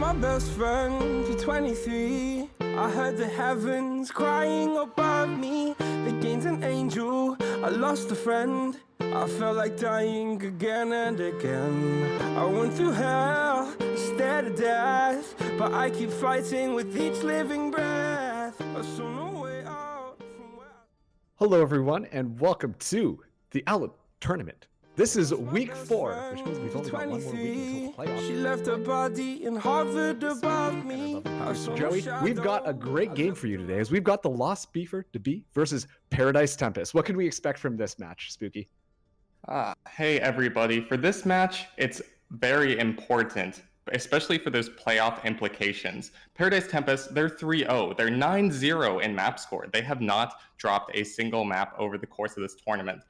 my best friend for 23. I heard the heavens crying above me. They gained an angel, I lost a friend. I felt like dying again and again. I went through hell, stared at death, but I keep fighting with each living breath. I saw no way out from where Hello, everyone, and welcome to the Owlet tournament. This is week 4, which means we've only got one more week until the playoffs. she left her body in Harvard above me. So, Joey, we've got a great game for you today, as we've got the Lost Beaver to beat versus Paradise Tempest. What can we expect from this match, Spooky? Hey everybody, for this match, it's very important, especially for those playoff implications. Paradise Tempest, they're 3-0. They're 9-0 in map score. They have not dropped a single map over the course of this tournament.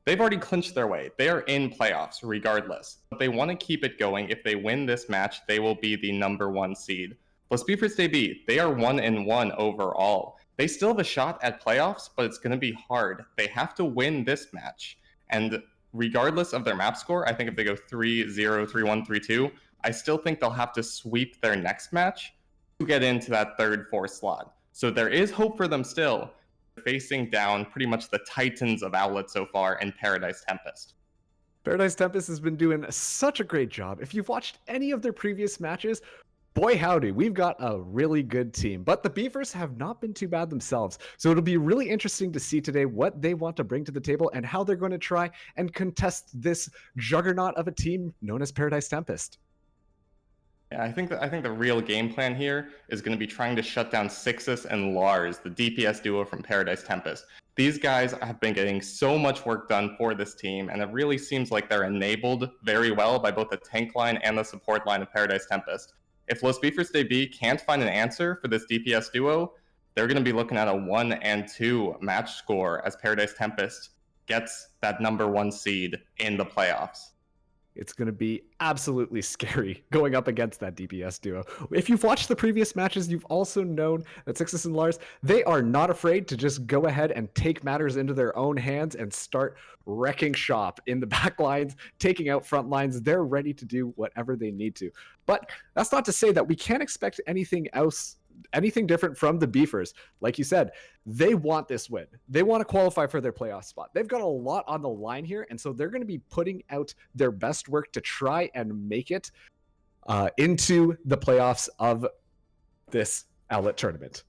They've already clinched their way. They are in playoffs regardless. But they want to keep it going. If they win this match, they will be the #1 seed. Los Beavers debut, they are 1-1 overall. They still have a shot at playoffs, but it's going to be hard. They have to win this match. And regardless of their map score, I think if they go 3-0, 3-1, 3-2, I still think they'll have to sweep their next match to get into that 3rd, 4th slot. So there is hope for them still, facing down pretty much the titans of Owlet so far in Paradise Tempest. Paradise Tempest has been doing such a great job. If you've watched any of their previous matches, boy howdy, we've got a really good team. But the Beavers have not been too bad themselves. So it'll be really interesting to see today what they want to bring to the table and how they're going to try and contest this juggernaut of a team known as Paradise Tempest. Yeah, I think the real game plan here is going to be trying to shut down Sixus and Lars, the DPS duo from Paradise Tempest. These guys have been getting so much work done for this team, and it really seems like they're enabled very well by both the tank line and the support line of Paradise Tempest. If Los Beavers debut can't find an answer for this DPS duo, they're going to be looking at a 1-2 match score as Paradise Tempest gets that #1 seed in the playoffs. It's going to be absolutely scary going up against that DPS duo. If you've watched the previous matches, you've also known that Sixus and Lars, they are not afraid to just go ahead and take matters into their own hands and start wrecking shop in the back lines, taking out front lines. They're ready to do whatever they need to. But that's not to say that we can't expect anything else, anything different from the Beefers. Like you said, they want this win. They want to qualify for their playoff spot. They've got a lot on the line here, and so they're going to be putting out their best work to try and make it into the playoffs of this Owlet tournament.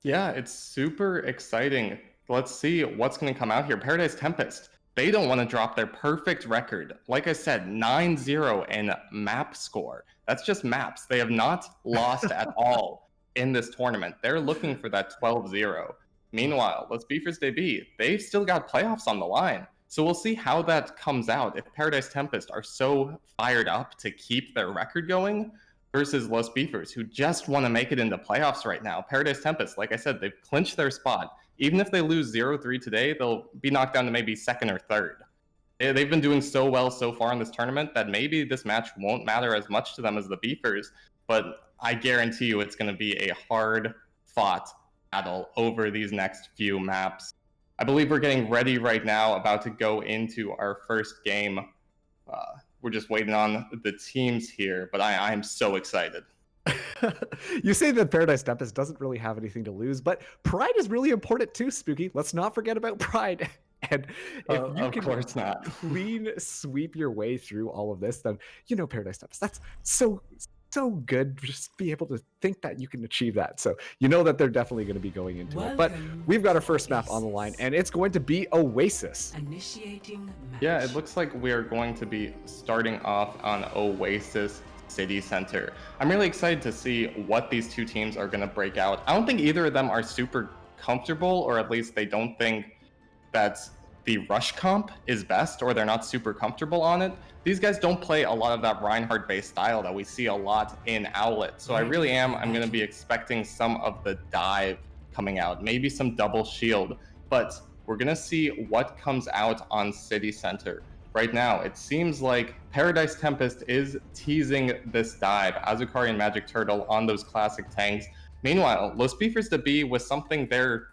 Yeah, it's super exciting. Let's see what's going to come out here. Paradise Tempest, they don't want to drop their perfect record. Like I said, 9-0 in map score. That's just maps. They have not lost at all in this tournament. They're looking for that 12-0. Meanwhile, Los Beavers debut, they've still got playoffs on the line. So we'll see how that comes out if Paradise Tempest are so fired up to keep their record going versus Los Beavers, who just want to make it into playoffs right now. Paradise Tempest, like I said, they've clinched their spot. Even if they lose 0-3 today, they'll be knocked down to maybe 2nd or 3rd. They've been doing so well so far in this tournament that maybe this match won't matter as much to them as the Beefers, but I guarantee you it's going to be a hard-fought battle over these next few maps. I believe we're getting ready right now, about to go into our first game. We're just waiting on the teams here, but I am so excited. You say that Paradise Tempest doesn't really have anything to lose, but pride is really important too, Spooky. Let's not forget about pride. And if you can course not. clean sweep your way through all of this, then you know Paradise Tempest. That's so good. Just be able to think that you can achieve that. So you know that they're definitely going to be going into it. But we've got our first map on the line, and it's going to be Oasis. Initiating match. Yeah, it looks like we're going to be starting off on Oasis City Center. I'm really excited to see what these two teams are going to break out. I don't think either of them are super comfortable, or at least they don't think that the rush comp is best, or they're not super comfortable on it. These guys don't play a lot of that Reinhardt-based style that we see a lot in Owlet. So I'm going to be expecting some of the dive coming out, maybe some double shield, but we're going to see what comes out on City Center. Right now, it seems like Paradise Tempest is teasing this dive, Azukari and Magic Turtle on those classic tanks. Meanwhile, Los Beavers debut was something they're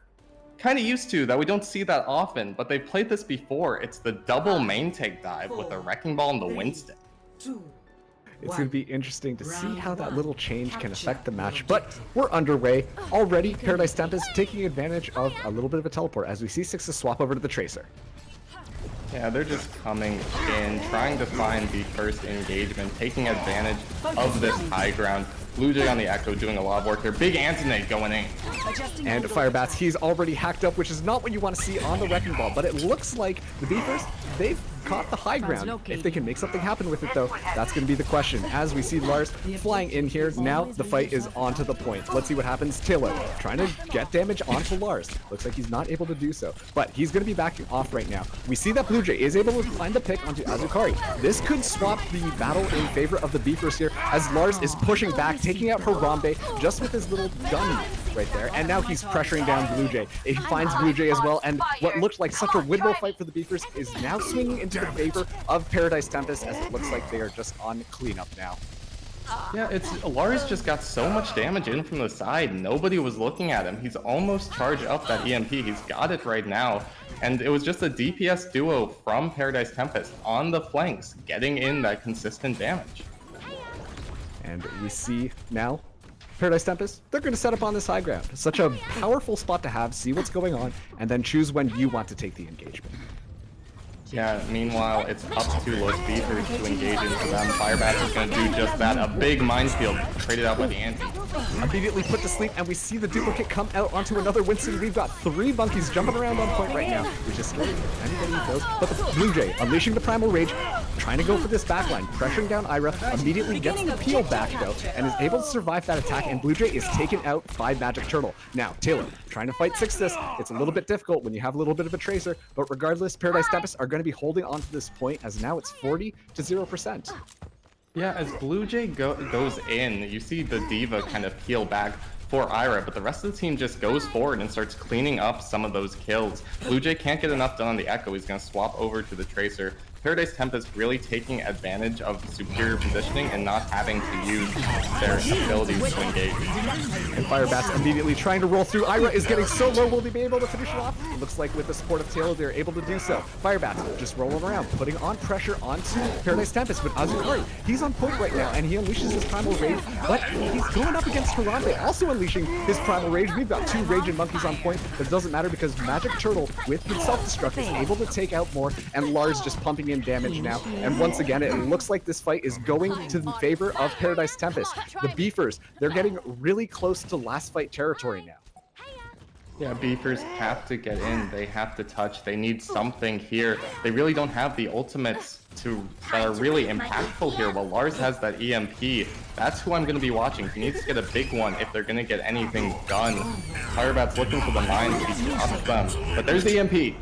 kind of used to, that we don't see that often, but they played this before. It's the double main take dive with the Wrecking Ball and the Winston. It's going to be interesting to see how that little change can affect the match. But we're underway already. Paradise Tempest taking advantage of a little bit of a teleport as we see Sixes swap over to the Tracer. Yeah, they're just coming in, trying to find the first engagement, taking advantage of this high ground. Blue Jay on the Echo doing a lot of work here. Big Antonate going in. And Firebats, he's already hacked up, which is not what you want to see on the Wrecking Ball. But it looks like the Beefers, they've caught the high ground. If they can make something happen with it, though, that's going to be the question. As we see Lars flying in here, now the fight is onto the point. Let's see what happens. Taylor trying to get damage onto Lars. Looks like he's not able to do so, but he's going to be backing off right now. We see that Blue Jay is able to find the pick onto Azukari. This could swap the battle in favor of the Beefers here, as Lars is pushing back, taking out Harambe just with his little gun right there, and now he's pressuring down Blue Jay. He finds Blue Jay as well, and what looked like such a windmill fight for the Beefers is now swinging into the favor of Paradise Tempest, as it looks like they are just on cleanup now. Yeah, Lars just got so much damage in from the side. Nobody was looking at him. He's almost charged up that EMP. He's got it right now. And it was just a DPS duo from Paradise Tempest on the flanks, getting in that consistent damage. And we see now Paradise Tempest, they're going to set up on this high ground. Such a powerful spot to have, see what's going on, and then choose when you want to take the engagement. Yeah, meanwhile, it's up to Los Beefers to engage into them. Firebat is going to do just that. A big minefield traded out by the Anti. Immediately put to sleep, and we see the duplicate come out onto another Winston. We've got 3 monkeys jumping around on point right now, which is scary for anybody who knows. But the Blue Jay unleashing the Primal Rage, trying to go for this backline, pressuring down Ira, immediately gets the peel back though, and is able to survive that attack, and Blue Jay is taken out by Magic Turtle. Now, Taylor trying to fight Sixtus. It's a little bit difficult when you have a little bit of a Tracer, but regardless, Paradise Tempest are going to be holding on to this point, as now it's 40-0%. Yeah, as Blue Jay goes in, you see the Diva kind of peel back for Ira, but the rest of the team just goes forward and starts cleaning up some of those kills. Blue Jay can't get enough done on the Echo. He's going to swap over to the Tracer. Paradise Tempest really taking advantage of superior positioning and not having to use their abilities to engage. And Firebats immediately trying to roll through. Ira is getting so low, will they be able to finish it off? It looks like with the support of Taylor, they're able to do so. Firebats just rolling around, putting on pressure onto Paradise Tempest, but Azukari, he's on point right now, and he unleashes his Primal Rage, but he's going up against Harambe, also unleashing his Primal Rage. We've got 2 Raging Monkeys on point, but it doesn't matter because Magic Turtle, with his self-destruct, is able to take out more, and Lars just pumping in damage now. And once again, it looks like this fight is going to the favor of Paradise Tempest. The Beefers, they're getting really close to last fight territory now. Yeah, Beefers have to get in. They have to touch. They need something here. They really don't have the ultimates that are really impactful here. Well, Lars has that EMP. That's who I'm going to be watching. He needs to get a big one if they're going to get anything done. Firebat's looking for the mines. He drops them. But there's the EMP.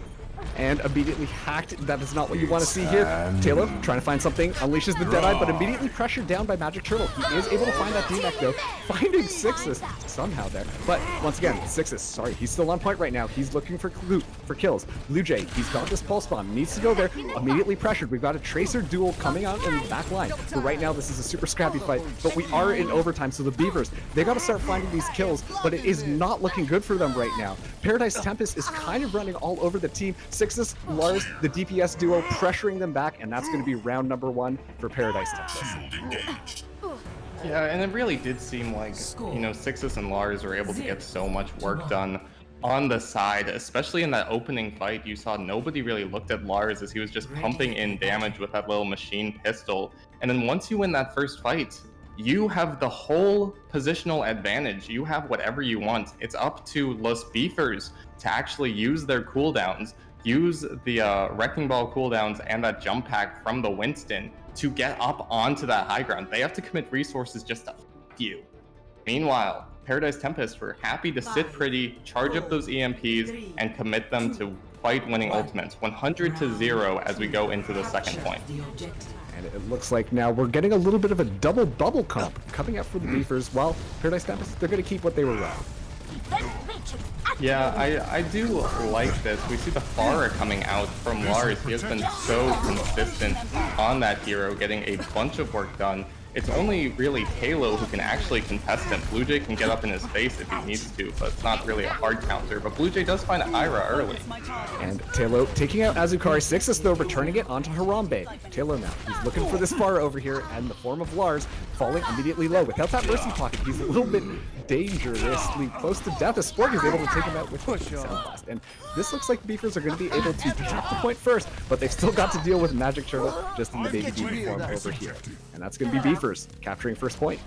And immediately hacked. That is not what you want to see here. Taylor trying to find something, unleashes the Deadeye, but immediately pressured down by Magic Turtle. He is able to find that D-Mech though, finding Sixes somehow there. But once again, Sixes, sorry, he's still on point right now. He's looking for kills. Blue Jay, he's got this pulse bomb, needs to go there, immediately pressured. We've got a Tracer duel coming out in the back line. But right now, this is a super scrappy fight, but we are in overtime, so the Beavers, they got to start finding these kills, but it is not looking good for them right now. Paradise Tempest is kind of running all over the team. Sixes, Lars, the DPS duo, pressuring them back, and that's going to be round number 1 for Paradise Tempest. Yeah, and it really did seem like, you know, Sixes and Lars were able to get so much work done on the side, especially in that opening fight. You saw nobody really looked at Lars as he was just pumping in damage with that little machine pistol. And then once you win that first fight, you have the whole positional advantage. You have whatever you want. It's up to Los Beefers to actually use their cooldowns, use the Wrecking Ball cooldowns and that jump pack from the Winston to get up onto that high ground. They have to commit resources just to f you. Meanwhile, Paradise Tempest were happy to sit pretty, charge up those EMPs, and commit them to fight-winning ultimates, 100-0 as we go into the second point. And it looks like now we're getting a little bit of a double bubble comp coming up for the Beefers, while Paradise Tempest, they're going to keep what they were running. Yeah, I do like this. We see the Pharah coming out from Lars. He has been so consistent on that hero, getting a bunch of work done. it's only really Halo who can actually contest him. Blue Jay can get up in his face if he needs to, but it's not really a hard counter. But Blue Jay does find Ira early. And Taylor taking out Azukari. Sixes though, returning it onto Harambe. Taylor now, he's looking for this Pharah over here, and the form of Lars falling immediately low. Without that Mercy Pocket, he's a little bit dangerously close to death as Spork is able to take him out with Sound Blast. And this looks like the Beefers are going to be able to tap the point first, but they've still got to deal with Magic Turtle just in the Baby Demon form over here. And that's going to be Beefers capturing first point.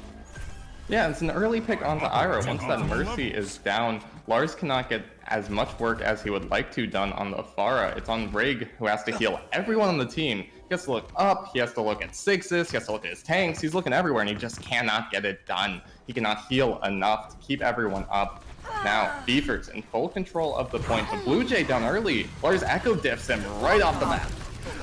Yeah, it's an early pick onto Ira. Once that Mercy is down, Lars cannot get as much work as he would like to done on the Pharah. It's on Rig, who has to heal everyone on the team. He has to look up, he has to look at Sixes, he has to look at his tanks, he's looking everywhere, and he just cannot get it done. He cannot heal enough to keep everyone up. Now, Beefers in full control of the point. The Blue Jay down early. Lars Echo diffs him right off the bat.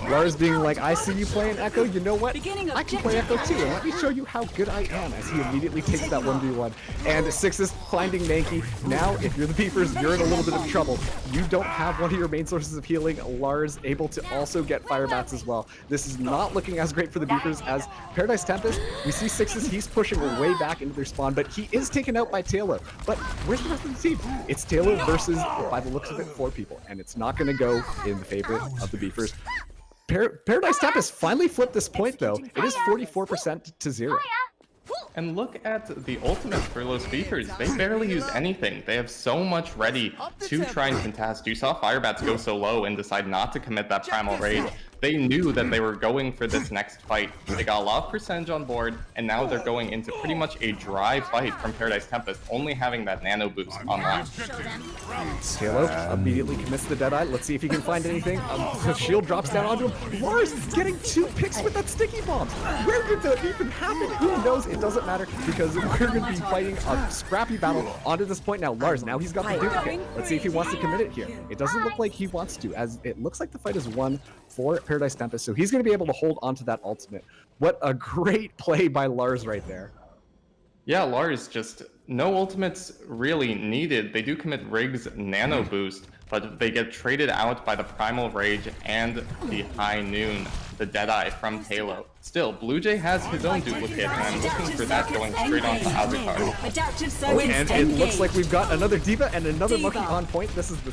Lars being like, I see you playing Echo, you know what? I can play Echo too, and let me show you how good I am, as he immediately takes that 1v1. And Sixes finding Mankey. Now, if you're the Beefers, you're in a little bit of trouble. You don't have one of your main sources of healing. Lars able to also get Fire Bats as well. This is not looking as great for the Beefers as Paradise Tempest. We see Sixes, he's pushing way back into their spawn, but he is taken out by Taylor. But where's the rest of the team? It's Taylor versus, by the looks of it, 4 people, and it's not going to go in the favor of the Beefers. Paradise Tempest finally flipped this point though. It is 44% to 0. And look at the ultimates for Los Beefers. They barely use anything. They have so much ready to try and contest. You saw Firebats go so low and decide not to commit that Primal Rage. They knew that they were going for this next fight. They got a lot of percentage on board, and now they're going into pretty much a dry fight from Paradise Tempest, only having that nano boost online. Halo immediately commits the Deadeye. Let's see if he can find anything. The shield drops down onto him. Lars getting 2 picks with that sticky bomb. Where did that even happen? Who knows? It doesn't matter because we're going to be fighting a scrappy battle onto this point now. Lars, now he's got the duplicate. Let's see if he wants to commit it here. It doesn't look like he wants to, as it looks like the fight is won for Paradise Tempest, so he's going to be able to hold onto that ultimate. What a great play by Lars right there. Yeah, Lars, just no ultimates really needed. They do commit Rig's nano boost, but they get traded out by the Primal Rage and the High Noon, the Deadeye from Halo. Still, Blue Jay has his own duplicate, and I'm looking for that going straight onto Azukari. And it looks like we've got another Diva and another Monkey on point. This is the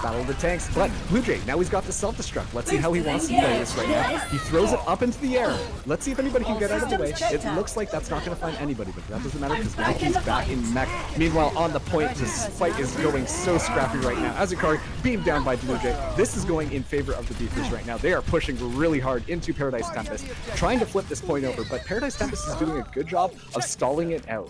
Battle of the Tanks. But Blue Jay, now he's got the self-destruct. Let's see how he wants to play this right now. He throws it up into the air. Let's see if anybody can get out of the way. It looks like that's not going to find anybody, but that doesn't matter because now he's back in mech. Meanwhile, on the point, this fight is going so scrappy right now. Azukari beamed down by Blue Jay. This is going in favor of the Beefers right now. They are pushing really hard into Paradise Tempest, trying to flip this point over, but Paradise Tempest is doing a good job of stalling it out.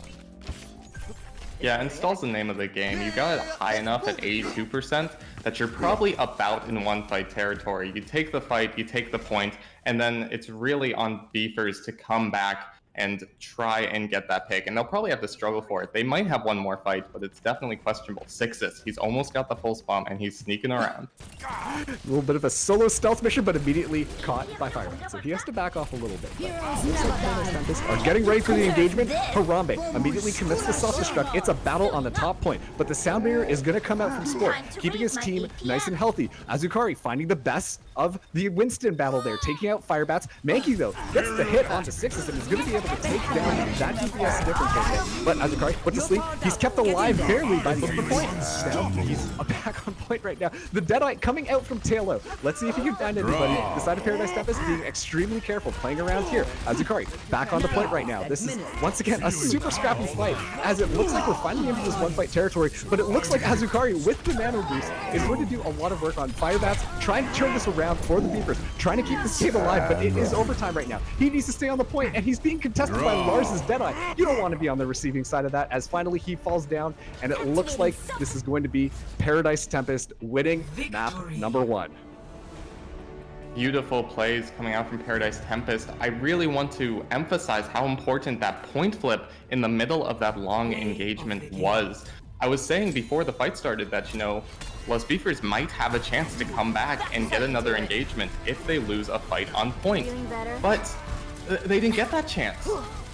Yeah, and stall's the name of the game. You got it high enough at 82% that you're probably about in one fight territory. You take the fight, you take the point, and then it's really on Beefers to come back and try and get that pick. And they'll probably have to struggle for it. They might have one more fight, but it's definitely questionable. Sixes, he's almost got the full spawn, and he's sneaking around. A little bit of a solo stealth mission, but immediately caught by Fireman. So he has to back off a little bit. But looks like Paradise Tempest are getting ready for the engagement. Harambe immediately commits the self-destruct. It's a battle on the top point, but the sound barrier is going to come out from Sport, keeping his team nice and healthy. Azukari finding the best of the Winston battle there, taking out Firebats. Mankey, though, gets the hit onto Sixes and is going to be able to take down that DPS difference right there. But Azukari put to sleep. He's kept alive barely by the end of the point. Now he's back on point right now. The Deadeye coming out from Taylor. Let's see if he can find anybody. The side of Paradise Tempest being extremely careful, playing around here. Azukari back on the point right now. This is, once again, a super scrappy fight, as it looks like we're finally into this one-fight territory, but it looks like Azukari, with the nano boost, is going to do a lot of work on Firebats, trying to turn this around for the Beefers, trying to keep this game alive, but it is overtime right now. He needs to stay on the point, and he's being contested by Lars' Deadeye. You don't want to be on the receiving side of that, as finally he falls down, and it looks like this is going to be Paradise Tempest winning map number 1. Beautiful plays coming out from Paradise Tempest. I really want to emphasize how important that point flip in the middle of that long engagement was. I was saying before the fight started that, you know, Los Beefers might have a chance to come back and get another engagement if they lose a fight on point. But they didn't get that chance.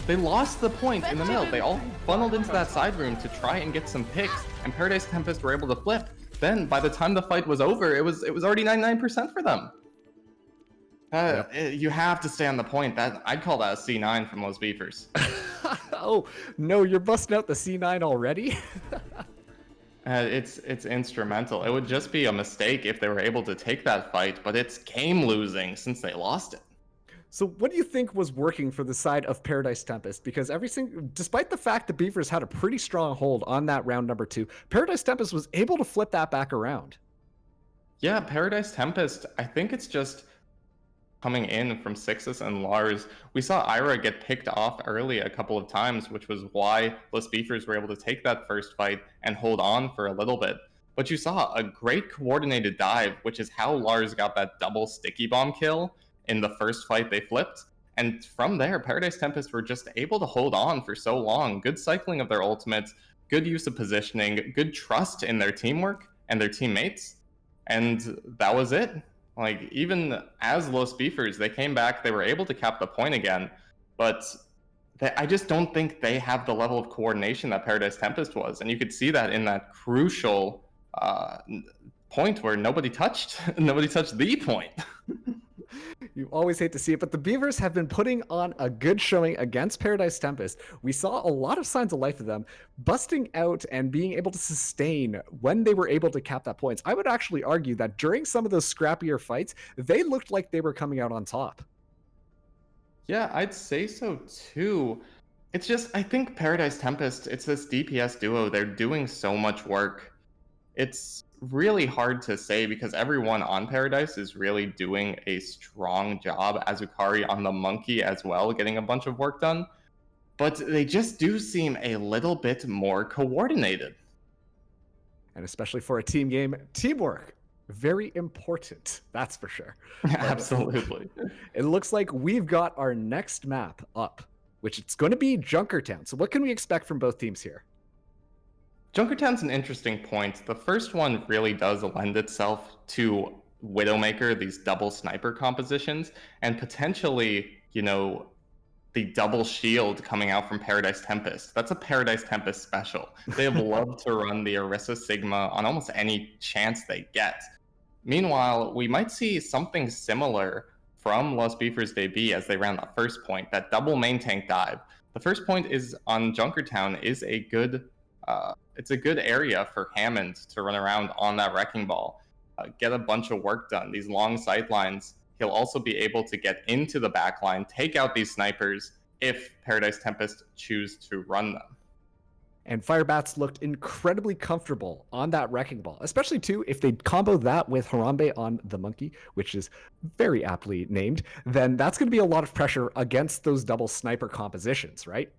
They lost the point in the middle. They all funneled into that side room to try and get some picks, and Paradise Tempest were able to flip. Then, by the time the fight was over, it was already 99% for them. You have to stay on the point. That I'd call that a C9 from Los Beefers. Oh, no, you're busting out the C9 already? It's instrumental. It would just be a mistake if they were able to take that fight, but it's game losing since they lost it. So what do you think was working for the side of Paradise Tempest? Because despite the fact the Beavers had a pretty strong hold on that round number 2, Paradise Tempest was able to flip that back around. Yeah, Paradise Tempest, I think it's just coming in from Sixus and Lars. We saw Ira get picked off early a couple of times, which was why Los Beefers were able to take that first fight and hold on for a little bit. But you saw a great coordinated dive, which is how Lars got that double sticky bomb kill in the first fight they flipped. And from there, Paradise Tempest were just able to hold on for so long. Good cycling of their ultimates, good use of positioning, good trust in their teamwork and their teammates. And that was it. Like, even as Los Beefers, they came back, they were able to cap the point again, but I just don't think they have the level of coordination that Paradise Tempest was. And you could see that in that crucial point where nobody touched the point. You always hate to see it, but the Beavers have been putting on a good showing against Paradise Tempest. We saw a lot of signs of life of them busting out and being able to sustain when they were able to cap that points. I would actually argue that during some of those scrappier fights, they looked like they were coming out on top. Yeah, I'd say so too. It's just, I think Paradise Tempest, it's this DPS duo. They're doing so much work. It's really hard to say because everyone on Paradise is really doing a strong job. Azukari on the monkey as well, getting a bunch of work done. But they just do seem a little bit more coordinated. And especially for a team game, teamwork, very important. That's for sure. Absolutely. It looks like we've got our next map up, which it's going to be Junkertown. So what can we expect from both teams here? Junkertown's an interesting point. The first one really does lend itself to Widowmaker, these double sniper compositions, and potentially, the double shield coming out from Paradise Tempest. That's a Paradise Tempest special. They have loved to run the Orisa Sigma on almost any chance they get. Meanwhile, we might see something similar from Los Beefers' debut as they ran the first point, that double main tank dive. The first point is on Junkertown is a good it's a good area for Hammond to run around on that wrecking ball, get a bunch of work done. These long sight lines, he'll also be able to get into the back line, take out these snipers if Paradise Tempest choose to run them. And Firebats looked incredibly comfortable on that wrecking ball, especially too if they combo that with Harambe on the monkey, which is very aptly named, then that's going to be a lot of pressure against those double sniper compositions, right?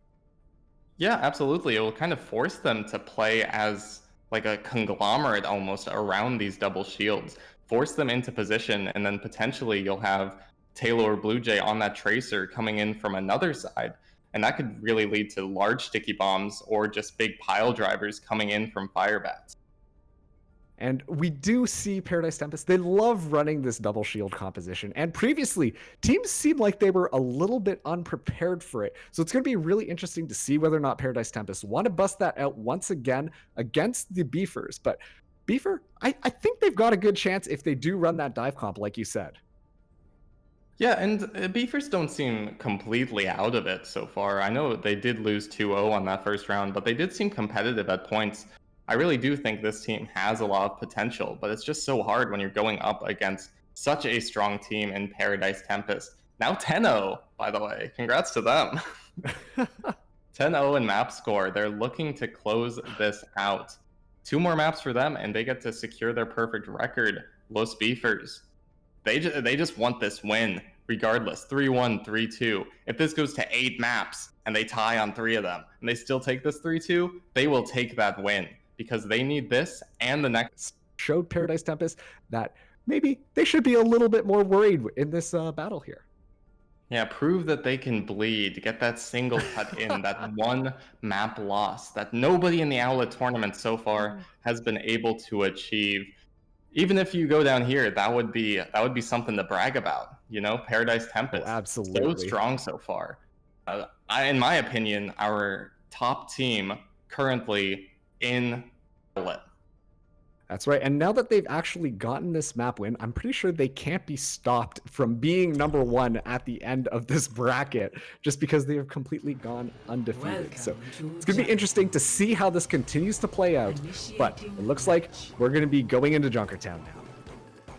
Yeah, absolutely. It will kind of force them to play as like a conglomerate almost around these double shields, force them into position, and then potentially you'll have Taylor or Blue Jay on that tracer coming in from another side. And that could really lead to large sticky bombs or just big pile drivers coming in from Firebats. And we do see Paradise Tempest. They love running this double shield composition. And previously, teams seemed like they were a little bit unprepared for it. So it's going to be really interesting to see whether or not Paradise Tempest want to bust that out once again against the Beefers. But Beefer, I think they've got a good chance if they do run that dive comp, like you said. Yeah, and Beefers don't seem completely out of it so far. I know they did lose 2-0 on that first round, but they did seem competitive at points. I really do think this team has a lot of potential, but it's just so hard when you're going up against such a strong team in Paradise Tempest. Now 10-0, by the way. Congrats to them. 10-0 in map score. They're looking to close this out. 2 more maps for them, and they get to secure their perfect record. Los Beefers. They just want this win, regardless. 3-1, 3-2. If this goes to 8 maps, and they tie on 3 of them, and they still take this 3-2, they will take that win. Because they need this and the next. Showed Paradise Tempest that maybe they should be a little bit more worried in this battle here. Yeah, prove that they can bleed, get that single cut in, that one map loss that nobody in the Owlet tournament so far has been able to achieve. Even if you go down here, that would be something to brag about. Paradise Tempest. Oh, absolutely. So strong so far. In my opinion, our top team currently in Owlet. That's right. And now that they've actually gotten this map win, I'm pretty sure they can't be stopped from being number one at the end of this bracket just because they have completely gone undefeated. So it's going to be interesting to see how this continues to play out. But it looks like we're going to be going into Junkertown now.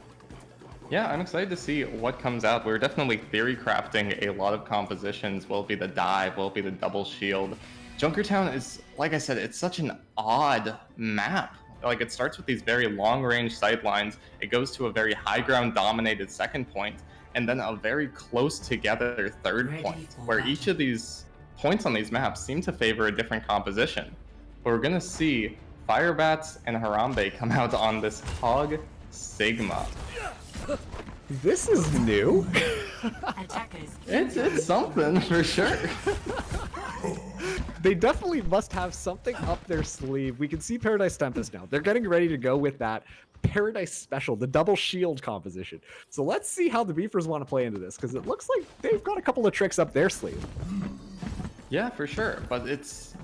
Yeah, I'm excited to see what comes out. We're definitely theory crafting a lot of compositions. Will it be the dive? Will it be the double shield? Junkertown is, like I said, it's such an odd map. Like, it starts with these very long-range sightlines. It goes to a very high-ground-dominated second point, and then a very close-together third point, where each of these points on these maps seem to favor a different composition. But we're going to see Firebats and Harambe come out on this Hog Sigma. This is new. It's something, for sure. They definitely must have something up their sleeve. We can see Paradise Tempest now. They're getting ready to go with that Paradise Special, the double shield composition. So let's see how the Beefers want to play into this, because it looks like they've got a couple of tricks up their sleeve. Yeah, for sure. But it's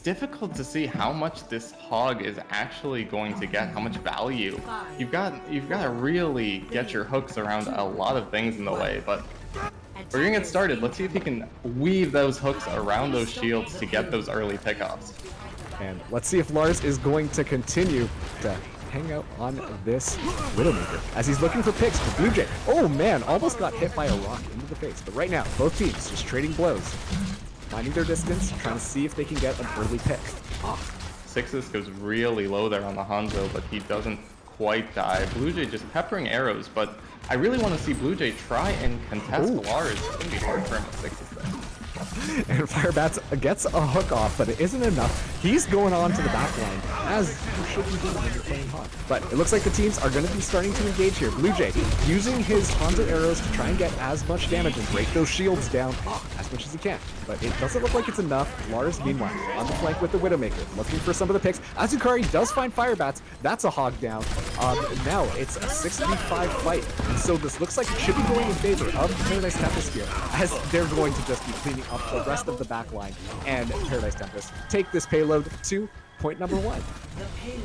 difficult to see how much this Hog is actually going to get, how much value. You've got to really get your hooks around a lot of things in the way, but we're gonna get started. Let's see if he can weave those hooks around those shields to get those early pickoffs. And let's see if Lars is going to continue to hang out on this Widowmaker as he's looking for picks for Blue Jay. Oh man, almost got hit by a rock into the face. But right now, both teams just trading blows, finding their distance, trying to see if they can get an early pick. Sixes goes really low there on the Hanzo, but he doesn't quite die. Blue Jay just peppering arrows, but I really want to see Blue Jay try and contest Lars. It's going to be hard for him with sixes there. And Firebats gets a hook off, but it isn't enough. He's going on to the back line, as you should be doing when you're playing Hog. But it looks like the teams are going to be starting to engage here. Blue Jay using his Hanzo arrows to try and get as much damage and break those shields down as much as he can. But it doesn't look like it's enough. Lars, meanwhile, on the flank with the Widowmaker, looking for some of the picks. Azukari does find Firebats. That's a Hog down. Now it's a 6v5 fight. And so this looks like it should be going in favor of Paradise Tempest here, as they're going to just be cleaning up the rest of the back line. And Paradise Tempest take this payload to point number 1.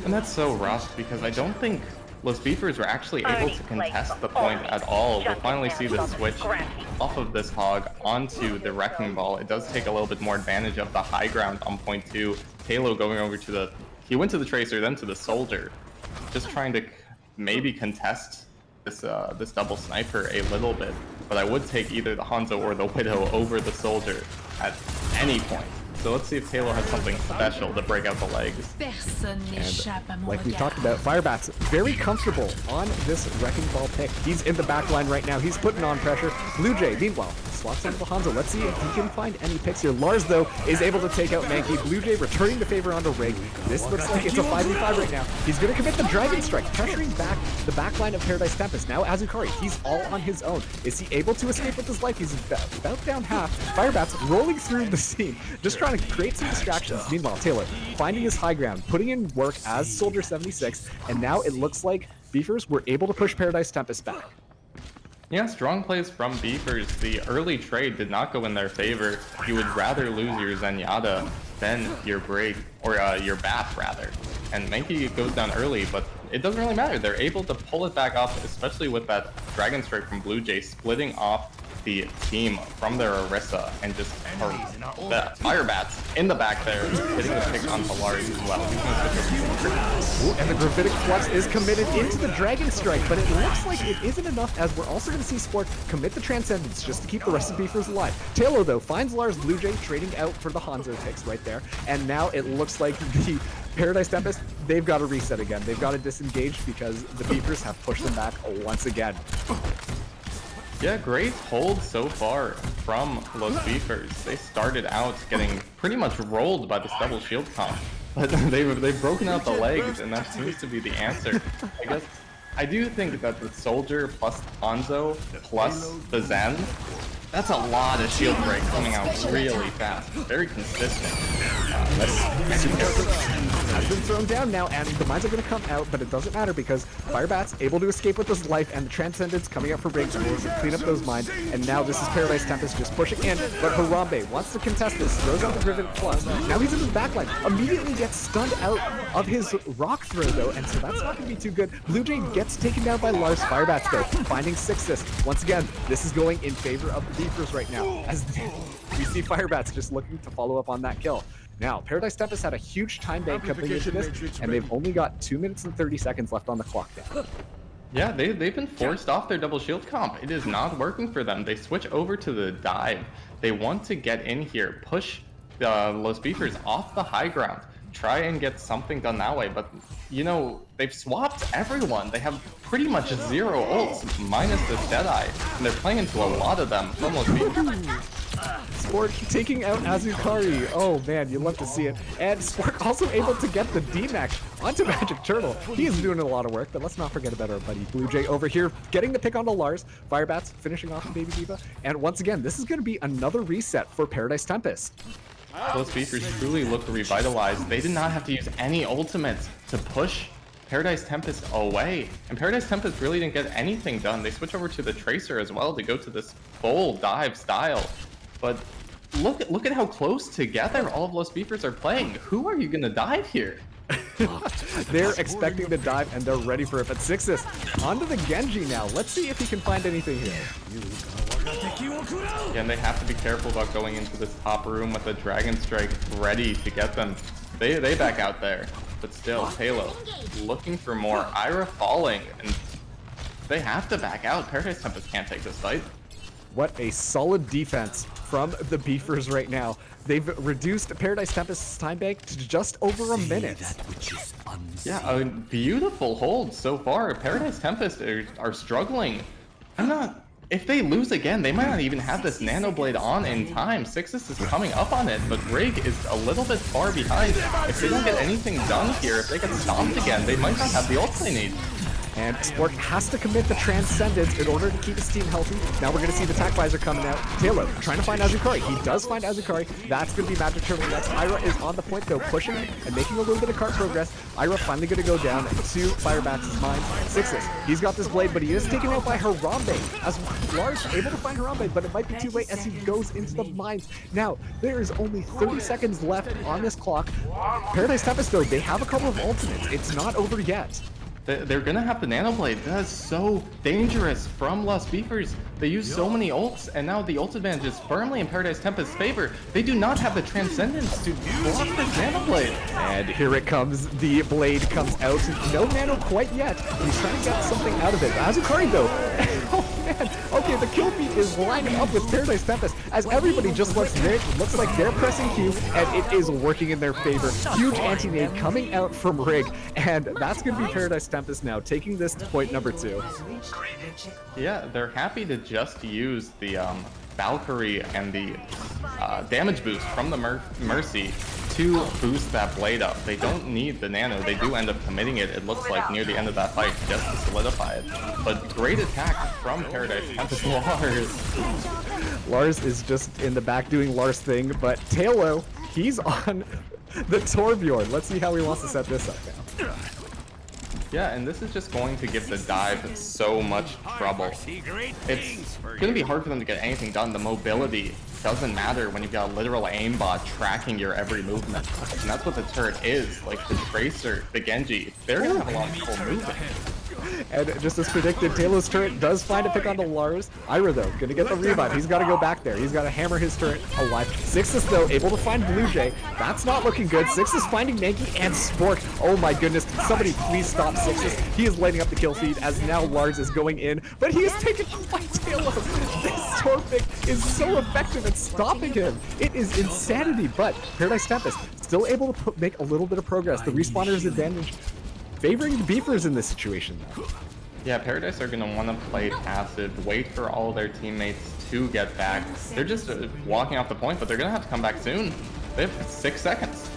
And that's so rough because I don't think Los Beefers were actually able to contest the point at all. We'll finally see the switch off of this Hog onto the Wrecking Ball. It does take a little bit more advantage of the high ground on point 2. Talo going over to the... He went to the Tracer, then to the Soldier. Just trying to maybe contest this double sniper a little bit. But I would take either the Hanzo or the Widow over the Soldier at any point. So let's see if Talo has something special to break out the legs. And like we talked about, Firebats very comfortable on this Wrecking Ball pick. He's in the back line right now. He's putting on pressure. Blue Jay, meanwhile, swaps into the Hanzo. Let's see if he can find any picks here. Lars, though, is able to take out Mankey. Blue Jay returning the favor onto Rig. This looks like it's a 5v5 right now. He's going to commit the Dragon Strike, pressuring back the back line of Paradise Tempest. Now Azukari, he's all on his own. Is he able to escape with his life? He's about down half. Firebats rolling through the scene, just trying to create some distractions. Meanwhile, Taylor finding his high ground, putting in work as Soldier 76, and now it looks like Beefers were able to push Paradise Tempest back. Yeah, strong plays from Beefers. The early trade did not go in their favor. You would rather lose your Zenyatta than your Brig, or your Bat, rather. And Mankey goes down early, but it doesn't really matter. They're able to pull it back up, especially with that Dragon Strike from Blue Jay splitting off the team from their Orisa and just the Firebats in the back there, hitting the pick onto Lars as well. Ooh, and the Gravitic Flux is committed into the Dragon Strike, but it looks like it isn't enough, as we're also going to see Sport commit the Transcendence just to keep the rest of Beefers alive. Talo, though, finds Lars Blue Jay trading out for the Hanzo picks right there, and now it looks like the Paradise Tempest, they've got to reset again. They've got to disengage because the Beefers have pushed them back once again. Yeah, great hold so far from Los Beefers. They started out getting pretty much rolled by this double shield comp, but they've broken out the legs, and that seems to be the answer. I guess I do think that the Soldier plus Hanzo plus the Zen, that's a lot of shield break coming out really fast. Very consistent. Let's be careful. has been thrown down now, and the mines are going to come out, but it doesn't matter because Firebat's able to escape with his life, and the Transcendence coming out for Rig to clean up those mines. And now this is Paradise Tempest just pushing in, but Harambe wants to contest this, throws out the Driven Plus. Now he's in his backline, immediately gets stunned out of his rock throw though, and so that's not going to be too good. Blue Jay gets taken down by Lars. Firebat's though, finding Sixes. Once again, this is going in favor of the Beefers right now, as we see Firebat's just looking to follow up on that kill. Now, Paradise Tempest had a huge time bank coming into this, and they've only got 2 minutes and 30 seconds left on the clock now. Yeah, they've been forced off their double shield comp. It is not working for them. They switch over to the dive. They want to get in here, push the Los Beefers off the high ground, try and get something done that way. But, you know, they've swapped everyone. They have pretty much 0 ults, minus this Deadeye, and they're playing into a lot of them from Los Beefers. Spork taking out Azukari. Oh man, you love to see it. And Spork also able to get the D-Max onto Magic Turtle. He is doing a lot of work, but let's not forget about our buddy Blue Jay over here, getting the pick onto Lars. Firebat's finishing off Baby Diva. And once again, this is going to be another reset for Paradise Tempest. Those Beefers truly look revitalized. They did not have to use any ultimates to push Paradise Tempest away. And Paradise Tempest really didn't get anything done. They switch over to the Tracer as well to go to this full dive style. But look at how close together all of Los Beefers are playing. Who are you gonna dive here? They're expecting the dive and they're ready for it. But Sixes onto the Genji now. Let's see if he can find anything here. Again, they have to be careful about going into this top room with a Dragon Strike ready to get them. They back out there. But still, Halo looking for more. Ira falling, and they have to back out. Paradise Tempest can't take this fight. What a solid defense from the Beefers right now. They've reduced Paradise Tempest's time bank to just over a minute. Yeah, a beautiful hold so far. Paradise Tempest are struggling. If they lose again, they might not even have this Nano Blade on in time. Sixes is coming up on it, but Rig is a little bit far behind. If they don't get anything done here, if they get stomped again, they might not have the ult they need. And Spork has to commit the Transcendence in order to keep his team healthy. Now we're going to see the Tac Visor coming out. Taylor trying to find Azukari. He does find Azukari. That's going to be Magic Turtle next. Ira is on the point though, pushing and making a little bit of cart progress. Ira finally going to go down to Firebat's mine. Sixes. He's got this blade, but he is taken out by Harambe. As Lars able to find Harambe, but it might be too late as he goes into the mines. Now, there is only 30 seconds left on this clock. Paradise Tempest though, they have a couple of ultimates. It's not over yet. They're gonna have the Nano Blade. That is so dangerous from Los Beefers. They use so many ults, and now the ult advantage is firmly in Paradise Tempest's favor. They do not have the Transcendence to block this Nano Blade. And here it comes. The blade comes out. No Nano quite yet. He's trying to get something out of it. Azukari though. Oh man. Okay, the kill feed is lining up with Paradise Tempest as everybody just looks like they're pressing Q, and it is working in their favor. Huge anti-nade coming out from Rig, and that's going to be Paradise Tempest now, taking this to point number 2. Yeah, they're happy to just use the Valkyrie and the damage boost from the Mercy to boost that blade up. They don't need the Nano. They do end up committing it, it looks like, near the end of that fight just to solidify it. But great attack from Paradise Tempest. Lars is just in the back doing Lars thing, but Tailo, he's on the Torbjorn. Let's see how he wants to set this up now. Yeah, and this is just going to give the dive so much trouble. It's going to be hard for them to get anything done. The mobility doesn't matter when you've got a literal aimbot tracking your every movement. And that's what the turret is. Like the Tracer, the Genji, they're going to have a lot of trouble moving. And just as predicted, Taylor's turret does find a pick onto Lars. Ira, though, gonna get the revive. He's got to go back there. He's got to hammer his turret alive. Sixes, though, able to find Blue Jay. That's not looking good. Sixes finding Mankey and Spork. Oh my goodness. Somebody please stop Sixes. He is lighting up the kill feed as now Lars is going in. But he is taken out by Taylor. This Storm pick is so effective at stopping him. It is insanity. But Paradise Tempest still able to make a little bit of progress. The respawner's advantage favoring the Beefers in this situation, though. Yeah, Paradise are going to want to play passive, wait for all their teammates to get back. They're just walking off the point, but they're going to have to come back soon. They have 6 seconds.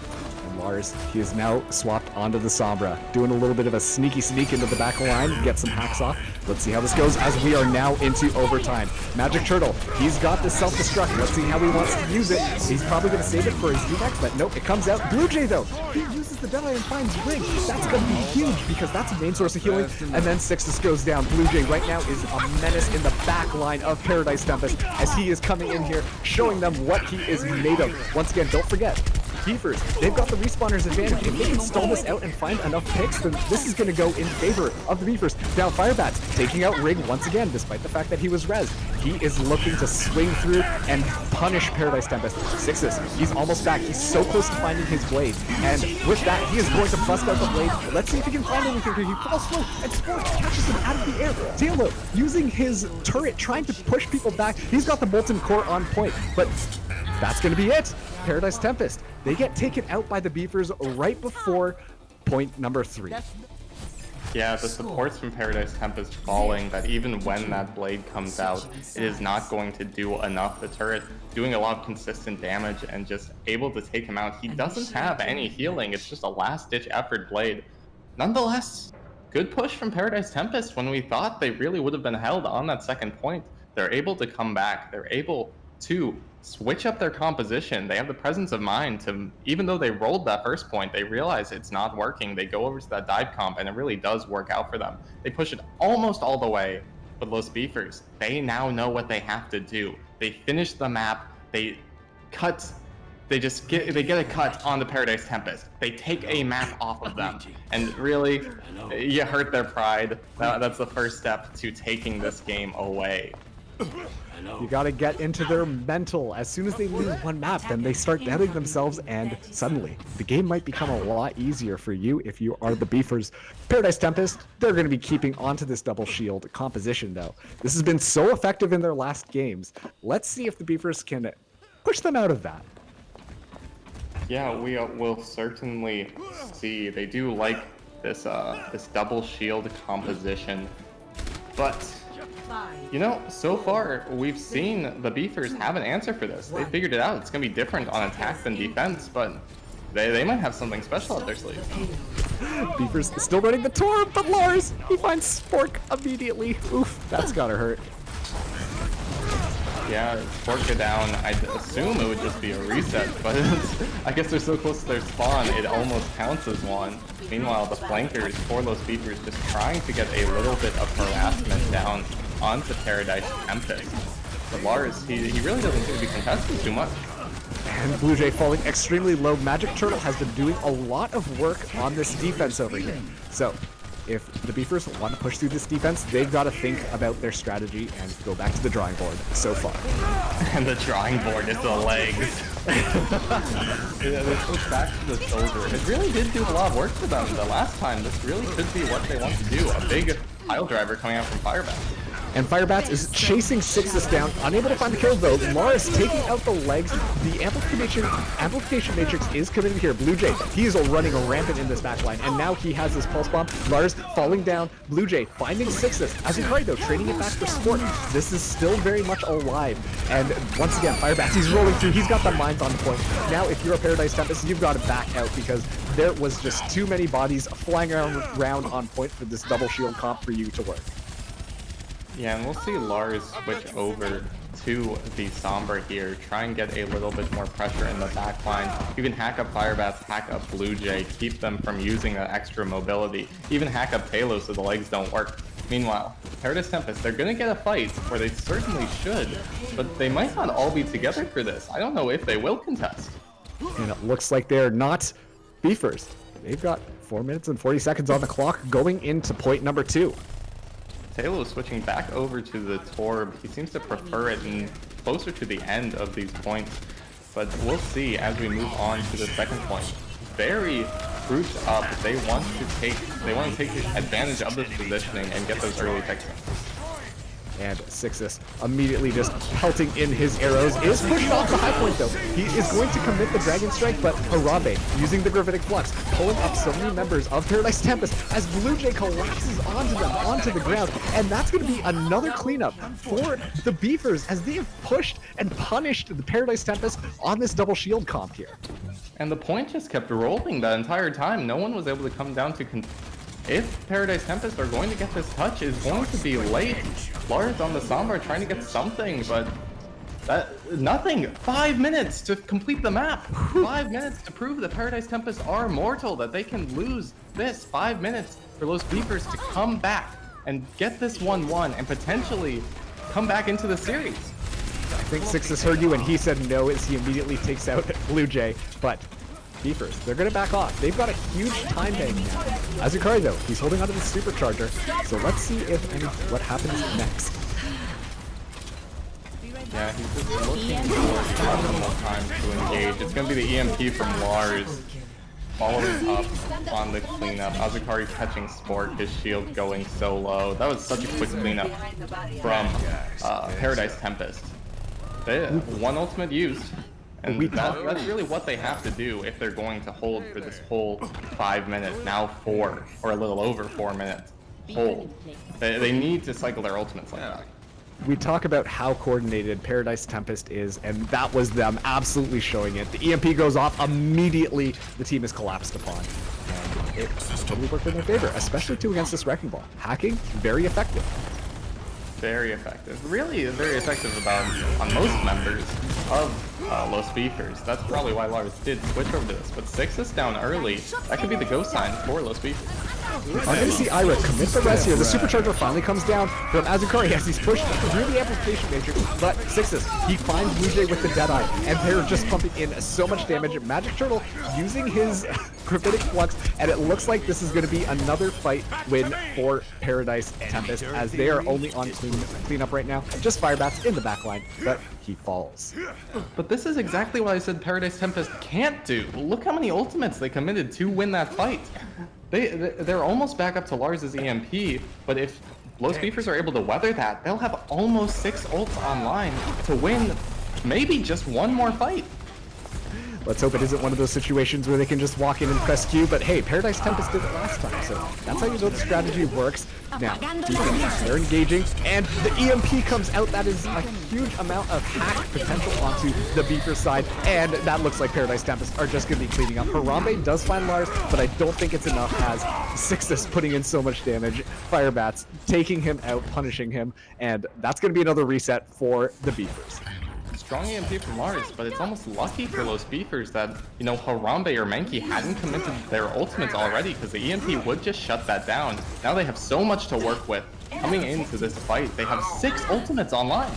And Lars, he is now swapped onto the Sombra, doing a little bit of a sneaky sneak into the back line, get some hacks off. Let's see how this goes as we are now into overtime. Magic Turtle, he's got this self-destruct. Let's see how he wants to use it. He's probably going to save it for his D-Deck, but nope, it comes out. Blue Jay, though, he uses the Deadeye and finds Rig. That's going to be huge because that's a main source of healing. And then Sixtus goes down. Blue Jay right now is a menace in the back line of Paradise Tempest as he is coming in here, showing them what he is made of. Once again, don't forget, Beefers, they've got the respawners advantage. If they can stall this out and find enough picks, then this is going to go in favor of the Beefers. Now Firebats taking out Rig once again, despite the fact that he was rezzed. He is looking to swing through and punish Paradise Tempest. Sixtus, he's almost back. He's so close to finding his blade. And with that, he is going to bust out the blade. Let's see if he can find anything here. He falls slow, and Sport catches him out of the air. Tailo, using his turret, trying to push people back. He's got the Molten Core on point, but that's going to be it. Paradise Tempest, they get taken out by the Beefers right before point number 3. Yeah, the supports from Paradise Tempest falling, that even when that blade comes out, it is not going to do enough. The turret doing a lot of consistent damage and just able to take him out. He doesn't have any healing. It's just a last-ditch effort blade. Nonetheless, good push from Paradise Tempest when we thought they really would have been held on that second point. They're able to come back. They're able to switch up their composition. They have the presence of mind to, even though they rolled that first point, they realize it's not working. They go over to that dive comp and it really does work out for them. They push it almost all the way, but Los Beefers, they now know what they have to do. They finish the map, they cut, they get a cut on the Paradise Tempest. They take a map off of them, and really, you hurt their pride. That's the first step to taking this game away. You got to get into their mental. As soon as they lose one map, then they start doubting themselves, and suddenly the game might become a lot easier for you if you are the Beefers. Paradise Tempest, they're going to be keeping onto this double shield composition, though. This has been so effective in their last games. Let's see if the Beefers can push them out of that. Yeah, we will certainly see. They do like this this double shield composition, but you know, so far we've seen the Beefers have an answer for this. They figured it out. It's gonna be different on attack than defense, but they might have something special up their sleeve. Beefers still running the tour, but Lars, he finds Spork immediately. Oof, that's gotta hurt. Yeah, Spork go down. I'd assume it would just be a reset, but I guess they're so close to their spawn, it almost counts as one. Meanwhile, the flankers for those Beefers just trying to get a little bit of harassment down onto Paradise Tempest. But Lars, he really doesn't seem to be contesting too much. And Blue Jay falling extremely low. Magic Turtle has been doing a lot of work on this defense over here. So, if the Beefers want to push through this defense, they've got to think about their strategy and go back to the drawing board so far. And the drawing board is the legs. Yeah, this goes back to the shoulder. It really did do a lot of work for them the last time. This really could be what they want to do. A big pile driver coming out from Firebat. And Firebats is chasing Sixtus down, unable to find the kill though. Lars taking out the legs. The amplification matrix is coming in here. Blue Jay, he is running rampant in this backline, and now he has his pulse bomb. Lars falling down. Blue Jay finding Sixtus. As he cried though, trading it back for Sport. This is still very much alive. And once again, Firebats, he's rolling through. He's got the mines on point. Now, if you're a Paradise Tempest, you've got to back out because there was just too many bodies flying around on point for this double shield comp for you to work. Yeah, and we'll see Lars switch over to the Sombra here, try and get a little bit more pressure in the back line. You can hack up Firebats, hack up Blue Jay, keep them from using that extra mobility, even hack up Talos so the legs don't work. Meanwhile, Paradise Tempest, they're gonna get a fight, or they certainly should, but they might not all be together for this. I don't know if they will contest. And it looks like they're not Beefers. They've got 4 minutes and 40 seconds on the clock going into point number 2. Talos switching back over to the Torb. He seems to prefer it closer to the end of these points, but we'll see as we move on to the second point. Very grouped up. They want to take advantage of this positioning and get those early picks. And Sixtus immediately just pelting in his arrows, is pushed off the high point though. He is going to commit the Dragon Strike, but Harambe, using the Gravitic Flux, pulling up so many members of Paradise Tempest as Blue Jay collapses onto them, onto the ground. And that's going to be another cleanup for the Beefers as they have pushed and punished the Paradise Tempest on this double shield comp here. And the point just kept rolling the entire time. No one was able to come down to... If Paradise Tempest are going to get this touch, is going to be late. Lars on the Sombra trying to get something, but... nothing. 5 minutes to complete the map. 5 minutes to prove that Paradise Tempest are mortal, that they can lose this. 5 minutes for Los Beefers to come back and get this 1-1 and potentially come back into the series. I think Six has heard you, and he said no as he immediately takes out Blue Jay. But Beefers, they're going to back off. They've got a huge time bank now. Azukari, though, he's holding onto the supercharger. So let's see what happens next. Yeah, he's just looking for optimal time to engage. It's going to be the EMP from Lars. Following up on the cleanup. Azukari catching Sport, his shield going so low. That was such a quick cleanup from Paradise Tempest. One ultimate used. And that's really what they have to do if they're going to hold for this whole 5 minutes, now 4, or a little over 4 minutes. Hold. They need to cycle their ultimates like that. We talk about how coordinated Paradise Tempest is, and that was them absolutely showing it. The EMP goes off immediately. The team is collapsed upon. And it totally worked in their favor, especially two against this Wrecking Ball. Hacking, very effective. Very effective. Really very effective on most members of Los Beefers. That's probably why Lars did switch over to this. But Six is down early. That could be the go sign for Los Beefers. I'm going to see Ira commit the rest here. The supercharger finally comes down from Azukari as he's pushed through the amplification matrix. But Sixes, he finds Blue Jay with the Deadeye, and they're just pumping in so much damage. Magic Turtle using his Gravitic Flux, and it looks like this is going to be another fight win for Paradise Tempest, as they are only on cleanup right now. Just Firebats in the back line, but he falls. But this is exactly what I said Paradise Tempest can't do. Look how many ultimates they committed to win that fight. They're almost back up to Lars's EMP, but if Los Beefers are able to weather that, they'll have almost 6 ults online to win maybe just one more fight. Let's hope it isn't one of those situations where they can just walk in and press Q, but hey, Paradise Tempest did it last time, so that's how you know the strategy works. Now, they're engaging, and the EMP comes out. That is a huge amount of hack potential onto the Beefer side, and that looks like Paradise Tempest are just going to be cleaning up. Harambe does find Lars, but I don't think it's enough, as Sixus putting in so much damage, Firebats taking him out, punishing him, and that's going to be another reset for the Beefers. Strong EMP from Lars, but it's almost lucky for Los Beefers that, you know, Harambe or Menki hadn't committed their ultimates already, because the EMP would just shut that down. Now they have so much to work with. Coming into this fight, they have 6 ultimates online.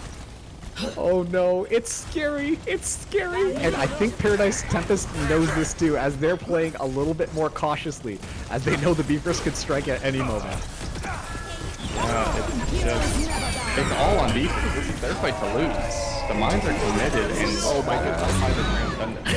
Oh no, it's scary, it's scary. And I think Paradise Tempest knows this too, as they're playing a little bit more cautiously, as they know the Beefers could strike at any moment. It's all on Beefers. This is their fight to lose. The mines are committed, and oh my goodness,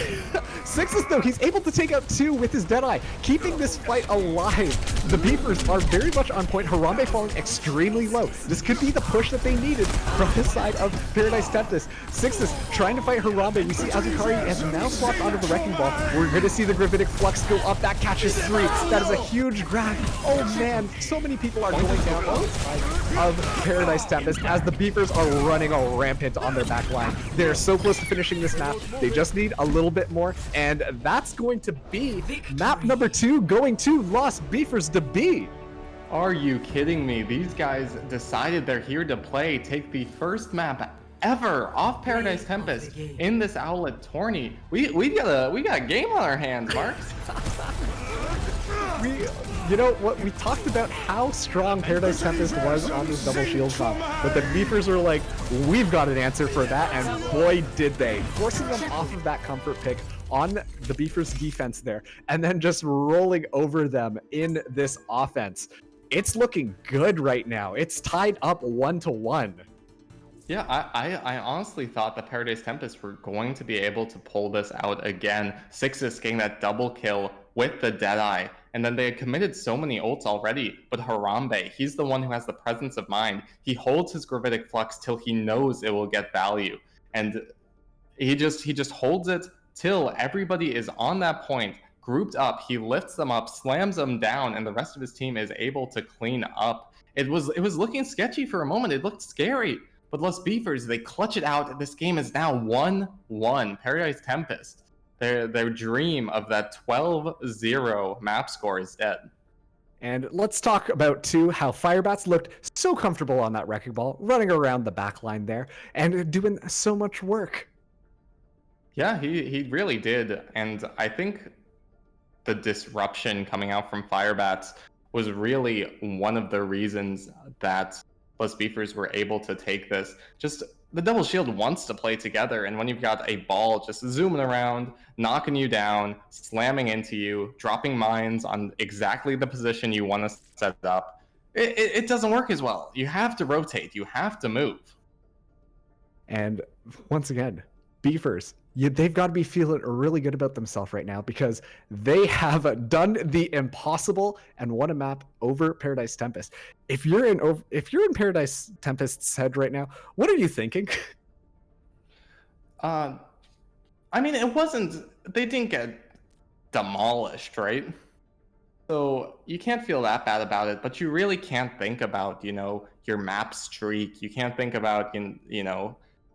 Sixes though, he's able to take out 2 with his Deadeye, keeping this fight alive. The Beefers are very much on point. Harambe falling extremely low. This could be the push that they needed from the side of Paradise Tempest. Sixes trying to fight Harambe. We see Azukari has now swapped onto the Wrecking Ball. We're going to see the Gravitic Flux go up. That catches 3. That is a huge grab. Oh man, so many people are going down on the side of Paradise Tempest as the Beefers are running rampant on their back line. They're so close to finishing this map. They just need a little bit more, and that's going to be map number 2 going to Los Beefers to be. Are you kidding me? These guys decided they're here to play, take the first map ever off Paradise Tempest in this Owlet tourney. We got a game on our hands, Marks. You know what, we talked about how strong Paradise Tempest was on this double shield comp, but the Beefers were like, we've got an answer for that, and boy did they, forcing them off of that comfort pick on the Beefers defense there, and then just rolling over them in this offense. It's looking good right now. It's tied up 1-1. Yeah, I honestly thought that Paradise Tempest were going to be able to pull this out again. Sixes getting that double kill with the Deadeye, and then they had committed so many ults already, but Harambe, he's the one who has the presence of mind. He holds his Gravitic Flux till he knows it will get value, and he just holds it till everybody is on that point, grouped up. He lifts them up, slams them down, and the rest of his team is able to clean up. It was looking sketchy for a moment. It looked scary, but Los Beefers, they clutch it out. This game is now 1-1. Paradise Tempest Their dream of that 12-0 map score is dead. And let's talk about, too, how Firebats looked so comfortable on that wrecking ball, running around the back line there, and doing so much work. Yeah, he really did. And I think the disruption coming out from Firebats was really one of the reasons that Plus Beefers were able to take this. Just the double shield wants to play together, and when you've got a ball just zooming around, knocking you down, slamming into you, dropping mines on exactly the position you want to set up, it doesn't work as well. You have to rotate, you have to move. And once again, Beefers, they've got to be feeling really good about themselves right now, because they have done the impossible and won a map over Paradise Tempest. If you're in Paradise Tempest's head right now, what are you thinking? I mean, they didn't get demolished, right? So you can't feel that bad about it, but you really can't think about, your map streak. You can't think about,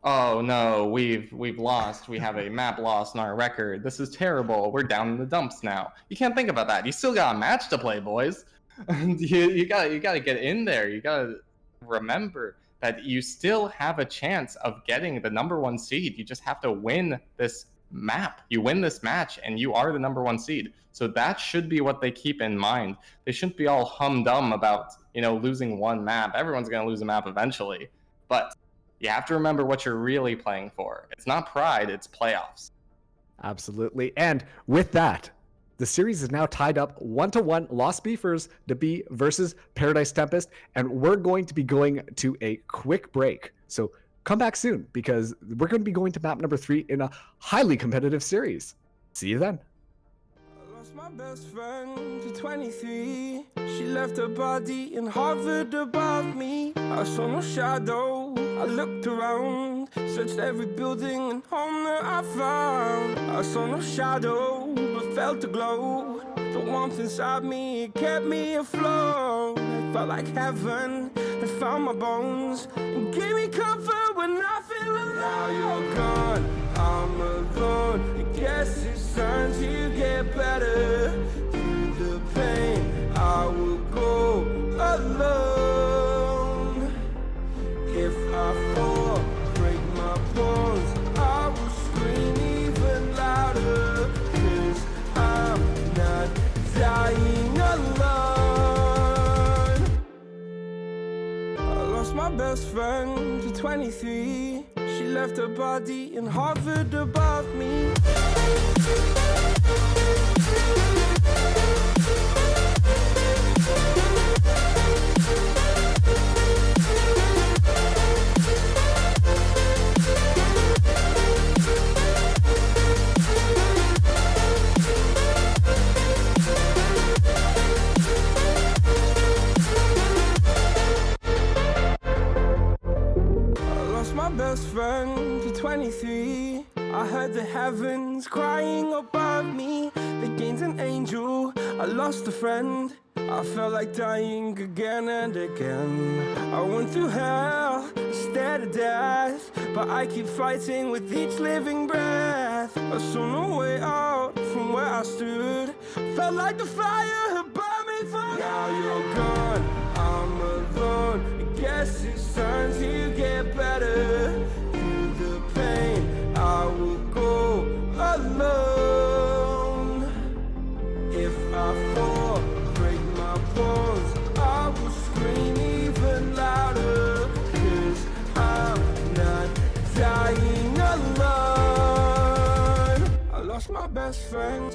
oh no, we've lost. We have a map loss in our record. This is terrible. We're down in the dumps now. You can't think about that. You still got a match to play, boys. you gotta get in there. You gotta remember that you still have a chance of getting the #1 seed. You just have to win this map. You win this match, and you are the #1 seed. So that should be what they keep in mind. They shouldn't be all humdum about losing one map. Everyone's gonna lose a map eventually, but you have to remember what you're really playing for. It's not pride, it's playoffs. Absolutely. And with that, the series is now tied up 1-1, Lost Beefers to be versus Paradise Tempest, and we're going to be going to a quick break. So come back soon, because we're going to be going to map number 3 in a highly competitive series. See you then. I lost my best friend to 23. She left her body and hovered above me. I saw no shadow. I looked around, searched every building and home that I found. I saw no shadow, but felt a glow. The warmth inside me, it kept me afloat. It felt like heaven had found my bones and gave me comfort when I feel alone. Now you're gone, I'm alone. I guess it's time to get better. Through the pain, I will go alone. If I fall, break my bones, I will scream even louder. 'Cause I'm not dying alone. I lost my best friend to 23. She left her body and hovered above me. Best friend to 23. I heard the heavens crying above me. The gain's an angel, I lost a friend. I felt like dying again and again. I went through hell, stared at death, but I keep fighting with each living breath. I saw no way out from where I stood. Felt like the fire had burned me through. Now you're gone, I'm alone. I guess it's time to get better. Through the pain, I will go alone. If I fall, break my bones, I will scream even louder. 'Cause I'm not dying alone. I lost my best friend.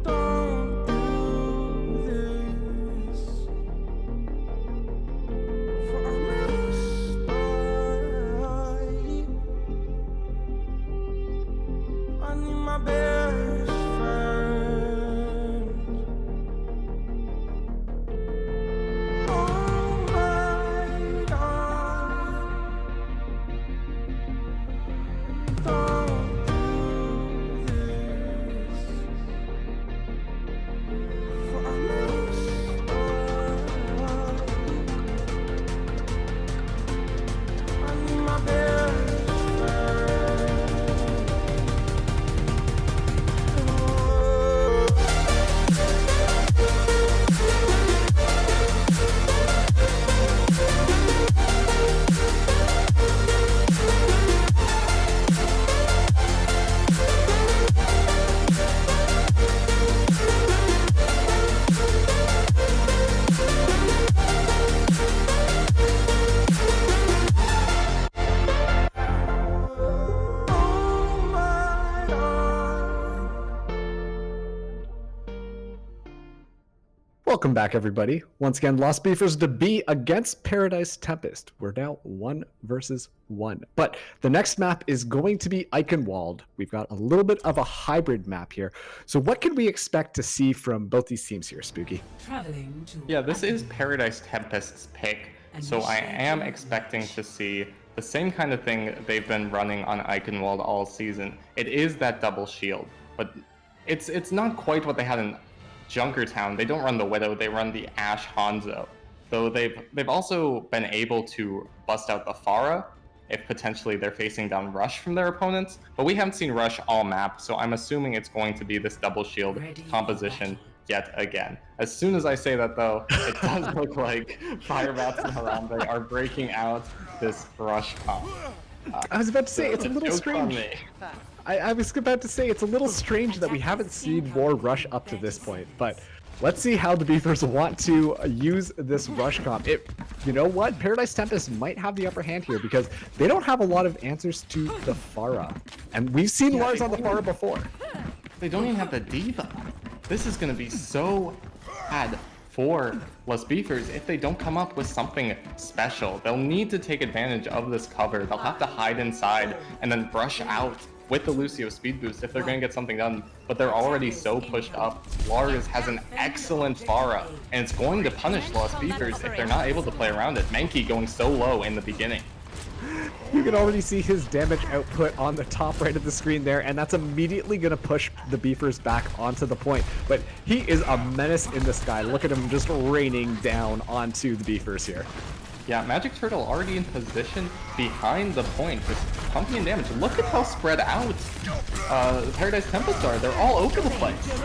Don't Welcome back, everybody. Once again, Lost Beefers to be against Paradise Tempest. We're now 1 versus 1. But the next map is going to be Eichenwald. We've got a little bit of a hybrid map here. So what can we expect to see from both these teams here, Spooky? Yeah, this is Paradise Tempest's pick. So I am expecting to see the same kind of thing they've been running on Eichenwald all season. It is that double shield, but it's not quite what they had in Junkertown. They don't run the Widow, they run the Ashe Hanzo. Though they've also been able to bust out the Pharah if potentially they're facing down Rush from their opponents. But we haven't seen Rush all map, so I'm assuming it's going to be this double shield composition yet again. As soon as I say that though, it does look like Firebats and Harambe are breaking out this Rush comp. I was about to say, it's a little strange. I was about to say, it's a little strange that we haven't seen more Rush up to this point, but let's see how the Beefers want to use this Rush comp. You know what? Paradise Tempest might have the upper hand here because they don't have a lot of answers to the Pharah. And we've seen Lars on the Pharah before. They don't even have the Diva. This is going to be so bad for Lost Beefers if they don't come up with something special. They'll need to take advantage of this cover. They'll have to hide inside and then brush out with the Lucio speed boost if they're going to get something done, but they're already so pushed up. Lars has an excellent Pharah, and it's going to punish Lost Beefers if they're not able to play around it. Mankey going so low in the beginning. You can already see his damage output on the top right of the screen there, and that's immediately going to push the Beefers back onto the point. But he is a menace in the sky. Look at him just raining down onto the Beefers here. Yeah, Magic Turtle already in position behind the point, just pumping in damage. Look at how spread out the Paradise Tempest are. They're all over the place.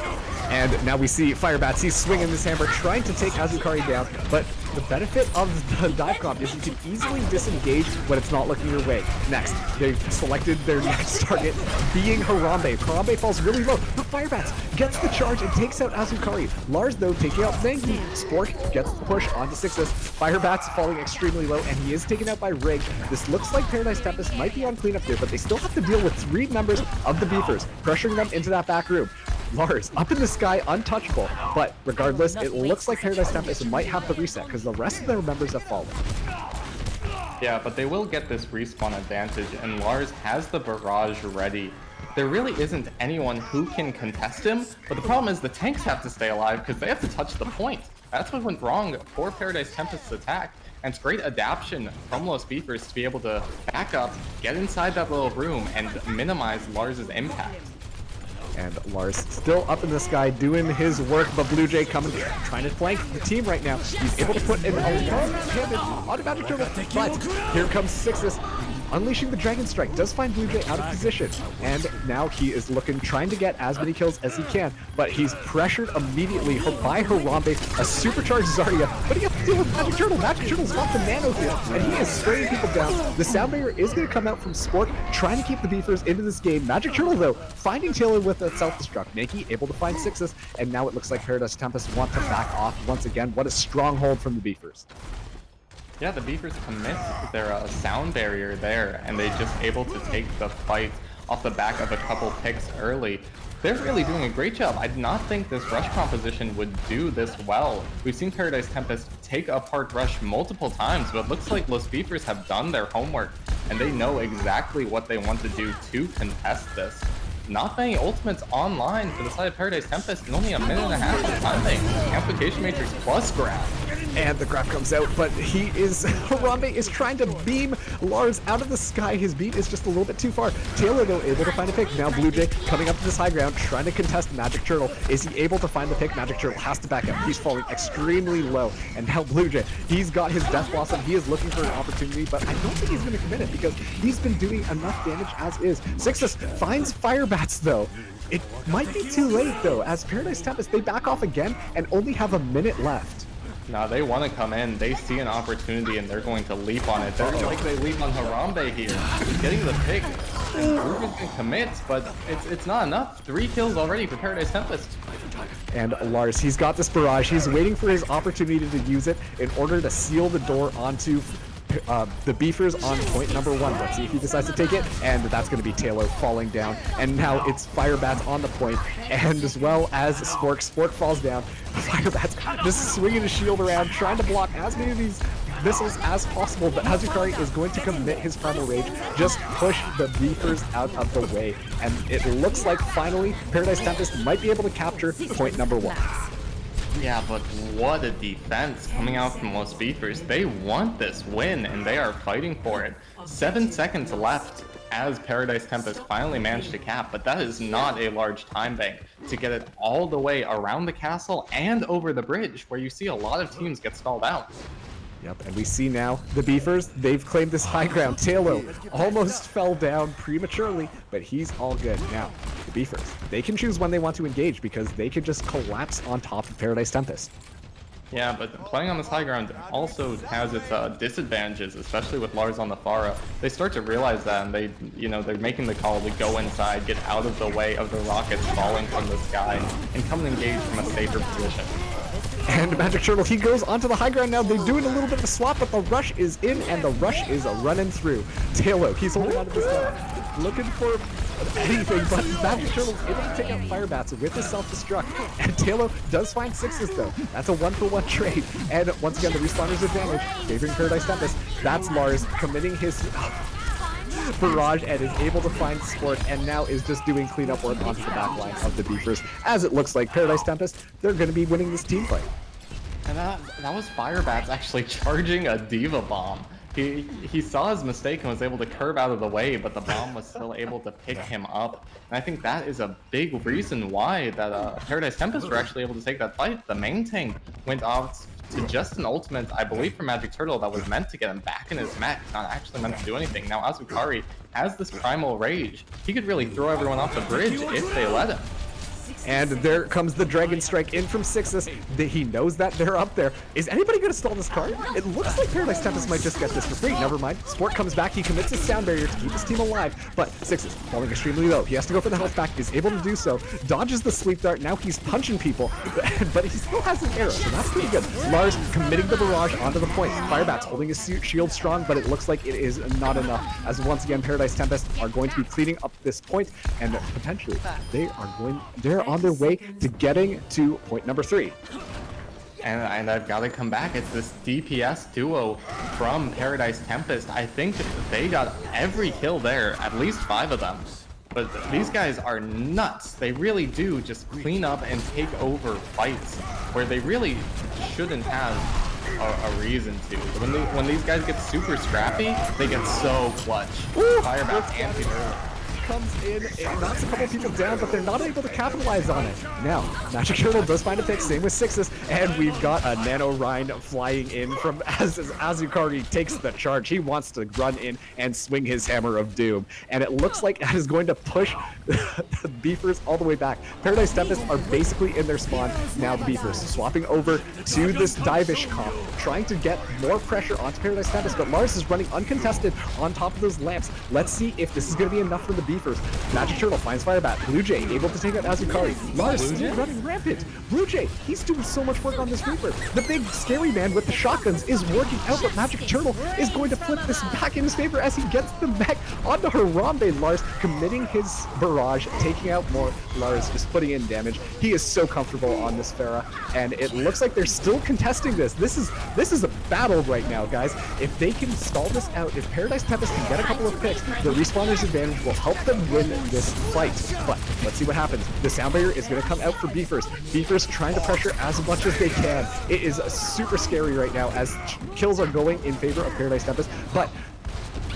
And now we see Firebats. He's swinging this hammer, trying to take Azukari down, but the benefit of the dive comp is you can easily disengage when it's not looking your way. Next, they've selected their next target, being Harambe. Harambe falls really low, but Firebats gets the charge and takes out Azukari. Lars, though, taking out Mankey. Spork gets the push onto Sixus. Firebats falling extremely low, and he is taken out by Rig. This looks like Paradise Tempest might be on cleanup here, but they still have to deal with 3 members of the Beefers, pressuring them into that back room. Lars, up in the sky, untouchable, but regardless, it looks like Paradise Tempest might have the reset because the rest of their members have fallen. Yeah, but they will get this respawn advantage, and Lars has the barrage ready. There really isn't anyone who can contest him, but the problem is the tanks have to stay alive because they have to touch the point. That's what went wrong for Paradise Tempest's attack, and it's great adaptation from Lost Beefers to be able to back up, get inside that little room, and minimize Lars's impact. And Lars still up in the sky doing his work, but Blue Jay coming here, trying to flank the team right now. He's able to put in a long damage on Magic Turtle, but here comes Sixus. Unleashing the Dragon Strike does find Blue Jay out of position, and now he is trying to get as many kills as he can, but he's pressured immediately by Harambe, a supercharged Zarya, but he has to deal with Magic Turtle. Magic Turtle's got the nano here, and he is spraying people down. The Sound Barrier is going to come out from Spork, trying to keep the Beefers into this game. Magic Turtle, though, finding Taylor with a self-destruct. Mankey able to find Sixus, and now it looks like Paradise Tempest want to back off once again. What a stronghold from the Beefers. Yeah, the Beefers commit their sound barrier there, and they just able to take the fight off the back of a couple picks early. They're really doing a great job. I did not think this Rush composition would do this well. We've seen Paradise Tempest take apart Rush multiple times, but it looks like Lost Beefers have done their homework, and they know exactly what they want to do to contest this. Not many ultimates online for the side of Paradise Tempest in only a minute and a half of time. Amplification Matrix plus grab. And the graph comes out, but Harambe is trying to beam Lars out of the sky. His beat is just a little bit too far. Taylor, though, able to find a pick. Now Blue Jay coming up to this high ground, trying to contest Magic Turtle. Is he able to find the pick? Magic Turtle has to back up. He's falling extremely low. And now Blue Jay, he's got his Death Blossom. He is looking for an opportunity, but I don't think he's going to commit it because he's been doing enough damage as is. Sixus finds Firebats, though. It might be too late, though, as Paradise Tempest, they back off again and only have a minute left. No, they want to come in. They see an opportunity, and they're going to leap on it. They're like they leap on Harambe here. He's getting the pick. Ruben can commit, but it's not enough. 3 kills already for Paradise Tempest. And Lars, he's got this barrage. He's waiting for his opportunity to use it in order to seal the door onto the Beefers on point number 1. Let's see if he decides to take it, and that's going to be Taylor falling down. And now it's Firebats on the point, and as well as Spork. Spork falls down. Firebats just swinging his shield around, trying to block as many of these missiles as possible, but Azukari is going to commit his Primal Rage, just push the Beefers out of the way. And it looks like finally Paradise Tempest might be able to capture point number 1. Yeah, but what a defense coming out from Los Beefers. They want this win, and they are fighting for it. 7 seconds left as Paradise Tempest finally managed to cap, but that is not a large time bank to get it all the way around the castle and over the bridge, where you see a lot of teams get stalled out. Yep, and we see now the Beefers, they've claimed this high ground. Taylor almost fell down prematurely, but he's all good. Now, the Beefers, they can choose when they want to engage because they can just collapse on top of Paradise Tempest. Yeah, but playing on this high ground also has its disadvantages, especially with Lars on the Pharah. They start to realize that, and they're making the call to go inside, get out of the way of the rockets falling from the sky, and come and engage from a safer position. And Magic Turtle, he goes onto the high ground now. They're doing a little bit of a swap, but the rush is in, and the rush is running through. Taylor, he's holding onto this guy, looking for anything, but Magic Turtle's able to take out Firebats with his self-destruct. And Taylor does find 6s, though. That's a 1-for-1 trade. And once again, the respawner's advantage, favoring Paradise Tempest. That's Lars committing his barrage and is able to find Sport, and now is just doing cleanup work onto the back line of the Beefers, as it looks like Paradise Tempest, they're going to be winning this team fight. And that was Firebats actually charging a Diva Bomb. He saw his mistake and was able to curve out of the way, but the bomb was still able to pick him up. And I think that is a big reason why that Paradise Tempest were actually able to take that fight. The main tank went off to just an ultimate, I believe, from Magic Turtle that was meant to get him back in his mech, not actually meant to do anything. Now Azukari has this Primal Rage. He could really throw everyone off the bridge if they let him. And there comes the Dragon Strike in from 6s. He knows that they're up there. Is anybody going to stall this card? It looks like Paradise Tempest might just get this for free. Never mind. Sport comes back. He commits his sound barrier to keep his team alive. But 6s falling extremely low. He has to go for the health back. Is able to do so. Dodges the sleep dart. Now he's punching people. But he still has an arrow, so that's pretty good. Lars committing the barrage onto the point. Firebats holding his shield strong, but it looks like it is not enough. As once again, Paradise Tempest are going to be cleaning up this point, and potentially they're on their way to getting to point number 3. And I've got to come back. It's this DPS duo from Paradise Tempest. I think they got every kill there, at least 5 of them. But these guys are nuts. They really do just clean up and take over fights where they really shouldn't have a reason to. When these guys get super scrappy, they get so clutch. Firebats anti-early. Comes in, it knocks a couple people down, but they're not able to capitalize on it. Now, Magic Turtle does find a pick, same with 6s, and we've got a Nano Rhine flying in from as Azukari takes the charge. He wants to run in and swing his Hammer of Doom, and it looks like that is going to push the Beefers all the way back. Paradise Tempest are basically in their spawn. Now the Beefers swapping over to this Divish comp, trying to get more pressure onto Paradise Tempest, but Lars is running uncontested on top of those lamps. Let's see if this is going to be enough for the Beefers. Magic Turtle finds Firebat. Blue Jay able to take out Azukari. Lars still running rampant. Blue Jay, he's doing so much work on this Reaper. The big scary man with the shotguns is working out, but Magic Turtle is going to flip this back in his favor as he gets the mech onto Harambe. Lars committing his barrage, taking out more. Lars just putting in damage. He is so comfortable on this Pharah, and it looks like they're still contesting this. This is a battle right now, guys. If they can stall this out, if Paradise Tempest can get a couple of picks, the respawner's advantage will help them win this fight. But let's see what happens. The sound barrier is going to come out for Beefers. Beefers trying to pressure as much as they can. It is super scary right now as kills are going in favor of Paradise Tempest, but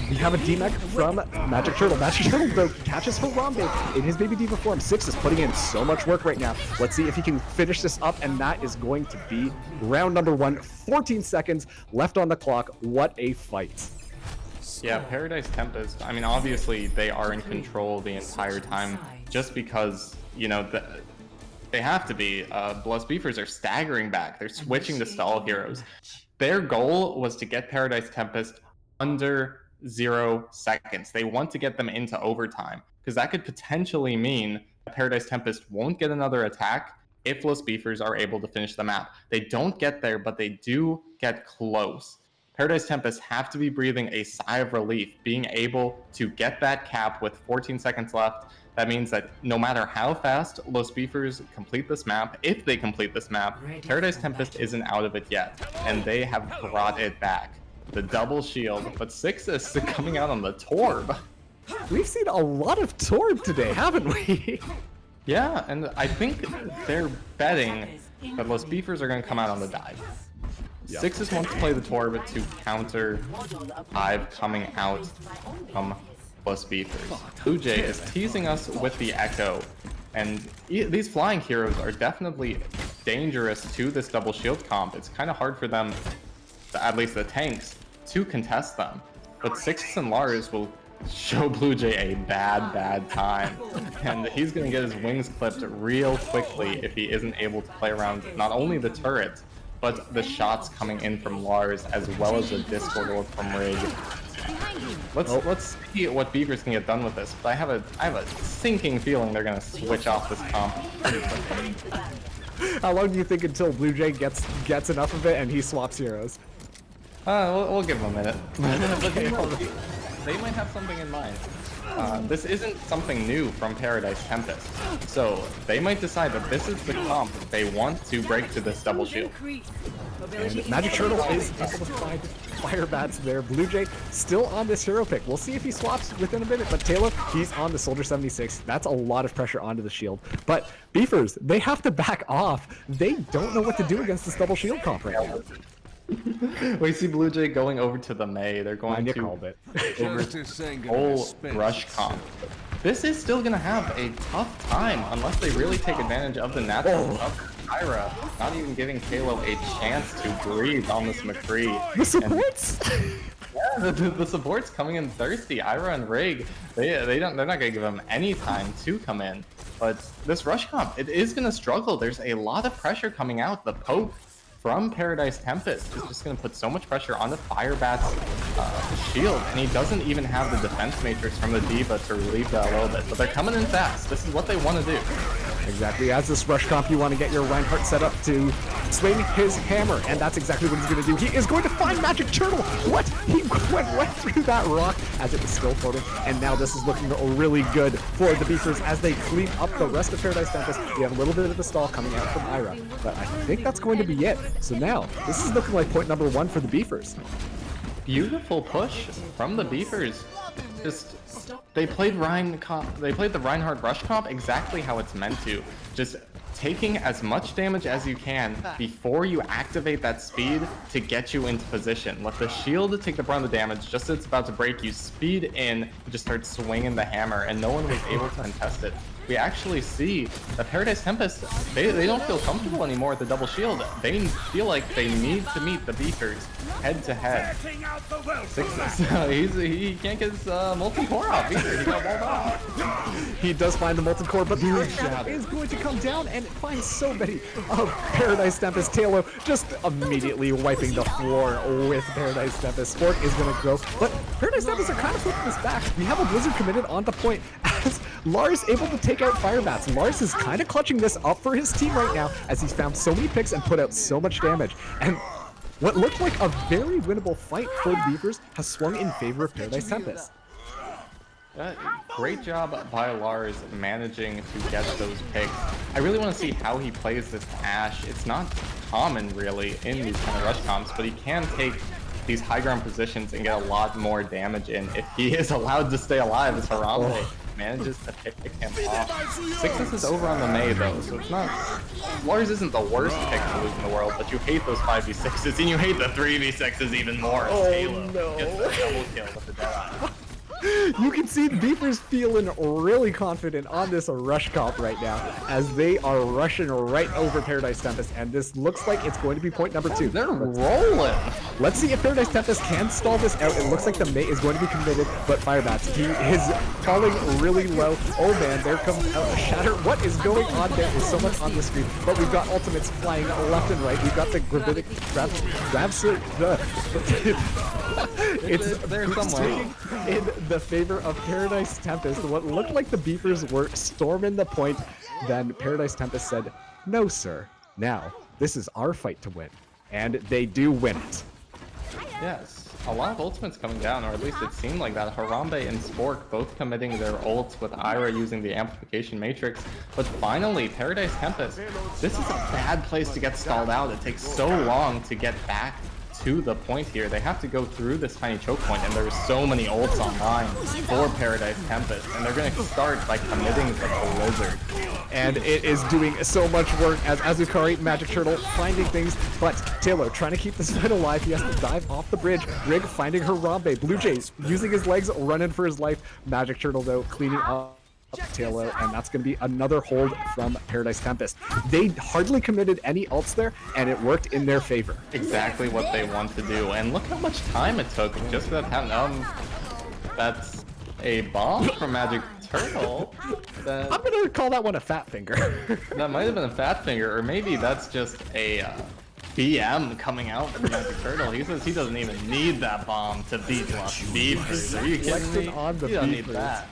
we have a D-Mech from Magic Turtle. Magic Turtle, though, catches Harambe in his Baby Diva form. 6 is putting in so much work right now. Let's see if he can finish this up, and that is going to be round number 1. 14 seconds left on the clock. What a fight. Yeah, Paradise Tempest, I mean, obviously they are in control the entire time just because, they have to be. Los Beefers are staggering back. They're switching to stall heroes. Their goal was to get Paradise Tempest under 0 seconds. They want to get them into overtime because that could potentially mean that Paradise Tempest won't get another attack if Los Beefers are able to finish the map. They don't get there, but they do get close. Paradise Tempest have to be breathing a sigh of relief, being able to get that cap with 14 seconds left. That means that no matter how fast Los Beefers complete this map, if they complete this map, Paradise Tempest isn't out of it yet, and they have brought it back. The double shield, but Sixus coming out on the Torb. We've seen a lot of Torb today, haven't we? Yeah, and I think they're betting that Los Beefers are going to come out on the dive. Yep. Sixus wants to play the Torb to counter Hive coming out from Los Beefers. Blue Jay is teasing us with the Echo, and these flying heroes are definitely dangerous to this double shield comp. It's kind of hard for them, at least the tanks, to contest them. But Sixus and Lars will show Blue Jay a bad time, and he's going to get his wings clipped real quickly if he isn't able to play around not only the turret, but the shots coming in from Lars, as well as the Discord orb from Rig. Let's see what Beavers can get done with this. But I have a sinking feeling they're gonna switch off this comp. How long do you think until Blue Jay gets enough of it and he swaps heroes? We'll give them a minute. They might have something in mind. This isn't something new from Paradise Tempest, so they might decide that this is the comp they want to break to this double shield. And Magic Turtle is able to find Fire Bats there. Blue Jay still on this hero pick. We'll see if he swaps within a minute, but Taylor, he's on the Soldier 76. That's a lot of pressure onto the shield. But Beefers, they have to back off. They don't know what to do against this double shield comp right now. We see Blue Jay going over to the Mei. They're going to called it. over whole rush comp. This is still gonna have a tough time unless they really take advantage of the natural of Kyra, not even giving Kalo a chance to breathe on this McCree. The supports? Yeah, the supports coming in thirsty. Ira and Rig, they're not gonna give them any time to come in. But this rush comp, it is gonna struggle. There's a lot of pressure coming out. The poke from Paradise Tempest is just going to put so much pressure on the Firebat's shield, and he doesn't even have the defense matrix from the D.Va to relieve that a little bit. But they're coming in fast. This is what they want to do. Exactly. As this rush comp, you want to get your Reinhardt set up to swing his hammer, and that's exactly what he's going to do. He is going to find Magic Turtle. What? He went right through that rock as it was still floating, and now this is looking really good for the Beefers as they clean up the rest of Paradise Tempest. We have a little bit of a stall coming out from Ira, but I think that's going to be it. So now, this is looking like point number 1 for the Beefers. Beautiful push from the Beefers. Just they played the Reinhardt rush comp exactly how it's meant to. Just taking as much damage as you can before you activate that speed to get you into position. Let the shield take the brunt of the damage. Just as it's about to break, you speed in, you just start swinging the hammer, and no one was able to contest it. We actually see that Paradise Tempest, they don't feel comfortable anymore with the double shield. They feel like they need to meet the Beefers head to head. Sixus, he can't get his multi-core off either. He got walled off. He does find the molten core, but the shadow is going to come down and find so many of Paradise Tempest. Taylor just immediately wiping the floor with Paradise Tempest. Sport is going to go, but Paradise Tempest are kind of flipping this back. We have a Blizzard committed on the point as Lars able to take out Firebats. Lars is kind of clutching this up for his team right now as he's found so many picks and put out so much damage. And what looked like a very winnable fight for the Beavers has swung in favor of Paradise Tempest. Great job by Lars managing to get those picks. I really want to see how he plays this Ashe. It's not common really in these kind of rush comps, but he can take these high ground positions and get a lot more damage in if he is allowed to stay alive as Harambe manages to pick him off. Sixus is over on the Mei though, so it's not... Lars isn't the worst pick to lose in the world, but you hate those 5v6s and you hate the 3v6s even more. Oh, Halo no. gets the double kill with the Dead. You can see the Beefers feeling really confident on this rush comp right now as they are rushing right over Paradise Tempest, and this looks like it's going to be point number 2. They're rolling! Let's see if Paradise Tempest can stall this out. It looks like the Mei is going to be committed, but Firebats, he is falling really low. Oh man, there comes out a shatter. What is going on there? There's so much on the screen, but we've got ultimates flying left and right. We've got the gravitic it's there somewhere. in the favor of Paradise Tempest. What looked like the Beefers were storming the point, then Paradise Tempest said, "No, sir. Now, this is our fight to win." And they do win it. Yes, a lot of ultimates coming down, or at least it seemed like that. Harambe and Spork both committing their ults, with Ira using the amplification matrix. But finally, Paradise Tempest, this is a bad place to get stalled out. It takes so long to get back to the point here. They have to go through this tiny choke point, and there's so many ults online for Paradise Tempest, and they're going to start by committing the Blizzard. And it is doing so much work as Azukari, Magic Turtle, finding things, but Taylor trying to keep this fight alive. He has to dive off the bridge. Rig finding Harambe. Blue Jays using his legs, running for his life. Magic Turtle, though, cleaning up Taylor, and that's going to be another hold from Paradise Tempest. They hardly committed any ults there, and it worked in their favor. Exactly what they want to do, and look how much time it took just for that to happen. That's a bomb from Magic Turtle. I'm going to call that one a fat finger. That might have been a fat finger, or maybe that's just a BM coming out from Magic Turtle. He says he doesn't even need that bomb to beat Lost Beavers. Are you kidding me? On the He doesn't need Beavers. that.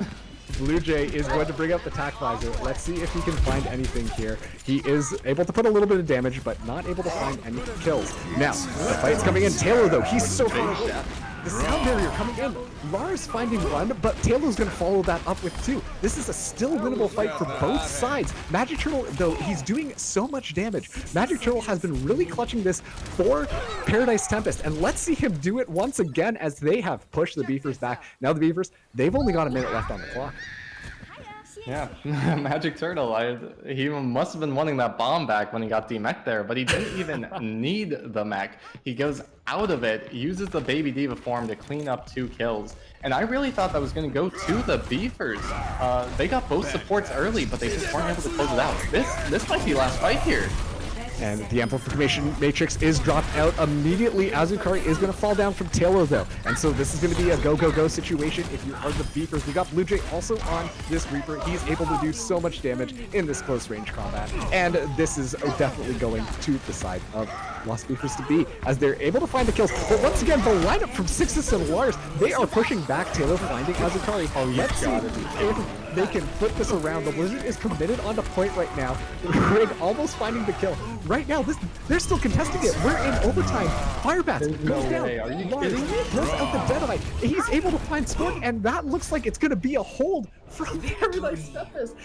Blue Jay is going to bring up the tack visor. Let's see if he can find anything here. He is able to put a little bit of damage, but not able to find any kills. Now, the fight's coming in. Taylor, though, he's so far away. The sound barrier coming in. Lars finding one, but Taylor's going to follow that up with two. This is a still winnable fight for both sides. Magic Turtle, though, he's doing so much damage. Magic Turtle has been really clutching this for Paradise Tempest, and let's see him do it once again as they have pushed the Beavers back. Now the Beavers, they've only got a minute left on the clock. Yeah, Magic Turtle, he must have been wanting that bomb back when he got D-Mech there, but he didn't even need the mech. He goes out of it, uses the Baby Diva form to clean up 2 kills, and I really thought that was going to go to the Beefers. They got both supports early, but they just weren't able to close it out. This might be last fight here. And the amplification matrix is dropped out immediately. Azukari is going to fall down from Taylor, though. And so this is going to be a go-go-go situation if you are the Beefers. We got Blue Jay also on this Reaper. He's able to do so much damage in this close-range combat. And this is definitely going to the side of Lost Beefers to be, as they're able to find the kills. But once again, the lineup from Sixus and Lars, they are pushing back Taylor, finding Azukari. Let's see if they can flip this around. The Blizzard is committed onto point right now. Rig almost finding the kill. Right now, they're still contesting it. We're in overtime. Firebats goes down. Way. Are you Lars kidding me? throws out the Deadeye. He's able to find Spork, and that looks like it's going to be a hold from Paradise Tempest.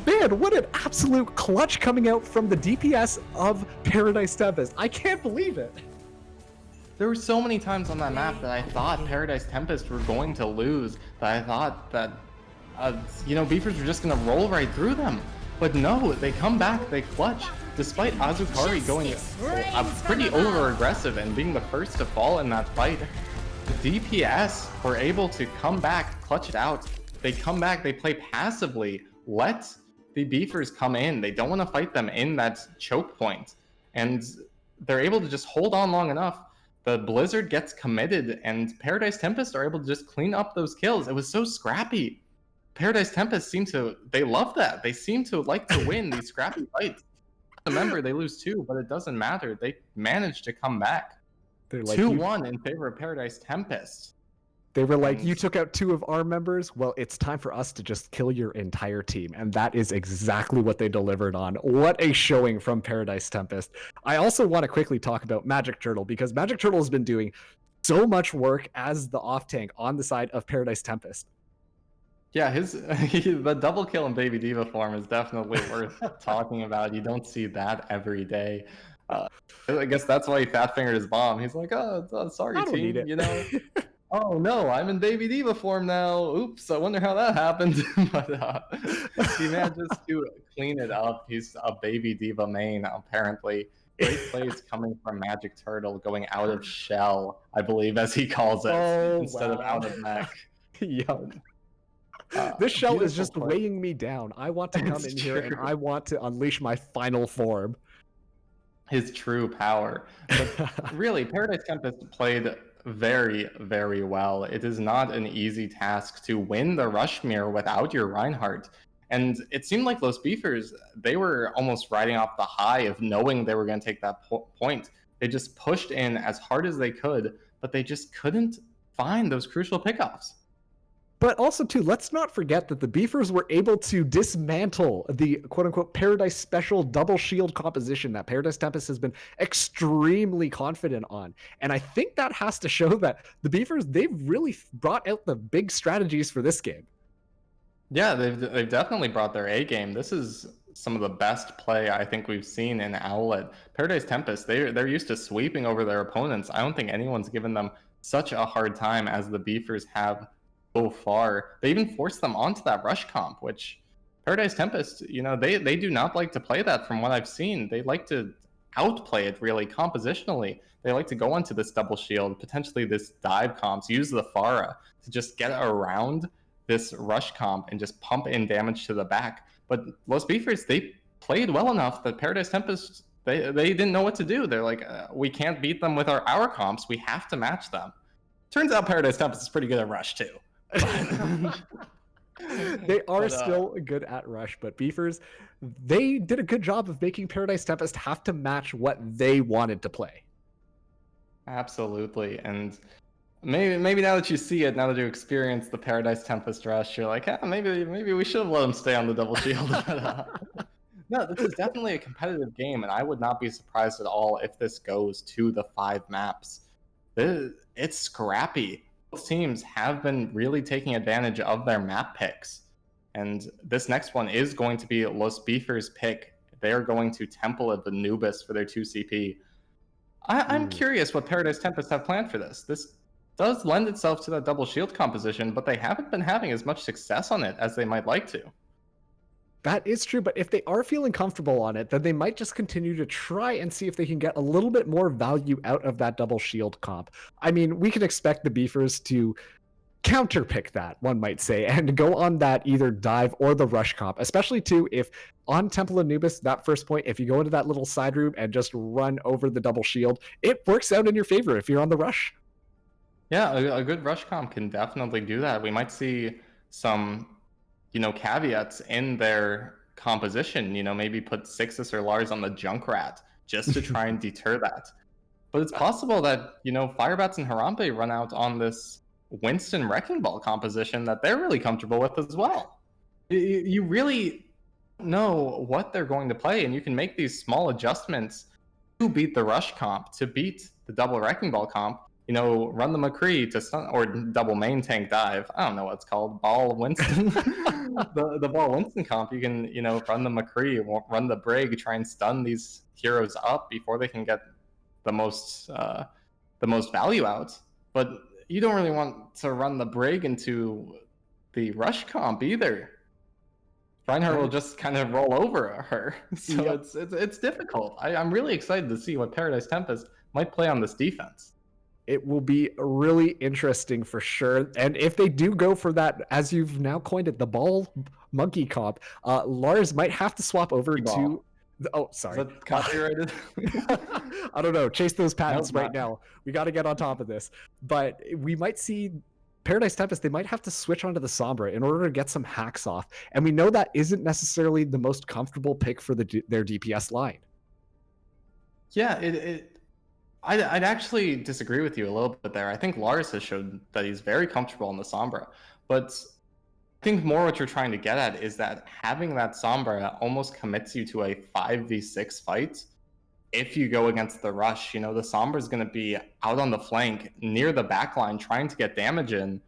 Man, what an absolute clutch coming out from the DPS of Paradise Tempest. I can't believe it. There were so many times on that map that I thought Paradise Tempest were going to lose, that I thought that, Beefers were just going to roll right through them. But no, they come back, they clutch. Despite Azukari going pretty over-aggressive and being the first to fall in that fight, the DPS were able to come back, clutch it out. They come back, they play passively, let the Beefers come in. They don't want to fight them in that choke point. And they're able to just hold on long enough. The Blizzard gets committed, and Paradise Tempest are able to just clean up those kills. It was so scrappy. Paradise Tempest they love that. They seem to like to win these scrappy fights. Remember, they lose 2, but it doesn't matter. They managed to come back. They're like 2-1 in favor of Paradise Tempest. They were like, you took out 2 of our members. Well, it's time for us to just kill your entire team. And that is exactly what they delivered on. What a showing from Paradise Tempest. I also want to quickly talk about Magic Turtle, because Magic Turtle has been doing so much work as the off tank on the side of Paradise Tempest. Yeah, the double kill in Baby Diva form is definitely worth talking about. You don't see that every day. I guess that's why he fat fingered his bomb. He's like, oh sorry, I don't team. need it. Oh no, I'm in Baby Diva form now. Oops, I wonder how that happened. But he manages to clean it up. He's a Baby Diva main, apparently. Great plays coming from Magic Turtle, going out of shell, I believe, as he calls it, instead of out of mech. Yep. This shell is just play. weighing me down. I want to come in here and I want to unleash my final form. His true power. But really, Paradise Tempest played very, very well. It is not an easy task to win the Rushmere without your Reinhardt. And it seemed like Los Beefers, they were almost riding off the high of knowing they were going to take that point. They just pushed in as hard as they could, but they just couldn't find those crucial pickoffs. But also, too, let's not forget that the Beefers were able to dismantle the quote-unquote Paradise Special double shield composition that Paradise Tempest has been extremely confident on. And I think that has to show that the Beefers, they've really brought out the big strategies for this game. Yeah, they've definitely brought their A game. This is some of the best play I think we've seen in Owlet. Paradise Tempest, they're used to sweeping over their opponents. I don't think anyone's given them such a hard time as the Beefers have so far. They even forced them onto that rush comp, which Paradise Tempest, they do not like to play that from what I've seen. They like to outplay it really compositionally. They like to go onto this double shield, potentially this dive comps, use the Pharah to just get around this rush comp and just pump in damage to the back. But Los Beefers, they played well enough that Paradise Tempest, they didn't know what to do. They're like, we can't beat them with our comps. We have to match them. Turns out Paradise Tempest is pretty good at rush too. They are still good at rush, but Beefers, they did a good job of making Paradise Tempest have to match what they wanted to play. Absolutely. And maybe now that you see it, now that you experience the Paradise Tempest rush, you're like, maybe we should have let them stay on the double shield. No, this is definitely a competitive game, and I would not be surprised at all if this goes to the 5 maps. It's scrappy. Both teams have been really taking advantage of their map picks. And this next one is going to be Los Beefers' pick. They're going to Temple of Anubis for their 2 CP. I'm curious what Paradise Tempest have planned for this. This does lend itself to that double shield composition, but they haven't been having as much success on it as they might like to. That is true, but if they are feeling comfortable on it, then they might just continue to try and see if they can get a little bit more value out of that double shield comp. I mean, we can expect the Beefers to counterpick that, one might say, and go on that either dive or the rush comp, especially too if on Temple Anubis, that first point, if you go into that little side room and just run over the double shield, it works out in your favor if you're on the rush. Yeah, a good rush comp can definitely do that. We might see some caveats in their composition, maybe put Sixus or Lars on the Junkrat just to try and deter that. But it's possible that, Firebats and Harambe run out on this Winston Wrecking Ball composition that they're really comfortable with as well. You really know what they're going to play, and you can make these small adjustments to beat the rush comp, to beat the double Wrecking Ball comp. Run the McCree to stun, or double main tank dive. I don't know what it's called. Ball Winston. the Ball Winston comp, you can, run the McCree, run the Brig, try and stun these heroes up before they can get the most value out. But you don't really want to run the Brig into the rush comp either. Reinhardt will just kind of roll over her. So yep. It's difficult. I'm really excited to see what Paradise Tempest might play on this defense. It will be really interesting for sure. And if they do go for that, as you've now coined it, the ball monkey comp, Lars might have to swap over to... sorry. Is that copyrighted? I don't know. Chase those patents right now. We got to get on top of this. But we might see Paradise Tempest, they might have to switch onto the Sombra in order to get some hacks off. And we know that isn't necessarily the most comfortable pick for their DPS line. Yeah, I'd actually disagree with you a little bit there. I think Lars has showed that he's very comfortable in the Sombra. But I think more what you're trying to get at is that having that Sombra almost commits you to a 5v6 fight. If you go against the rush, the Sombra is going to be out on the flank near the backline trying to get damage in.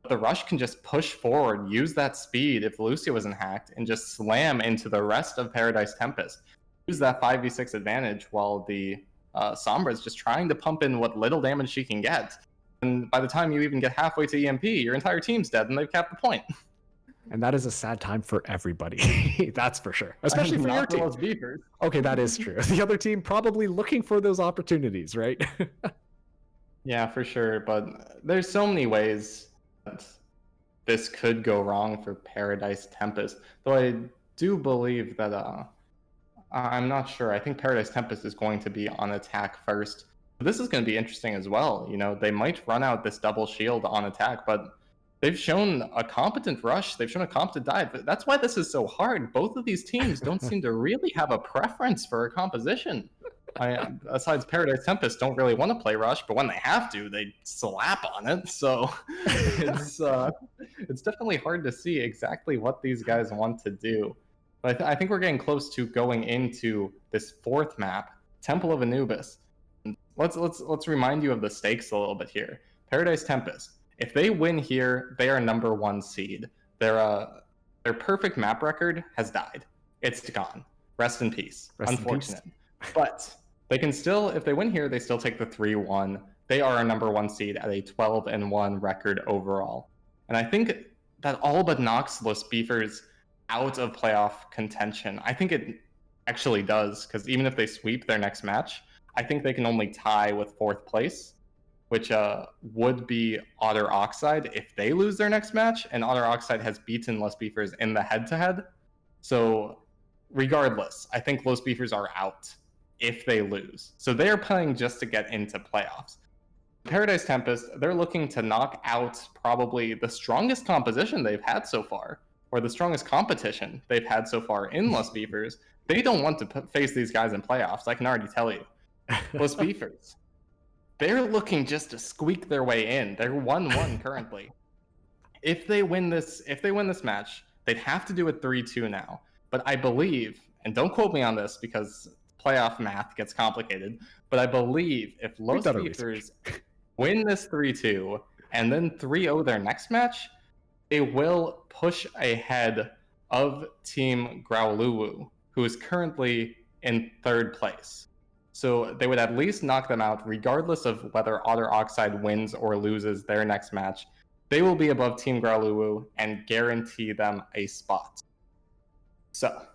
But the rush can just push forward, use that speed if Lucio isn't hacked, and just slam into the rest of Paradise Tempest. Use that 5v6 advantage while the Sombra is just trying to pump in what little damage she can get. And by the time you even get halfway to EMP, your entire team's dead and they've capped the point. And that is a sad time for everybody. That's for sure. Especially for your team. Okay, that is true. The other team probably looking for those opportunities, right? Yeah, for sure. But there's so many ways that this could go wrong for Paradise Tempest. Though I do believe that I'm not sure. I think Paradise Tempest is going to be on attack first. This is going to be interesting as well. They might run out this double shield on attack, but they've shown a competent rush. They've shown a competent dive. That's why this is so hard. Both of these teams don't seem to really have a preference for a composition. Besides Paradise Tempest don't really want to play rush, but when they have to, they slap on it. So it's definitely hard to see exactly what these guys want to do. But I think we're getting close to going into this fourth map, Temple of Anubis. Let's remind you of the stakes a little bit here. Paradise Tempest. If they win here, they are #1 seed. Their perfect map record has died. It's gone. Rest in peace. Unfortunate. But they can still, if they win here, they still take the 3-1. They are a #1 seed at a 12-1 record overall. And I think that all but knocks Los Beefers out of playoff contention. I think it actually does, because even if they sweep their next match, I think they can only tie with 4th place, which would be Otter Oxide if they lose their next match, and Otter Oxide has beaten Los Beefers in the head-to-head. So regardless, I think Los Beefers are out if they lose. So they are playing just to get into playoffs. Paradise Tempest, they're looking to knock out probably the strongest composition they've had so far, or the strongest competition they've had so far in Los Beefers. They don't want to face these guys in playoffs, I can already tell you. Los Beefers, they're looking just to squeak their way in. They're 1-1 currently. If they win this match, they'd have to do it 3-2 now. But I believe, and don't quote me on this because playoff math gets complicated, but I believe if Los Beefers win this 3-2 and then 3-0 their next match, they will push ahead of Team Growlulu, who is currently in 3rd place. So they would at least knock them out regardless of whether Otter Oxide wins or loses their next match. They will be above Team Growlulu and guarantee them a spot. So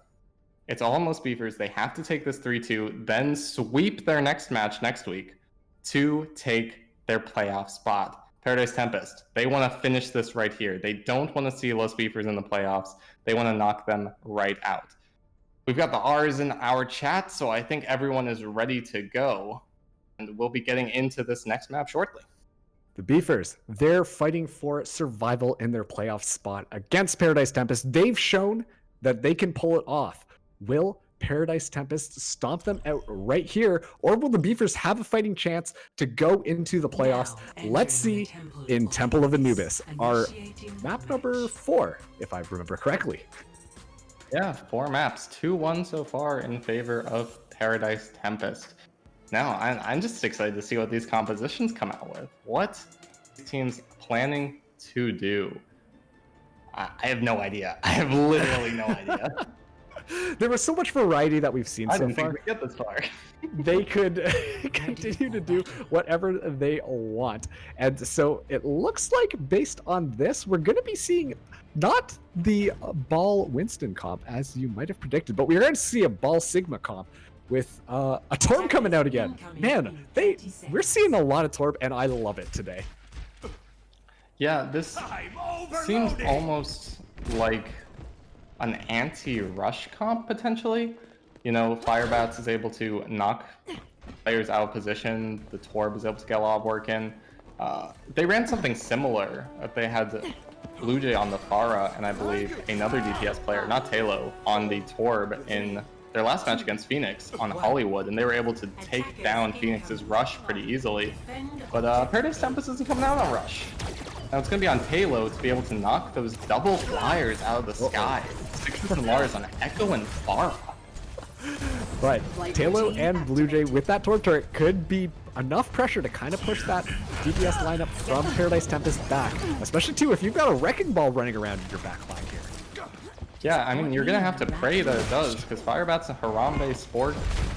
it's all Los Beefers. They have to take this 3-2, then sweep their next match next week to take their playoff spot. Paradise Tempest, they want to finish this right here. They don't want to see Los Beefers in the playoffs. They want to knock them right out. We've got the R's in our chat, so I think everyone is ready to go. And we'll be getting into this next map shortly. The Beefers, they're fighting for survival in their playoff spot against Paradise Tempest. They've shown that they can pull it off. Will Paradise Tempest stomp them out right here, or will the Beefers have a fighting chance to go into the playoffs? Let's see in Temple of Anubis, our map number 4, if I remember correctly. Yeah, 4 maps, 2-1 so far in favor of Paradise Tempest. Now, I'm just excited to see what these compositions come out with. What these teams planning to do? I have no idea. I have literally no idea. There was so much variety that we've seen so far. I didn't think we'd get this far. They could continue to do whatever they want. And so it looks like, based on this, we're going to be seeing not the Ball Winston comp, as you might have predicted, but we're going to see a Ball Sigma comp with a Torb coming out again. Man, we're seeing a lot of Torb, and I love it today. Yeah, this seems almost like an anti-rush comp, potentially. You know, Firebats is able to knock players out of position, the Torb is able to get a lot of work in. They ran something similar. They had Blue Jay on the Pharah, and I believe another DPS player, not Talo, on the Torb in their last match against Phoenix on Hollywood, and they were able to take down Phoenix's Rush pretty easily. But Paradise Tempest isn't coming out on Rush. Now it's going to be on Talo to be able to knock those double flyers out of the sky. 6 and Lars on Echo and Pharah. But Talo and Blue Jay with that Torb turret could be enough pressure to kind of push that DPS lineup from Paradise Tempest back, especially too if you've got a Wrecking Ball running around in your back line here. Yeah, I mean, you're going to have to pray that it does, because Firebats and Harambe Sport,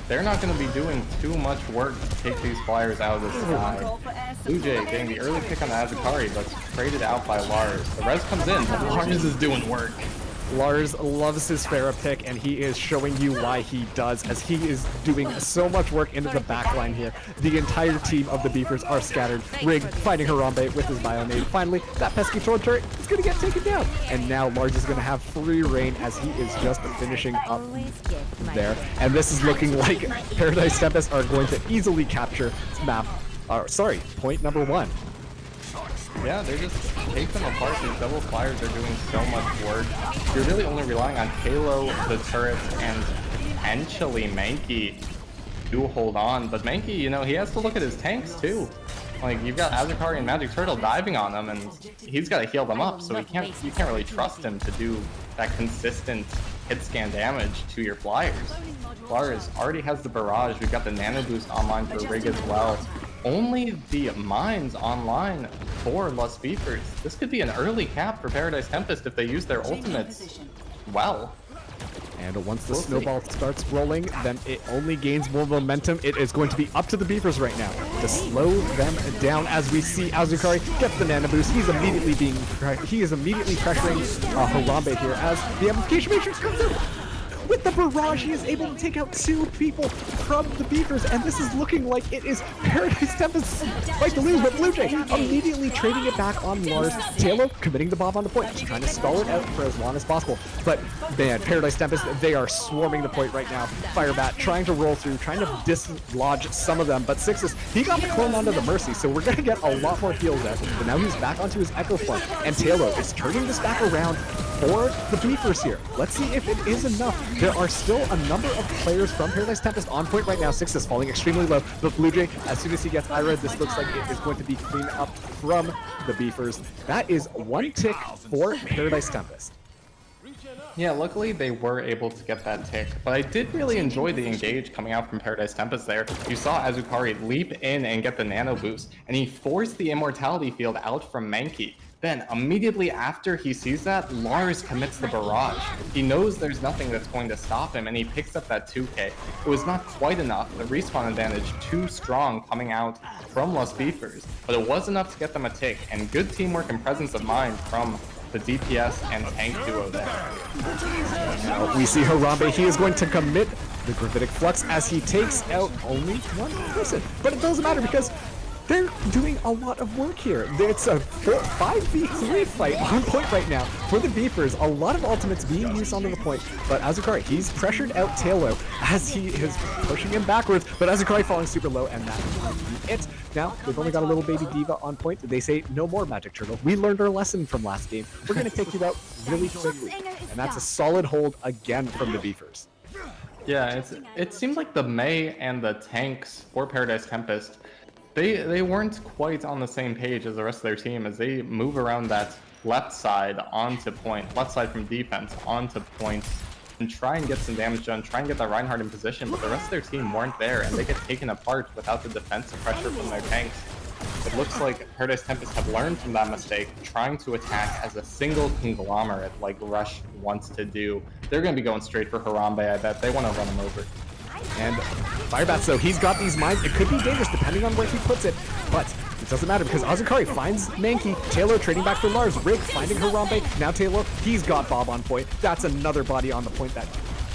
they're not going to be doing too much work to take these flyers out of the sky. Blue Jay getting the early pick on the Azakari, but traded out by Lars. The res comes in, but Lars is doing work. Lars loves his Pharah pick, and he is showing you why he does, as he is doing so much work into the backline here. The entire team of the Beefers are scattered. Rig fighting Harambe with his Bionade. Finally, that pesky Torb turret is going to get taken down. And now Lars is going to have free reign as he is just finishing up there. And this is looking like Paradise Tempest are going to easily capture point number 1. Yeah, they just take them apart. These double flyers are doing so much work. You're really only relying on Halo, the turret, and potentially Mankey to hold on. But Mankey, you know, he has to look at his tanks too. Like, you've got Azukari and Magic Turtle diving on him, and he's got to heal them up, so you can't really trust him to do that consistent hit scan damage to your flyers. Lars already has the barrage. We've got the nano boost online for Rig as well. Only the mines online for Los Beefers. This could be an early cap for Paradise Tempest if they use their ultimates well. And once the snowball starts rolling, then it only gains more momentum. It is going to be up to the Beefers right now to slow them down as we see Azukari gets the nano boost. He is immediately pressuring Harambe here as the amplification matrix comes out. With the barrage, he is able to take out 2 people from the Beefers, and this is looking like it is Paradise Tempest's fight to lose, but Blue Jay immediately trading it back on Lars. Taylor committing the bomb on the point, just trying to stall it out for as long as possible. But man, Paradise Tempest, they are swarming the point right now. Firebat trying to roll through, trying to dislodge some of them, but Sixes, he got the clone onto the Mercy, so we're going to get a lot more heals out. But now he's back onto his Echo Form, and Taylor is turning this back around for the Beefers here. Let's see if it is enough. There are still a number of players from Paradise Tempest on point right now. Sixes falling extremely low, but Blue Jay, as soon as he gets Ira, this looks like it is going to be clean up from the Beefers. That is 1 tick for Paradise Tempest. Yeah, luckily they were able to get that tick, but I did really enjoy the engage coming out from Paradise Tempest there. You saw Azukari leap in and get the nano boost, and he forced the immortality field out from Mankey. Then, immediately after he sees that, Lars commits the barrage. He knows there's nothing that's going to stop him, and he picks up that 2K. It was not quite enough. The respawn advantage too strong coming out from Los Beefers, but it was enough to get them a tick, and good teamwork and presence of mind from the DPS and tank duo there. Now we see Harambe. He is going to commit the Gravitic Flux as he takes out only 1 person. But it doesn't matter because they're doing a lot of work here. It's a 5v3 fight on point right now for the Beefers. A lot of ultimates being used onto the point, but Azukari, he's pressured out Tailo as he is pushing him backwards, but Azukari falling super low, and that is it. Now, they've only got a little baby diva on point. They say, no more Magic Turtle. We learned our lesson from last game. We're going to take you out really quickly, and that's a solid hold again from the Beefers. Yeah, it seemed like the Mei and the tanks for Paradise Tempest, they weren't quite on the same page as the rest of their team as they move around that left side onto point, left side from defense onto point, and try and get some damage done, try and get that Reinhardt in position, but the rest of their team weren't there, and they get taken apart without the defensive pressure from their tanks. It looks like Paradise Tempest have learned from that mistake, trying to attack as a single conglomerate like Rush wants to do. They're going to be going straight for Harambe, I bet. They want to run him over. And Firebats, though, he's got these mines. It could be dangerous depending on where he puts it, but it doesn't matter because Azukari finds Mankey. Taylor trading back for Lars. Rig finding Harambe. Now Taylor, he's got Bob on point. That's another body on the point that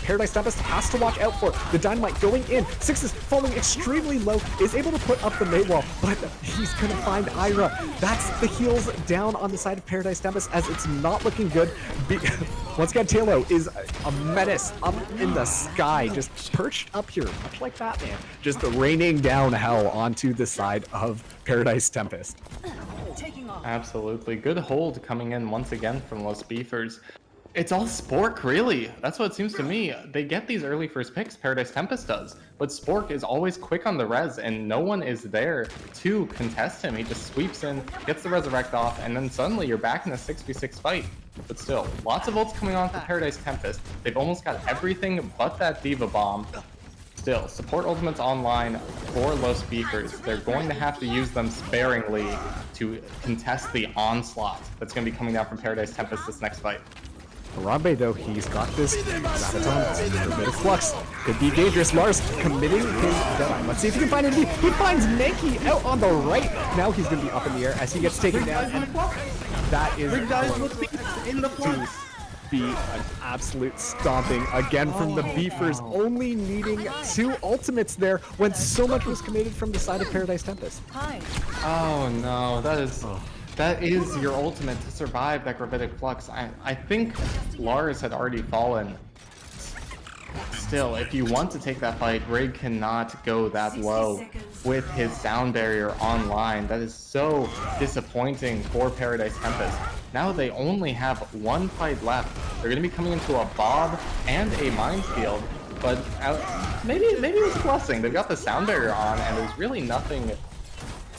Paradise Tempest has to watch out for. The Dynamite going in. Sixes falling extremely low. Is able to put up the May wall, but he's going to find Ira. That's the heals down on the side of Paradise Tempest as it's not looking good. Once again, Taylor is a menace up in the sky, just perched up here, much like Batman, just raining down hell onto the side of Paradise Tempest. Absolutely. Good hold coming in once again from Los Beefers. It's all Spork, really. That's what it seems to me. They get these early first picks, Paradise Tempest does, but Spork is always quick on the res, and no one is there to contest him. He just sweeps in, gets the resurrect off, and then suddenly you're back in a 6v6 fight. But still, lots of ults coming on for Paradise Tempest. They've almost got everything but that Diva Bomb. Still, support ultimates online for Los Beefers. They're going to have to use them sparingly to contest the onslaught that's going to be coming down from Paradise Tempest this next fight. Harambe, though, he's got this Graviton, a bit of flux. Could be dangerous. Lars committing his deadline. Let's see if he can find it. He finds Mankey out on the right. Now he's going to be up in the air as he gets taken down. And that is going to be an absolute stomping again from the Beefers, only needing 2 ultimates there when so much was committed from the side of Paradise Tempest. Oh no, that is your ultimate to survive that Gravitic Flux. I think Lars had already fallen. Still, if you want to take that fight, Rig cannot go that low with his sound barrier online. That is so disappointing for Paradise Tempest. Now they only have 1 fight left. They're going to be coming into a Bob and a Minefield, but maybe it was a blessing. They've got the sound barrier on, and there's really nothing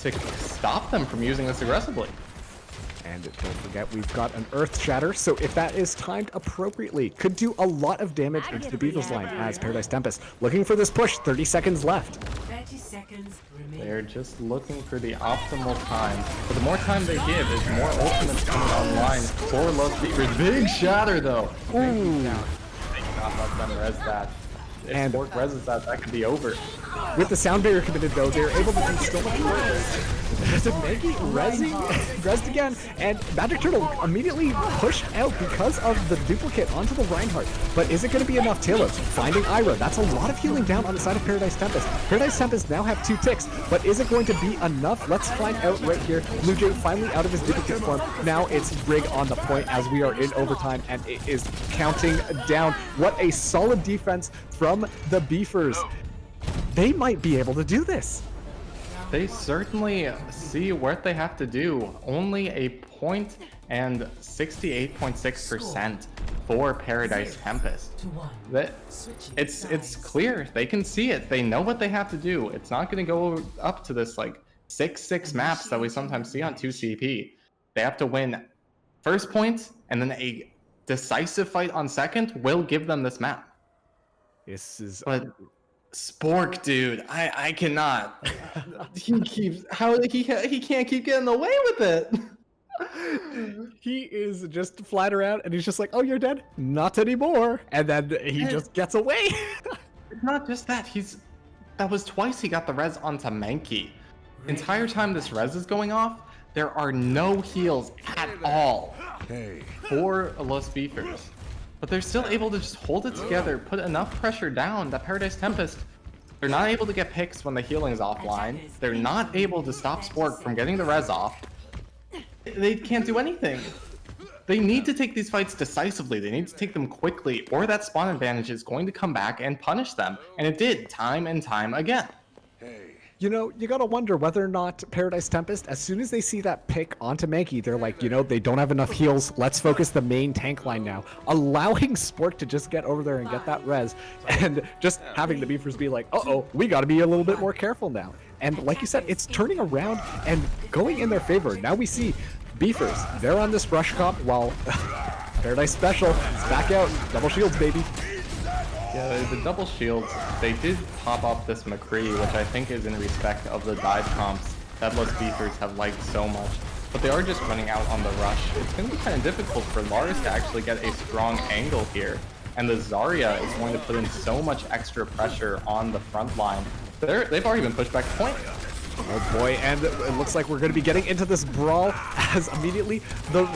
to stop them from using this aggressively. And don't forget, we've got an Earth Shatter, so if that is timed appropriately, could do a lot of damage into the Beaver's line as Paradise Tempest looking for this push. 30 seconds left. 30 seconds remain. They're just looking for the optimal time. But the more time they give, is more ultimates coming online for Lost Beavers. Big shatter though. Ooh. They cannot let them res that. If And Spork reses that, that could be over. with the sound barrier committed though, they're able to do so much more. There's a Maggie resed again, and Magic Turtle immediately pushed out because of the duplicate onto the Reinhardt. But is it going to be enough? Taylor finding Ira. That's a lot of healing down on the side of Paradise Tempest. Paradise Tempest now have 2 ticks, but is it going to be enough? Let's find out right here. Blue Jay finally out of his duplicate form. Now it's Brig on the point as we are in overtime, and it is counting down. What a solid defense from the Beefers. They might be able to do this. They certainly see what they have to do. Only a point and 68.6% for Paradise Tempest. It's clear. They can see it. They know what they have to do. It's not going to go up to this like 6-6 maps that we sometimes see on 2CP. They have to win first point, and then a decisive fight on second will give them this map. This is... But Spork, dude, I cannot. He can't keep getting away with it. He is just flat around, and he's just like, "Oh, you're dead? Not anymore." And then he just gets away. It's not just that. That was twice he got the res onto Mankey. Entire time this res is going off, there are no heals at all for Los Beefers. But they're still able to just hold it together, put enough pressure down that Paradise Tempest, they're not able to get picks when the healing's offline. They're not able to stop Spork from getting the res off. They can't do anything. They need to take these fights decisively. They need to take them quickly, or that spawn advantage is going to come back and punish them. And it did, time and time again. You know, you gotta wonder whether or not Paradise Tempest, as soon as they see that pick onto Mankey, they're like, you know, they don't have enough heals. Let's focus the main tank line now. Allowing Spork to just get over there and get that res, and just having the Beefers be like, uh-oh, we gotta be a little bit more careful now. And like you said, it's turning around and going in their favor. Now we see Beefers, they're on this rush comp, while Paradise Special is back out. Double shields, baby. Yeah, the double shields, they did pop up this McCree, which I think is in respect of the dive comps that Los Beefers have liked so much. But they are just running out on the rush. It's going to be kind of difficult for Lars to actually get a strong angle here. And the Zarya is going to put in so much extra pressure on the front line. They've already been pushed back to point. Oh boy, and it looks like we're going to be getting into this brawl as immediately the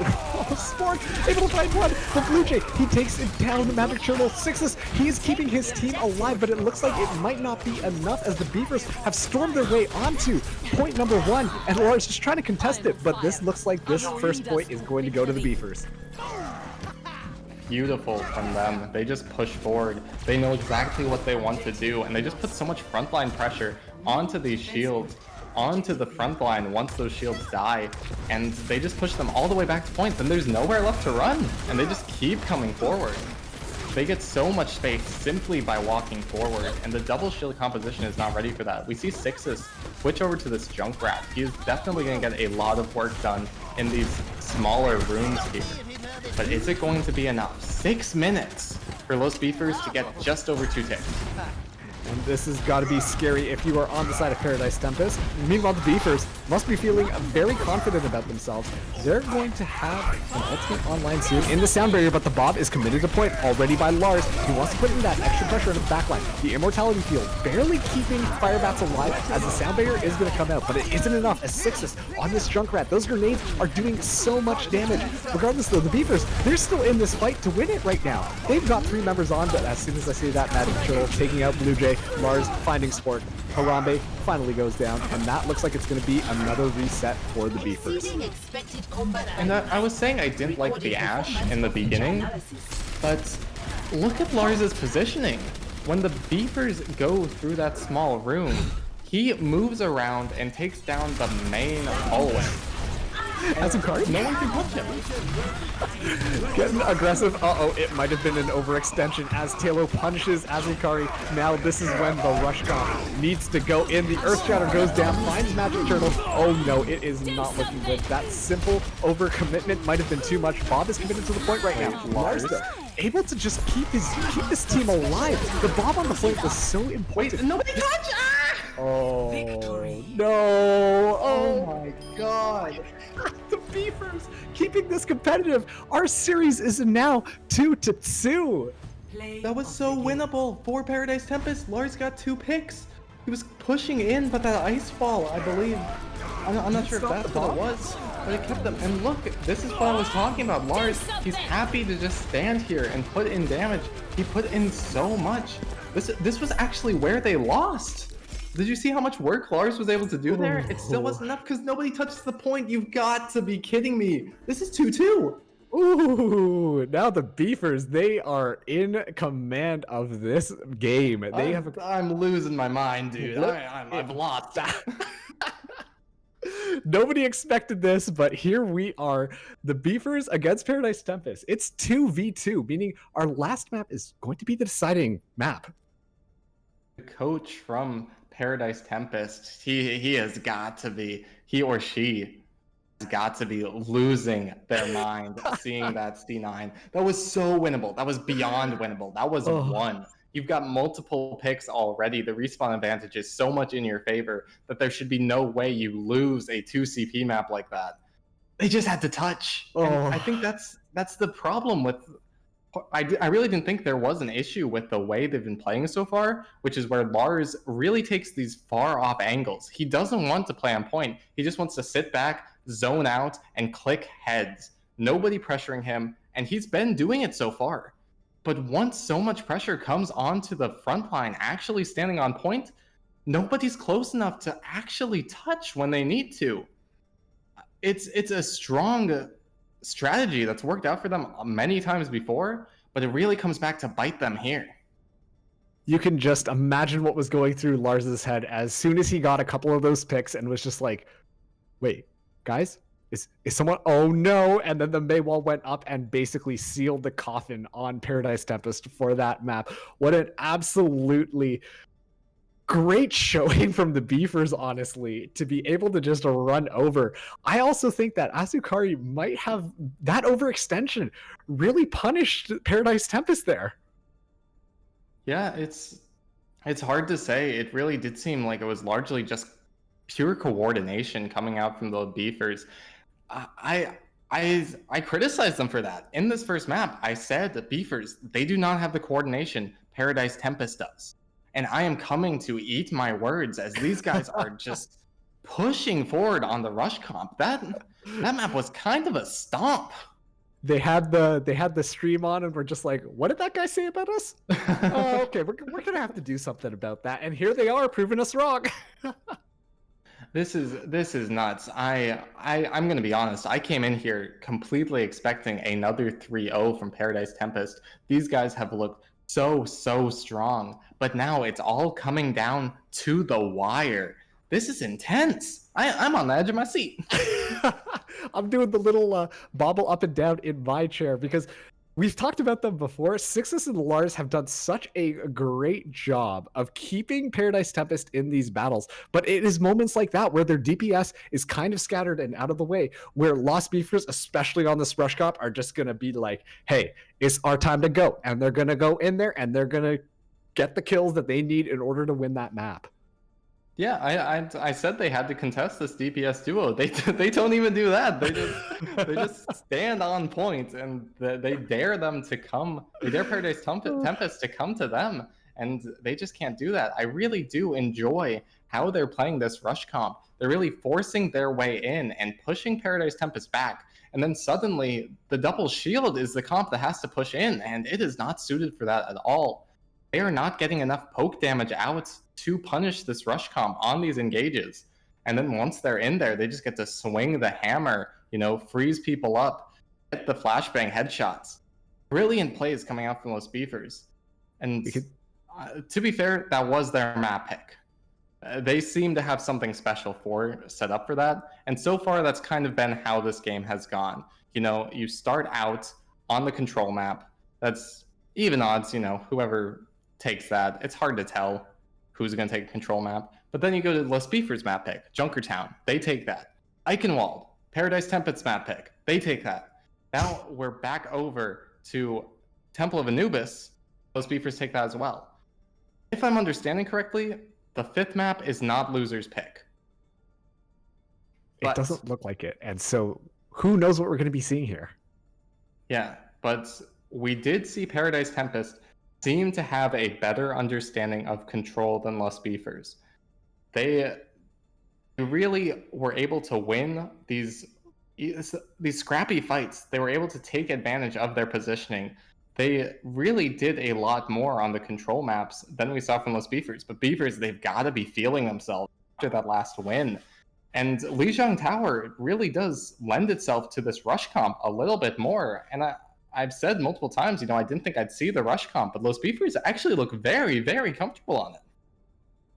Spork able to find one. The Blue Jay, he takes it down. The Magic Turtle Sixes, he is keeping his team alive, but it looks like it might not be enough as the Beavers have stormed their way onto point number 1, and Laura's just trying to contest it, but this looks like this first point is going to go to the Beavers. Beautiful from them. They just push forward. They know exactly what they want to do, and they just put so much frontline pressure onto these shields, onto the front line once those shields die, and they just push them all the way back to point. Then there's nowhere left to run, and they just keep coming forward. They get so much space simply by walking forward, and the double shield composition is not ready for that. We see Sixes switch over to this Junkrat. He is definitely going to get a lot of work done in these smaller rooms here. But is it going to be enough? 6 minutes for Los Beefers to get just over 2 ticks. And this has got to be scary if you are on the side of Paradise Tempest. Meanwhile, the Beefers must be feeling very confident about themselves. They're going to have an ultimate online soon in the sound barrier, but the Bob is committed to point already by Lars. He wants to put in that extra pressure into the backline. The Immortality Field barely keeping Firebats alive as the sound barrier is going to come out, but it isn't enough as Sixes on this Junkrat. Those grenades are doing so much damage. Regardless though, the Beefers, they're still in this fight to win it right now. They've got 3 members on, but as soon as I see that, Magic Turtle taking out Blue Jay, Lars finding Spork, Harambe finally goes down, and that looks like it's going to be another reset for the Beefers. And I was saying I didn't like the Ashe in the beginning, but look at Lars's positioning. When the Beefers go through that small room, he moves around and takes down the main hallway. Azukari? No one can touch him. Getting aggressive. Uh-oh, it might have been an overextension as Taylor punishes Azukari. Now this is when the rush comp needs to go in. The Earth Shatter goes down, finds Magic Turtle. Oh no, it is not looking good. That simple overcommitment might have been too much. Bob is committed to the point right now. Lars able to just keep this team alive. The Bob on the point was so important. Wait, nobody touch! Ah! Oh Victory. no! Oh my god. The Beavers keeping this competitive. Our series is now 2-2. Play That was of so the game. winnable for Paradise Tempest. Lars got 2 picks. He was pushing in, but that ice fall, I believe. I'm not sure if Stop that's the what ball. it was, but it kept them. And look, this is what I was talking about. Lars, he's happy to just stand here and put in damage. He put in so much. This was actually where they lost. Did you see how much work Lars was able to do there? It still wasn't enough because nobody touched the point. You've got to be kidding me. This is 2-2. Ooh, now the Beavers, they are in command of this game. They have a... I'm losing my mind, dude. Look, I've lost. Nobody expected this, but here we are. The Beavers against Paradise Tempest. It's 2v2, meaning our last map is going to be the deciding map. The coach from Paradise Tempest, he has got to be, he or she has got to be losing their mind seeing that C9. That was so winnable. That was beyond winnable. That was one. You've got multiple picks already. The respawn advantage is so much in your favor that there should be no way you lose a 2 CP map like that. They just had to touch. And I think that's the problem with... I really didn't think there was an issue with the way they've been playing so far, which is where Lars really takes these far off angles. He doesn't want to play on point. He just wants to sit back, zone out, and click heads. Nobody pressuring him, and he's been doing it so far. But once so much pressure comes onto the front line, actually standing on point, nobody's close enough to actually touch when they need to. It's a strong strategy that's worked out for them many times before, but it really comes back to bite them here. You can just imagine what was going through Lars's head as soon as he got a couple of those picks and was just like, wait, guys, is someone, oh no, and then the Maywall went up and basically sealed the coffin on Paradise Tempest for that map. What an absolutely great showing from the Beavers, honestly, to be able to just run over. I also think that Azukari might have, that overextension really punished Paradise Tempest there. Yeah, it's hard to say. It really did seem like it was largely just pure coordination coming out from the Beavers. I criticized them for that. In this first map, I said the Beavers, they do not have the coordination Paradise Tempest does. And I am coming to eat my words as these guys are just pushing forward on the rush comp. That map was kind of a stomp. They had the stream on and we're just like, what did that guy say about us? Oh, okay, we're gonna have to do something about that. And here they are proving us wrong. This is nuts. I'm gonna be honest. I came in here completely expecting another 3-0 from Paradise Tempest. These guys have looked so strong, but now it's all coming down to the wire. This is intense. I'm on the edge of my seat. I'm doing the little bobble up and down in my chair because we've talked about them before. Sixes and Lars have done such a great job of keeping Paradise Tempest in these battles, but it is moments like that where their DPS is kind of scattered and out of the way, where Lost Beavers, especially on this rush cop, are just going to be like, hey, it's our time to go. And they're going to go in there and they're going to get the kills that they need in order to win that map. Yeah, I said they had to contest this DPS duo. They don't even do that. They just stand on point and they dare them to come. They dare Paradise Tempest to come to them, and they just can't do that. I really do enjoy how they're playing this rush comp. They're really forcing their way in and pushing Paradise Tempest back. And then suddenly the double shield is the comp that has to push in, and it is not suited for that at all. They are not getting enough poke damage out to punish this rush comp on these engages. And then once they're in there, they just get to swing the hammer, freeze people up, get the flashbang headshots. Brilliant plays coming out from those Beavers. And to be fair, that was their map pick. They seem to have something special set up for that. And so far, that's kind of been how this game has gone. You know, you start out on the control map. That's even odds, you know, whoever takes that. It's hard to tell who's going to take a control map. But then you go to Los Beefers map pick, Junkertown. They take that. Eichenwald, Paradise Tempest map pick. They take that. Now we're back over to Temple of Anubis. Los Beefers take that as well. If I'm understanding correctly, the 5th map is not loser's pick. It doesn't look like it. And so who knows what we're going to be seeing here? Yeah, but we did see Paradise Tempest seem to have a better understanding of control than Los Beefers. They really were able to win these scrappy fights. They were able to take advantage of their positioning. They really did a lot more on the control maps than we saw from Los Beefers. But Beefers, they've got to be feeling themselves after that last win. And Lijiang Tower really does lend itself to this rush comp a little bit more. And I've said multiple times, you know, I didn't think I'd see the rush comp, but Los Beefers actually look very, very comfortable on it.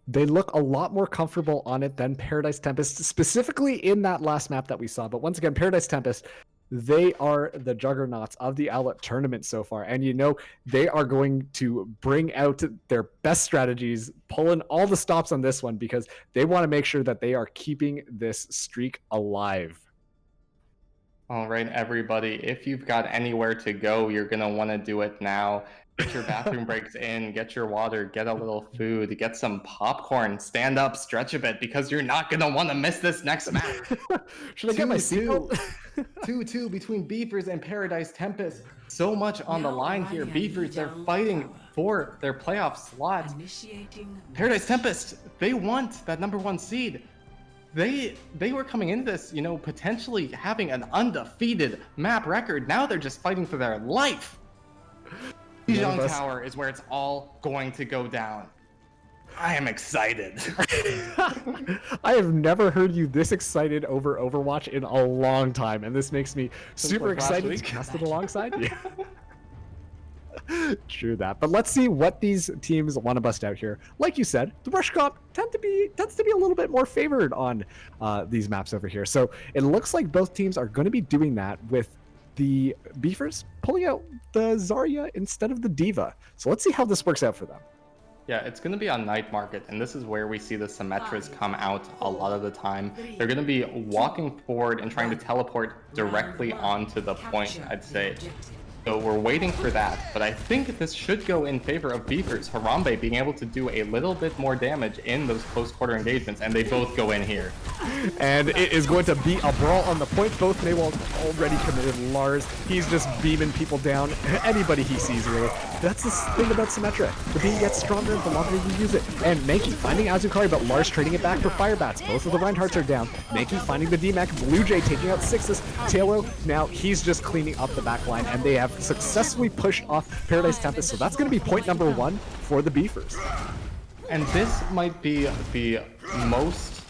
They look a lot more comfortable on it than Paradise Tempest, specifically in that last map that we saw. But once again, Paradise Tempest, they are the juggernauts of the Owlet tournament so far. And you know, they are going to bring out their best strategies, pulling all the stops on this one, because they want to make sure that they are keeping this streak alive. All right, everybody, if you've got anywhere to go, you're going to want to do it now. Get your bathroom breaks in, get your water, get a little food, get some popcorn, stand up, stretch a bit, because you're not going to want to miss this next match. Should I get my seatbelt? 2-2 between Beefers and Paradise Tempest. So much on the line here. Beefers, they're fighting for their playoff slot. Paradise Tempest, they want that #1 seed. They were coming into this, you know, potentially having an undefeated map record. Now they're just fighting for their life. Lijiang Tower is where it's all going to go down. I am excited. I have never heard you this excited over Overwatch in a long time, and this makes me super excited to cast it alongside you. True that. But let's see what these teams want to bust out here. Like you said, the rush comp tends to be a little bit more favored on these maps over here. So it looks like both teams are going to be doing that, with the Beefers pulling out the Zarya instead of the Diva. So let's see how this works out for them. Yeah, it's going to be on Night Market, and this is where we see the Symmetras come out a lot of the time. They're going to be walking forward and trying to teleport directly onto the point, I'd say. So we're waiting for that, but I think this should go in favor of Beefers. Harambe being able to do a little bit more damage in those close quarter engagements, and they both go in here. And it is going to be a brawl on the point. Both Maywald already committed. Lars, he's just beaming people down. Anybody he sees, really. That's the thing about Symmetra. The beam gets stronger the longer you use it. And Mankey finding Azukari, but Lars trading it back for Firebats. Both of the Reinhardts are down. Mankey finding the DMAC. Blue Jay taking out Sixes. Taylor, now he's just cleaning up the back line, and they have successfully pushed off Paradise Tempest. So that's going to be point #1 for the Beefers. And this might be the most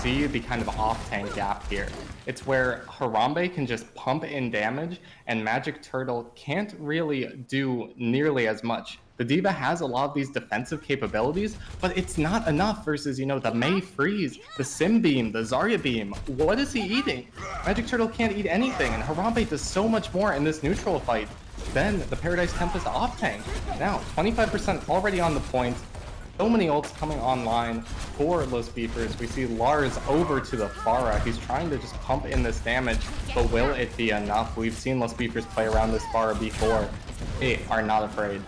the kind of off-tank gap here. It's where Harambe can just pump in damage, and Magic Turtle can't really do nearly as much. The Diva has a lot of these defensive capabilities, but it's not enough versus, you know, the Mei Freeze, the Sim Beam, the Zarya Beam. What is he eating? Magic Turtle can't eat anything, and Harambe does so much more in this neutral fight than the Paradise Tempest off-tank. Now, 25% already on the point. So many ults coming online for Los Beefers. We see Lars over to the Pharah. He's trying to just pump in this damage, but will it be enough? We've seen Los Beefers play around this Pharah before. They are not afraid.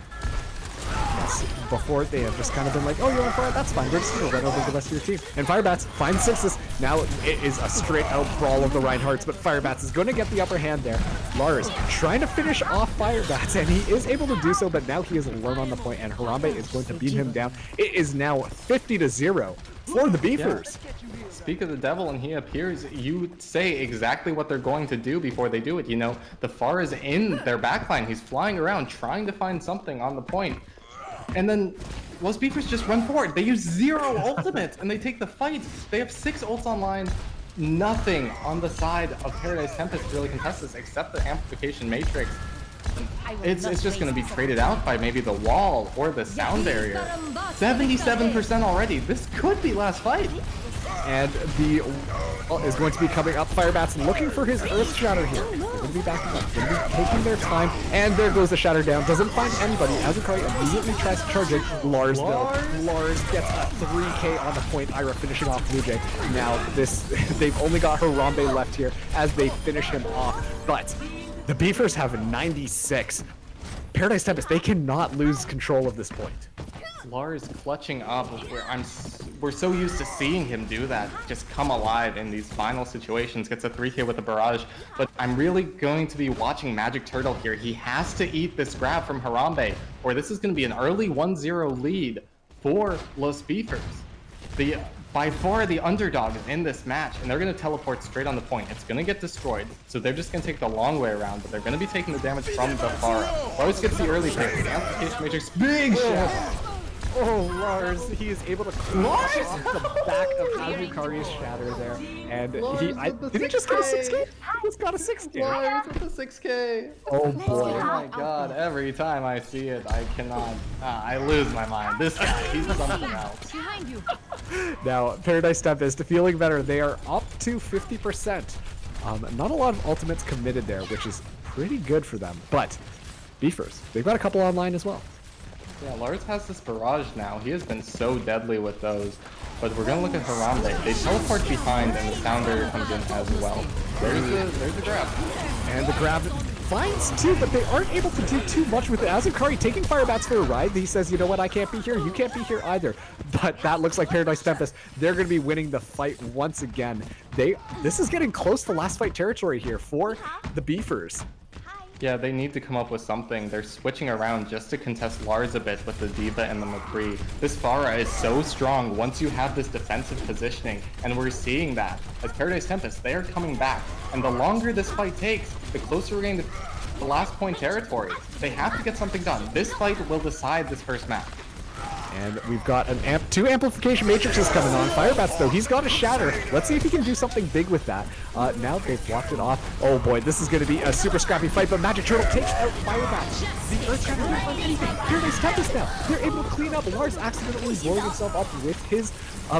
Yes, before they have just kind of been like, oh, you're on fire, that's fine, we're just going to run over the rest of your team. And Firebats finds Sixes. Now it is a straight out brawl of the Reinhardts, but Firebats is going to get the upper hand there. Lars trying to finish off Firebats, and he is able to do so, but now he is alone on the point, and Harambe is going to beam him down. It is now 50-0 for the Beefers. Yeah. Speak of the devil and he appears, you say exactly what they're going to do before they do it. You know, the Pharah is in their backline. He's flying around trying to find something on the point. And then Los Beefers just run forward. They use 0 ultimates and they take the fight. They have 6 ults online. Nothing on the side of Paradise Tempest to really contest this except the Amplification Matrix. It's just going to be traded out by maybe the wall or the sound barrier. 77% already. This could be last fight. And the is going to be coming up. Firebats looking for his Earth Shatter here. They're going to be backing up. They're going to be taking their time. And there goes the Shatter down. Doesn't find anybody. Azukari immediately tries to charge it. Lars, though. Lars gets a 3K on the point. Ira finishing off Blue Jay. Now, they've only got Harambe left here as they finish him off. But the Beefers have a 96. Paradise Tempest, they cannot lose control of this point. Lars clutching up where we're so used to seeing him do that, just come alive in these final situations, gets a 3K with a barrage, but I'm really going to be watching Magic Turtle here. He has to eat this grab from Harambe, or this is going to be an early 1-0 lead for Los Beefers. By far the underdog is in this match, and they're going to teleport straight on the point. It's going to get destroyed, so they're just going to take the long way around, but they're going to be taking the damage from the far. Lars gets the early pick. The Amplification Matrix, big shot! Oh, Lars, he is able to clutch off the back of Azukari's Shatter there. And did he just get a 6K? He just got a 6K. Lars with a 6K. Oh boy. Oh my god, every time I see it, I cannot, I lose my mind. This guy, he's something else. Now, Paradise Tempest feeling better. They are up to 50%. Not a lot of ultimates committed there, which is pretty good for them. But Beefers, they've got a couple online as well. Yeah, Lars has this barrage now. He has been so deadly with those. But we're going to look at Harambe. They teleport behind and the sound barrier comes in as well. There's the grab. And the grab finds two, but they aren't able to do too much with it. Azukari taking Firebats for a ride. He says, you know what, I can't be here. You can't be here either. But that looks like Paradise Tempest. They're going to be winning the fight once again. This is getting close to last fight territory here for the Beefers. Yeah, they need to come up with something. They're switching around just to contest Lars a bit with the Diva and the McCree. This Pharah is so strong once you have this defensive positioning, and we're seeing that. As Paradise Tempest, they are coming back, and the longer this fight takes, the closer we're getting to the last point territory. They have to get something done. This fight will decide this first map. And we've got two amplification matrices coming on. Firebats, though, he's got a Shatter. Let's see if he can do something big with that. Now they've blocked it off. Oh boy, this is going to be a super scrappy fight, but Magic Turtle takes out Firebats. The Earth Shatter didn't find anything. Paradise Tempest now. They're able to clean up. Lars accidentally blowing himself up with his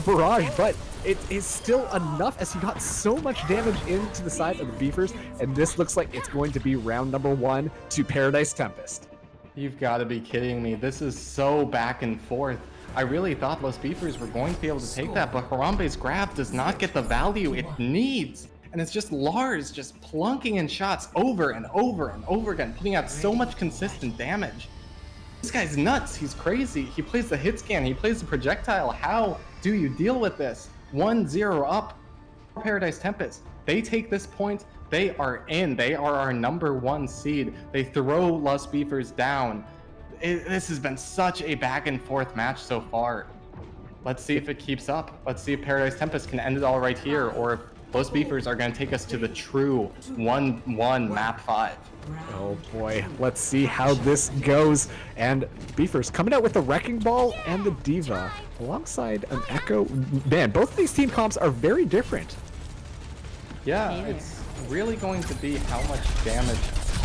barrage, but it is still enough as he got so much damage into the side of the Beefers, and this looks like it's going to be round number 1 to Paradise Tempest. You've got to be kidding me. This is so back and forth. I really thought Los Beefers were going to be able to take that, but Harambe's grab does not get the value it needs. And it's just Lars just plunking in shots over and over and over again, putting out so much consistent damage. This guy's nuts. He's crazy. He plays the hit scan. He plays the projectile. How do you deal with this? 1-0 up. Paradise Tempest. They take this point. They are in. They are our number 1 seed. They throw Los Beefers down. This has been such a back and forth match so far. Let's see if it keeps up. Let's see if Paradise Tempest can end it all right here, or if Los Beefers are going to take us to the true 1-1 map 5. Oh boy, let's see how this goes. And Beefers coming out with the Wrecking Ball and the Diva alongside an Echo. Man, both of these team comps are very different. Yeah, it's really going to be how much damage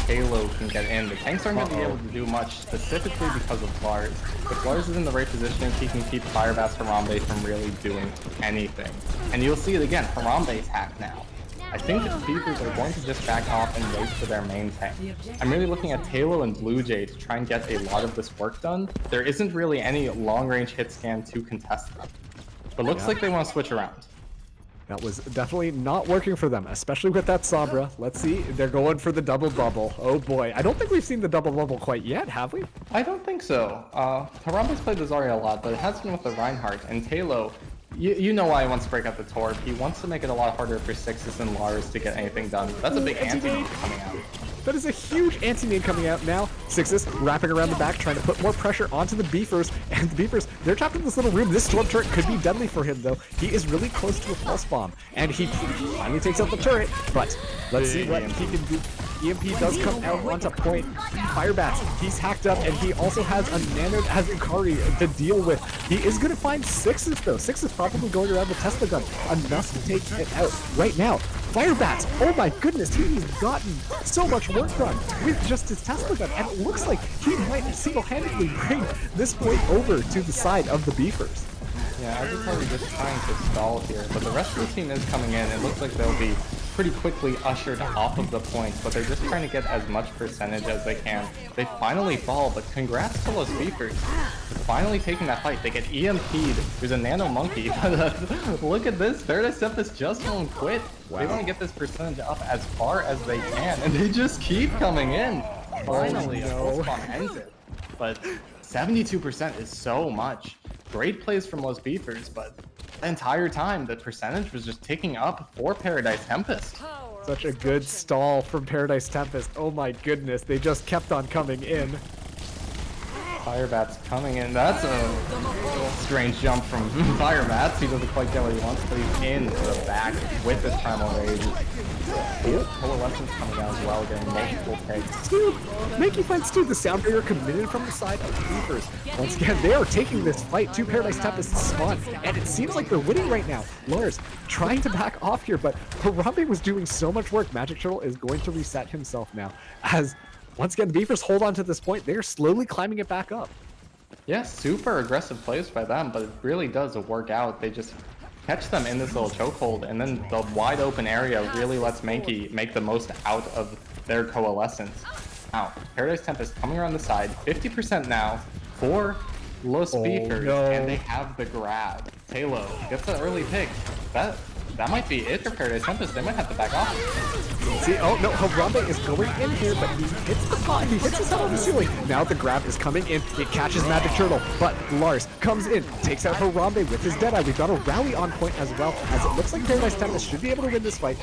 Halo can get in. The tanks aren't going to be able to do much, specifically because of Lars. If Lars is in the right position, he can keep Firebats Harambe from really doing anything. And you'll see it again, Harambe's hacked now. I think the Beefers are going to just back off and wait for their main tank. I'm really looking at Halo and Blue Jay to try and get a lot of this work done. There isn't really any long-range hit scan to contest them. But looks like they want to switch around. That was definitely not working for them, especially with that Sabra. Let's see, they're going for the double bubble. Oh boy, I don't think we've seen the double bubble quite yet, have we? I don't think so. Harambe's played the Zarya a lot, but it has been with the Reinhardt. And Talo, you know why he wants to break out the Torb. He wants to make it a lot harder for Sixes and Lars to get anything done. That's a big anti-mage coming out. That is a huge anti-main coming out now. Sixes wrapping around the back, trying to put more pressure onto the Beefers. And the Beefers, they're trapped in this little room. This Storm Turret could be deadly for him, though. He is really close to a Pulse Bomb. And he finally takes out the turret. But let's see what he can do. EMP does come out onto point. Firebats, he's hacked up, and he also has a Nano Azukari to deal with. He is going to find Sixes, though. Sixes probably going around the Tesla gun. Enough to take it out. Right now, Fire Bats, oh my goodness, he's gotten so much work done with just his Tesla gun, and it looks like he might single-handedly bring this point over to the side of the Beefers. Yeah, I was probably just trying to stall here, but the rest of the team is coming in. It looks like they'll be pretty quickly ushered off of the points, but they're just trying to get as much percentage as they can. They finally fall, but congrats to Los Beefers for finally taking that fight. They get EMP'd. There's a Nano Monkey, but look at this. Paradise Tempest just won't quit. Wow. They want to get this percentage up as far as they can, and they just keep coming in. Finally, a full spawn ends it, but 72% is so much. Great plays from Los Beefers, but the entire time the percentage was just ticking up for Paradise Tempest. Such a good stall from Paradise Tempest. Oh my goodness, they just kept on coming in. Firebat's coming in. That's a strange jump from Firebats. He doesn't quite get what he wants, but he's in the back with his Primal Rage. Coalescence coming out as well, getting multiple takes. Dude, Makey fights too. The sound barrier committed from the side of the Beefers. Once again, they are taking this fight to Paradise Tempest's spawn, and it seems like they're winning right now. Lars trying to back off here, but Harambe was doing so much work. Magic Turtle is going to reset himself now, as once again, the Beefers hold on to this point. They're slowly climbing it back up. Yeah, super aggressive plays by them, but it really does work out. They just catch them in this little chokehold, and then the wide open area really lets Mankey make the most out of their coalescence. Now, Paradise Tempest coming around the side, 50% now for Los Beefers, and they have the grab. Talo gets an early pick. That might be it for Paradise Tempest. They might have to back off. See, oh no, Harambe is going in here, but he hits the pot. He hits his head on the ceiling. Now the grab is coming in. It catches Magic Turtle, but Lars comes in, takes out Harambe with his Deadeye. We've got a rally on point as well, as it looks like Paradise Tempest should be able to win this fight.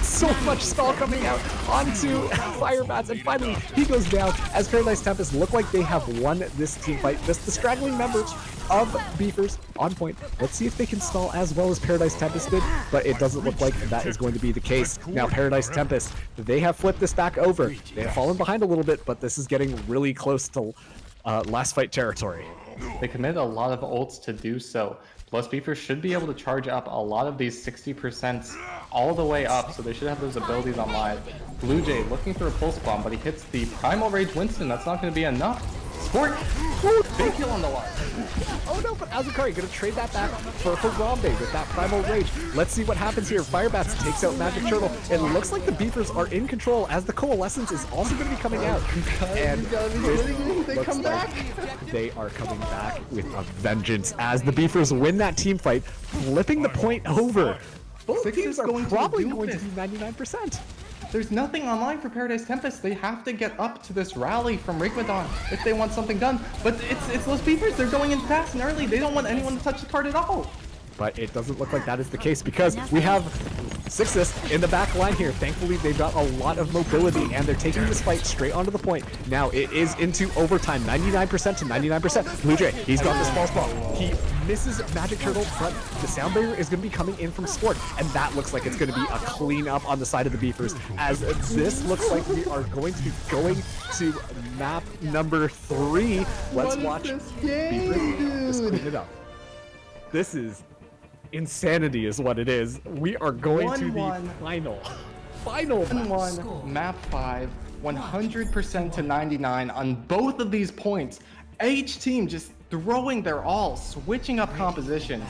So much stall coming out onto Firebats, and finally he goes down as Paradise Tempest look like they have won this team fight. Just the straggling members of Beefers on point. Let's see if they can stall as well as Paradise Tempest did, but it doesn't look like that is going to be the case. Now Paradise Tempest, they have flipped this back over. They have fallen behind a little bit, but this is getting really close to last fight territory. They committed a lot of ults to do so. Plus, Beefers should be able to charge up a lot of these 60% all the way up, so they should have those abilities on live. Blue Jay looking for a pulse bomb, but he hits the Primal Rage Winston. That's not going to be enough. Sport! Ooh, big kill on the line. Oh no, but Azukari gonna trade that back for Harambe with that Primal Rage. Let's see what happens here. Firebats takes out Magic Turtle. It looks like the Beefers are in control as the Coalescence is also gonna be coming out. And they come back. They are coming back with a vengeance as the Beefers win that team fight, flipping the point over. Both teams are probably going to be 99%. There's nothing online for Paradise Tempest. They have to get up to this rally from Rigmadon if they want something done. But it's Los Beefers. They're going in fast and early. They don't want anyone to touch the card at all. But it doesn't look like that is the case because we have Sixus in the back line here. Thankfully, they've got a lot of mobility and they're taking this fight straight onto the point. Now it is into overtime, 99% to 99%. Blue Jay, he's got this false ball. He misses Magic Turtle, but the sound barrier is going to be coming in from Sport, and that looks like it's going to be a cleanup on the side of the Beefers, as this looks like we are going to be going to map number 3. Let's watch Beefers just clean it up. This is insanity is what it is. We are going to the final 1-1, map 5, 100% to 99 on both of these points. Each team just throwing their all, switching up composition,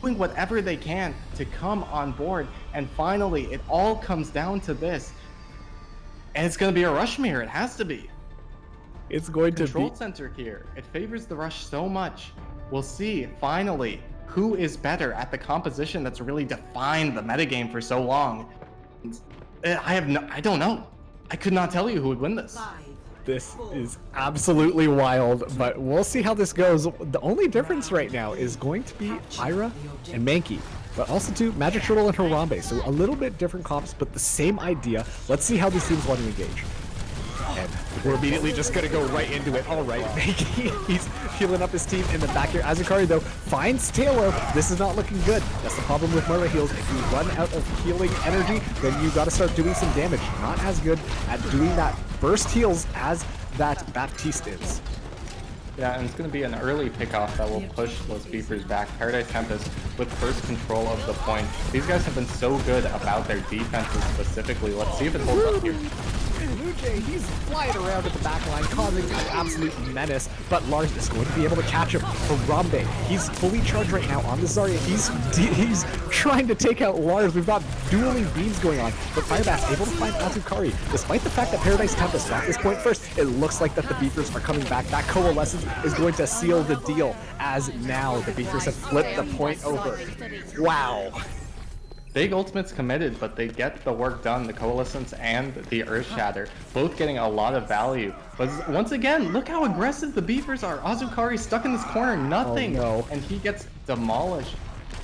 doing whatever they can to come on board, and finally it all comes down to this. And it's going to be a rush mirror. It has to be. It's going to be Control center here. It favors the rush so much. We'll see finally who is better at the composition that's really defined the metagame for so long. I don't know. I could not tell you who would win this. This is absolutely wild, but we'll see how this goes. The only difference right now is going to be Ira and Mankey, but also too Magic Turtle and Harambe. So a little bit different comps, but the same idea. Let's see how these teams want to engage. And we're immediately just going to go right into it. All right, Mankey, he's healing up his team in the back here. Azukari, though, finds Talo. This is not looking good. That's the problem with Moira heals. If you run out of healing energy, then you got to start doing some damage. Not as good at doing that burst heals as that Baptiste is. Yeah, and it's going to be an early pickoff that will push Los Beefers back. Paradise Tempest with first control of the point. These guys have been so good about their defenses specifically. Let's see if it holds up here. Blue Jay, he's flying around at the back line, causing an absolute menace, but Lars is going to be able to catch him. Harambe, he's fully charged right now on the Zarya. He's trying to take out Lars. We've got dueling beams going on, but Firebat's able to find Azukari. Despite the fact that Paradise Tempest got this point first, it looks like that the Beefers are coming back. That Coalescence is going to seal the deal, as now the Beefers have flipped the point over. Wow. Big ultimates committed, but they get the work done. The Coalescence and the Earthshatter, both getting a lot of value. But once again, look how aggressive the Beefers are. Azukari stuck in this corner, nothing. Oh, no. And he gets demolished.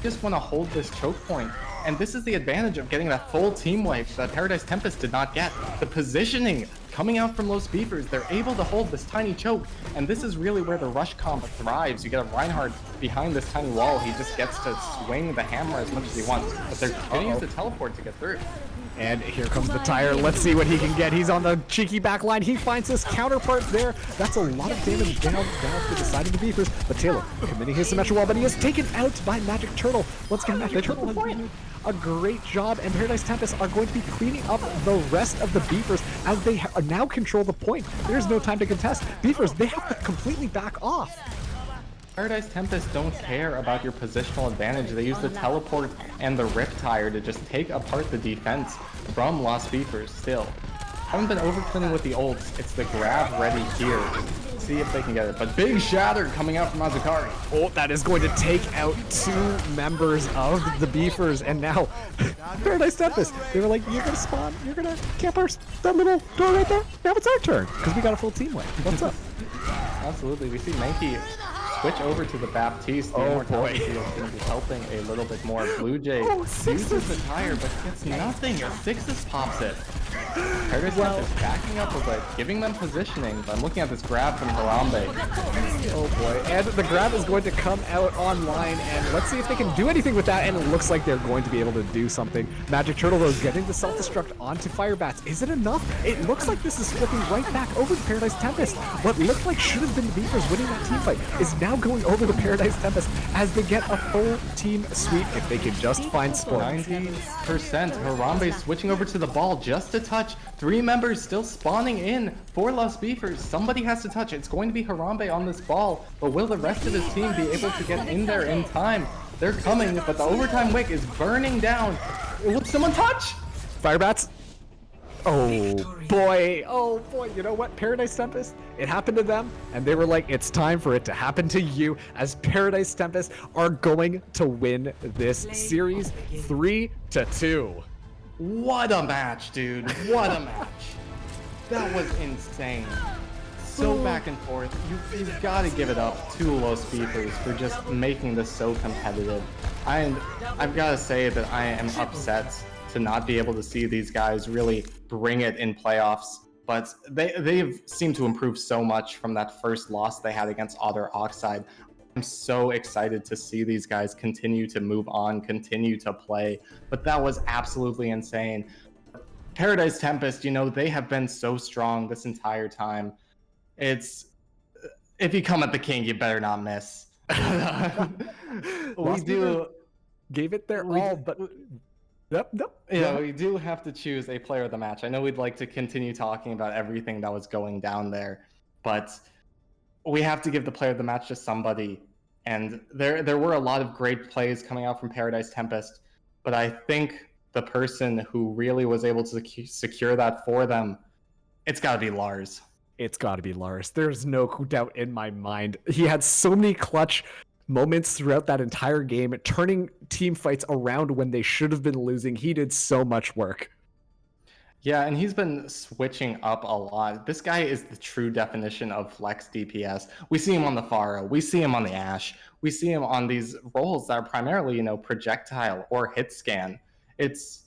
Just want to hold this choke point. And this is the advantage of getting that full team wipe that Paradise Tempest did not get. The positioning coming out from Los Beefers, they're able to hold this tiny choke. And this is really where the rush combo thrives. You get a Reinhardt behind this tiny wall. He just gets to swing the hammer as much as he wants. But they're going to use the teleport to get through. And here comes the tire. Let's see what he can get. He's on the cheeky back line. He finds his counterpart there. That's a lot of damage down to the side of the Beefers. But Taylor committing his symmetrical wall, but he is taken out by Magic Turtle. Once again, Magic Turtle has done a great job, and Paradise Tempest are going to be cleaning up the rest of the Beefers as they now control the point. There's no time to contest. Beefers, they have to completely back off. Paradise Tempest don't care about your positional advantage. They use the teleport and the Riptire to just take apart the defense from Lost Beefers still. Haven't been overturning with the ults. It's the grab ready here. See if they can get it. But big shatter coming out from Azukari. Oh, that is going to take out 2 members of the Beefers, and now Paradise Tempest, they were like, you're gonna spawn, you're gonna camp that little door right there. Now it's our turn, because we got a full team win. What's up? Absolutely. We see Mankey switch over to the Baptiste. The immortality field is going to be helping a little bit more. Blue Jay uses the tire, but gets nothing. Sixes pops it. Paradise Tempest backing up a bit, giving them positioning, but I'm looking at this grab from Harambe. Oh boy, and the grab is going to come out online, and let's see if they can do anything with that, and it looks like they're going to be able to do something. Magic Turtle, though, getting the self-destruct onto Firebats. Is it enough? It looks like this is flipping right back over to Paradise Tempest. What looked like should have been the Beefers winning that team fight is now going over to Paradise Tempest as they get a full team sweep if they can just find sport. 90%. Harambe switching over to the ball just to touch. 3 members still spawning in for Los Beefers. Somebody has to touch. It's going to be Harambe on this ball, but will the rest of his team be able to get in there in time? They're coming, but the overtime wick is burning down. Will someone touch? Firebats. Oh boy, you know what, Paradise Tempest, it happened to them, and they were like, it's time for it to happen to you, as Paradise Tempest are going to win this series 3-2. What a match, dude. What a match. That was insane. So back and forth. You've got to give it up to Los Beefers for just making this so competitive. And I've got to say that I am upset to not be able to see these guys really bring it in playoffs. But they've seemed to improve so much from that first loss they had against Otter Oxide. I'm so excited to see these guys continue to move on, continue to play. But that was absolutely insane. Paradise Tempest, you know, they have been so strong this entire time. It's, if you come at the king, you better not miss. We do gave it their all, but yep. Yeah, we do have to choose a player of the match. I know we'd like to continue talking about everything that was going down there, but we have to give the player of the match to somebody. And there were a lot of great plays coming out from Paradise Tempest, but I think the person who really was able to secure that for them, it's got to be Lars. It's got to be Lars. There's no doubt in my mind. He had so many clutch moments throughout that entire game, turning team fights around when they should have been losing. He did so much work. Yeah, and he's been switching up a lot. This guy is the true definition of flex DPS. We see him on the Pharah, we see him on the Ashe, we see him on these roles that are primarily, you know, projectile or hit scan. It's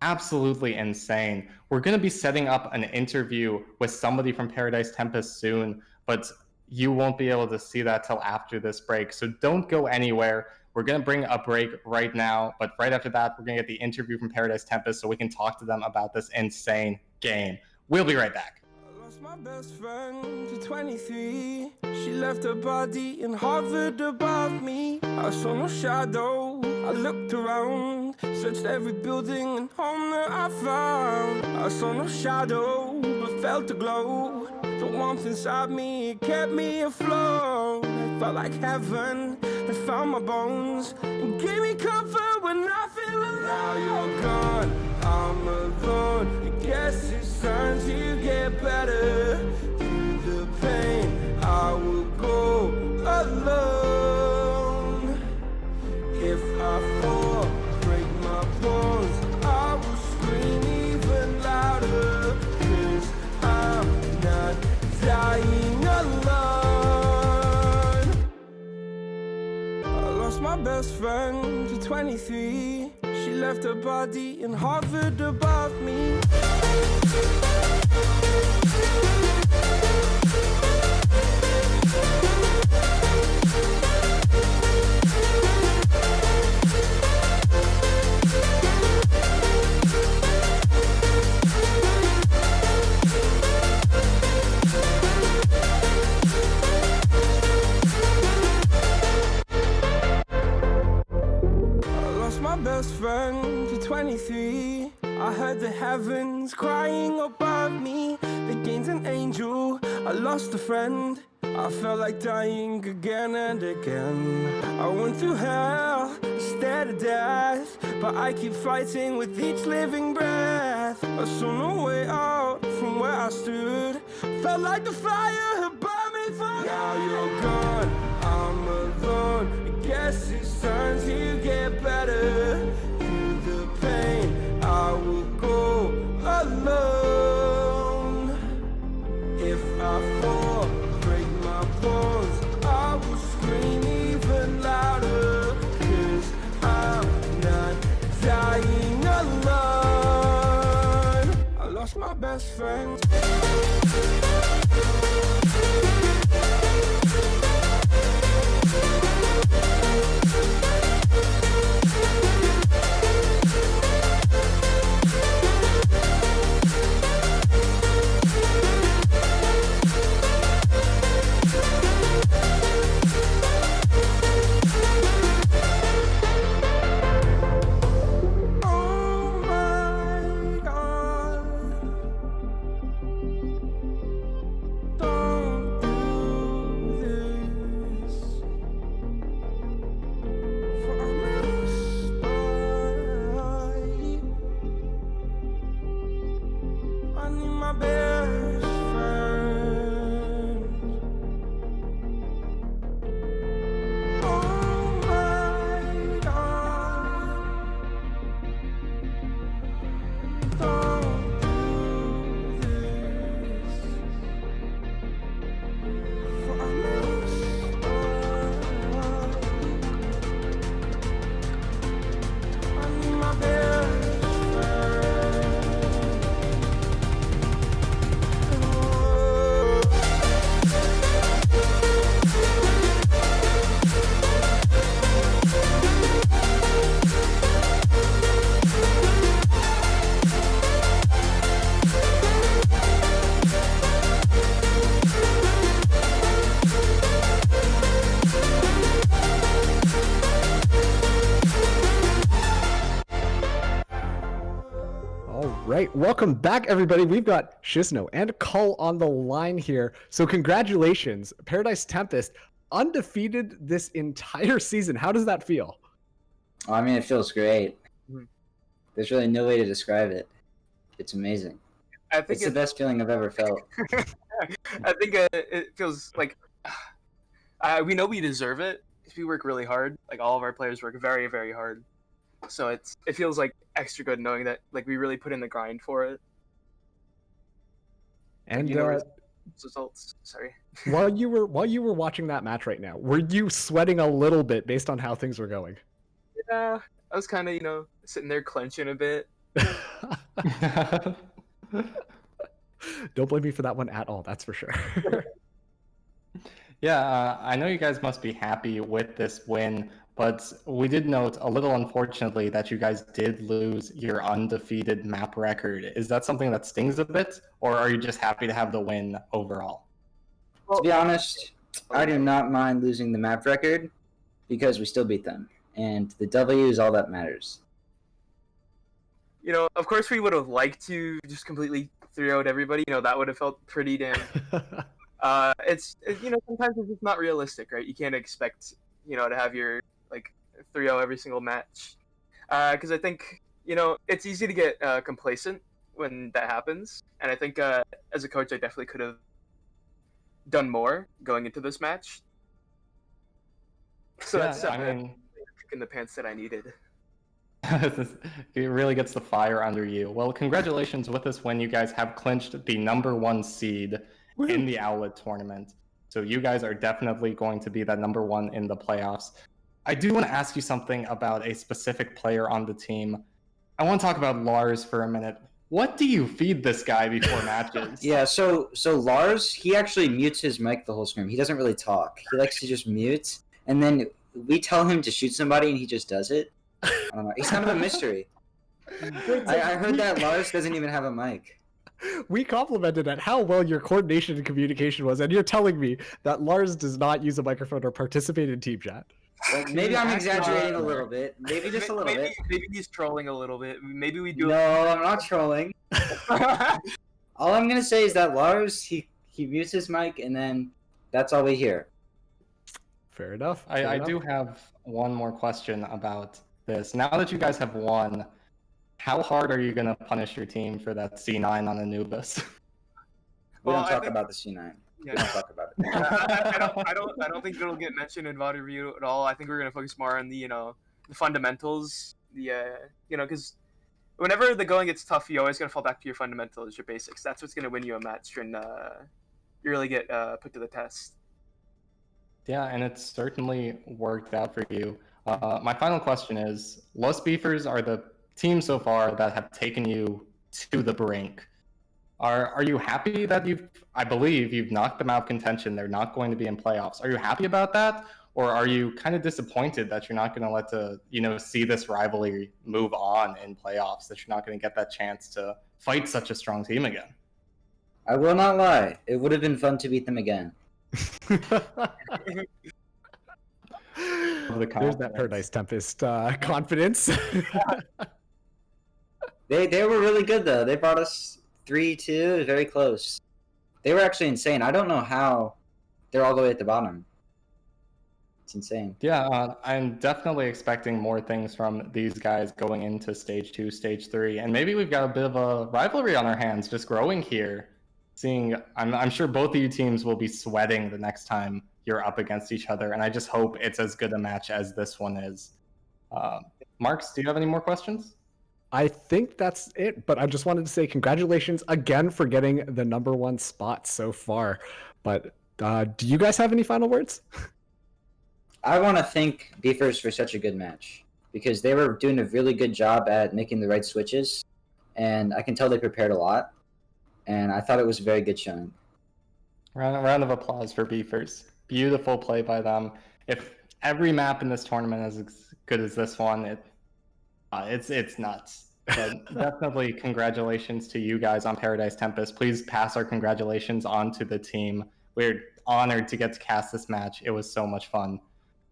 absolutely insane. We're going to be setting up an interview with somebody from Paradise Tempest soon, but you won't be able to see that till after this break. So don't go anywhere. We're going to bring a break right now, but right after that, we're going to get the interview from Paradise Tempest so we can talk to them about this insane game. We'll be right back. lost my best friend to 23. She left her body and hovered above me. I saw no shadow, I looked around, searched every building and home that I found. I saw no shadow, but felt a glow. The warmth inside me, it kept me afloat. It felt like heaven had found my bones and gave me comfort when I feel alone. Now you're gone, I'm alone. I guess it's time to get better. Through the pain, I will go alone. If I fall, break my bones, I will scream even louder. 'Cause I'm not dying alone. I lost my best friend to 23. She left her body and hovered above me. My best friend to 23. I heard the heavens crying above me. The gained an angel, I lost a friend. I felt like dying again and again. I went through hell, stared at death, but I keep fighting with each living breath. I saw no way out from where I stood. Felt like the fire had burned me through. Now you're gone, I'm alone. I guess it's time to get better. Through the pain, I will go alone. If I fall, break my bones, I will scream even louder. 'Cause I'm not dying alone. I lost my best friend. Right, welcome back, everybody. We've got Shizno and Cull on the line here. So congratulations, Paradise Tempest, undefeated this entire season. How does that feel? Oh, I mean, it feels great. There's really no way to describe it. It's amazing. I think it's the best feeling I've ever felt. I think it feels like we know we deserve it. We work really hard. Like all of our players work very, very hard. So it feels like extra good knowing that like we really put in the grind for it. And results. Sorry. while you were watching that match right now, were you sweating a little bit based on how things were going? Yeah, I was kind of sitting there clenching a bit. Don't blame me for that one at all. That's for sure. Yeah, I know you guys must be happy with this win. But we did note a little unfortunately that you guys did lose your undefeated map record. Is that something that stings a bit, or are you just happy to have the win overall? To be honest, I do not mind losing the map record because we still beat them, and the W is all that matters. Of course, we would have liked to just completely 3-0'd everybody. That would have felt pretty damn. Sometimes it's just not realistic, right? You can't expect, to have your 3-0 every single match, because I think it's easy to get complacent when that happens, and I think as a coach, I definitely could have done more going into this match. So that's in the pants that I needed. It really gets the fire under you. Well, congratulations with this win. You guys have clinched the #1 seed in the Owlet tournament. So you guys are definitely going to be that #1 in the playoffs. I do want to ask you something about a specific player on the team. I want to talk about Lars for a minute. What do you feed this guy before matches? Yeah, so Lars, he actually mutes his mic the whole scrim. He doesn't really talk. He likes to just mute, and then we tell him to shoot somebody, and he just does it. I don't know. He's kind of a mystery. I heard that Lars doesn't even have a mic. We complimented at how well your coordination and communication was, and you're telling me that Lars does not use a microphone or participate in team chat. Like, maybe I'm exaggerating a little bit. Maybe just a little bit. Maybe he's trolling a little bit. Maybe we do. No, I'm not trolling. All I'm gonna say is that Lars, he mutes his mic, and then that's all we hear. Fair enough. I do have one more question about this. Now that you guys have won, how hard are you going to punish your team for that C9 on Anubis? We don't talk about the C9. Yeah. We don't talk about it. I don't think it'll get mentioned in VOD review at all. I think we're gonna focus more on the the fundamentals. Because whenever the going gets tough, you always gotta fall back to your fundamentals, your basics. That's what's gonna win you a match and you really get put to the test. Yeah, and it's certainly worked out for you. My final question is: Los Beefers are the team so far that have taken you to the brink. Are you happy that I believe you've knocked them out of contention? They're not going to be in playoffs. Are you happy about that? Or are you kind of disappointed that you're not going to see this rivalry move on in playoffs, that you're not going to get that chance to fight such a strong team again? I will not lie. It would have been fun to beat them again. There's that Paradise Tempest confidence. They were really good, though. They brought us 3-2, very close. They were actually insane. I don't know how they're all the way at the bottom. It's insane. Yeah, I'm definitely expecting more things from these guys going into Stage 2, Stage 3, and maybe we've got a bit of a rivalry on our hands just growing here. I'm sure both of you teams will be sweating the next time you're up against each other, and I just hope it's as good a match as this one is. Marks, do you have any more questions? I think that's it, but I just wanted to say congratulations again for getting the #1 spot so far. But do you guys have any final words? I want to thank Beefers for such a good match because they were doing a really good job at making the right switches, and I can tell they prepared a lot, and I thought it was a very good showing. Round of applause for Beefers. Beautiful play by them. If every map in this tournament is as good as this one, it's nuts. But definitely congratulations to you guys on Paradise Tempest. Please pass our congratulations on to the team. We're honored to get to cast this match. It was so much fun.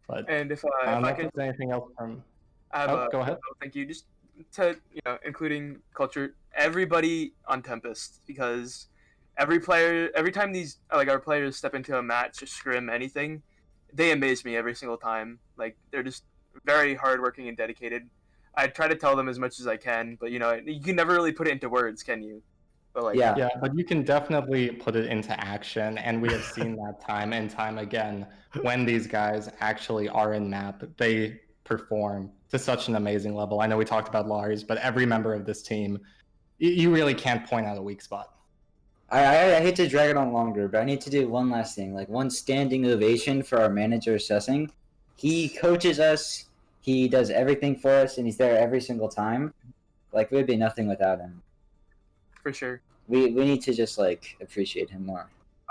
But And if I can say anything else from go ahead. Thank you. Just to including culture, everybody on Tempest, because every time these our players step into a match or scrim anything, they amaze me every single time. Like, they're just very hardworking and dedicated. I try to tell them as much as I can, but you can never really put it into words, can you? But yeah, but you can definitely put it into action, and we have seen that time and time again. When these guys actually are in map, they perform to such an amazing level. I know we talked about Lars, but every member of this team, you really can't point out a weak spot. I hate to drag it on longer, but I need to do one last thing. One standing ovation for our manager assessing. He coaches us. He does everything for us, and he's there every single time. We'd be nothing without him. For sure. We need to just appreciate him more.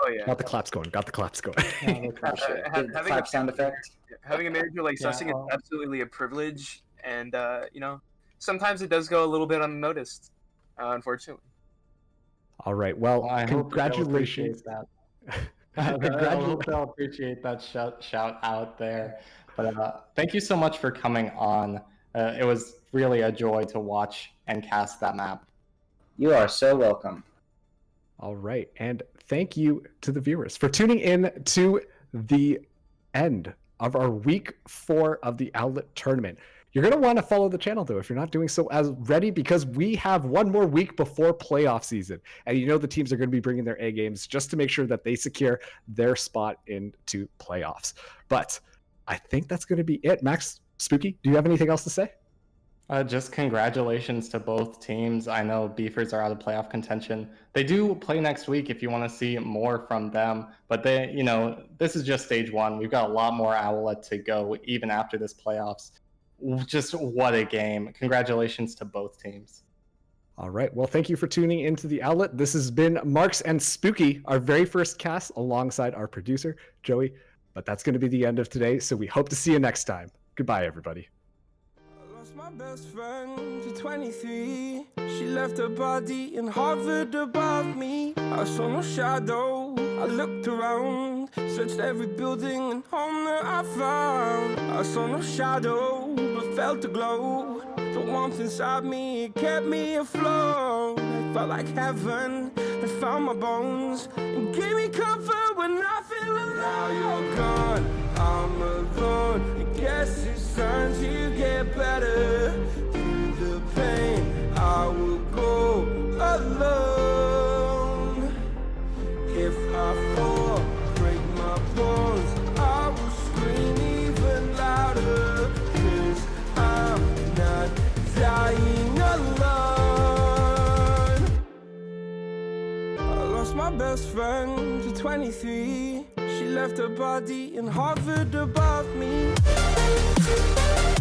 Oh yeah. Got the claps going. Got the claps going. Yeah, that's Oh, shit. ha- The having clap a- sound effect. Having a manager like Yeah, Sussing well- is absolutely a privilege, and sometimes it does go a little bit unnoticed, unfortunately. All right. Well, Well, I hope they'll congratulations. appreciate that. I hope they'll appreciate that shout out there. But thank you so much for coming on. It was really a joy to watch and cast that map. You are so welcome. All right. And thank you to the viewers for tuning in to the end of our week 4 of the Owlet tournament. You're going to want to follow the channel, though, if you're not doing so as ready, because we have one more week before playoff season. And you know the teams are going to be bringing their A games just to make sure that they secure their spot into playoffs. But I think that's going to be it. Max, Spooky, do you have anything else to say? Just congratulations to both teams. I know Beefers are out of playoff contention. They do play next week if you want to see more from them. But this is just stage 1. We've got a lot more Owlet to go even after this playoffs. Just what a game. Congratulations to both teams. All right. Well, thank you for tuning into the Owlet. This has been Marks and Spooky, our very first cast alongside our producer, Joey. But that's going to be the end of today. So we hope to see you next time. Goodbye, everybody. I lost my best friend to 23. She left her body and hovered above me. I saw no shadow. I looked around, searched every building and home that I found. I saw no shadow, but felt a glow. The warmth inside me, it kept me afloat. It felt like heaven had found my bones and gave me comfort when I feel alone. Now you're gone, I'm alone. I guess it's time to get better. Through the pain, I will go alone. If I fall, break my bones, I will scream even louder. 'Cause I'm not dying alone. I lost my best friend to 23. She left her body and hovered above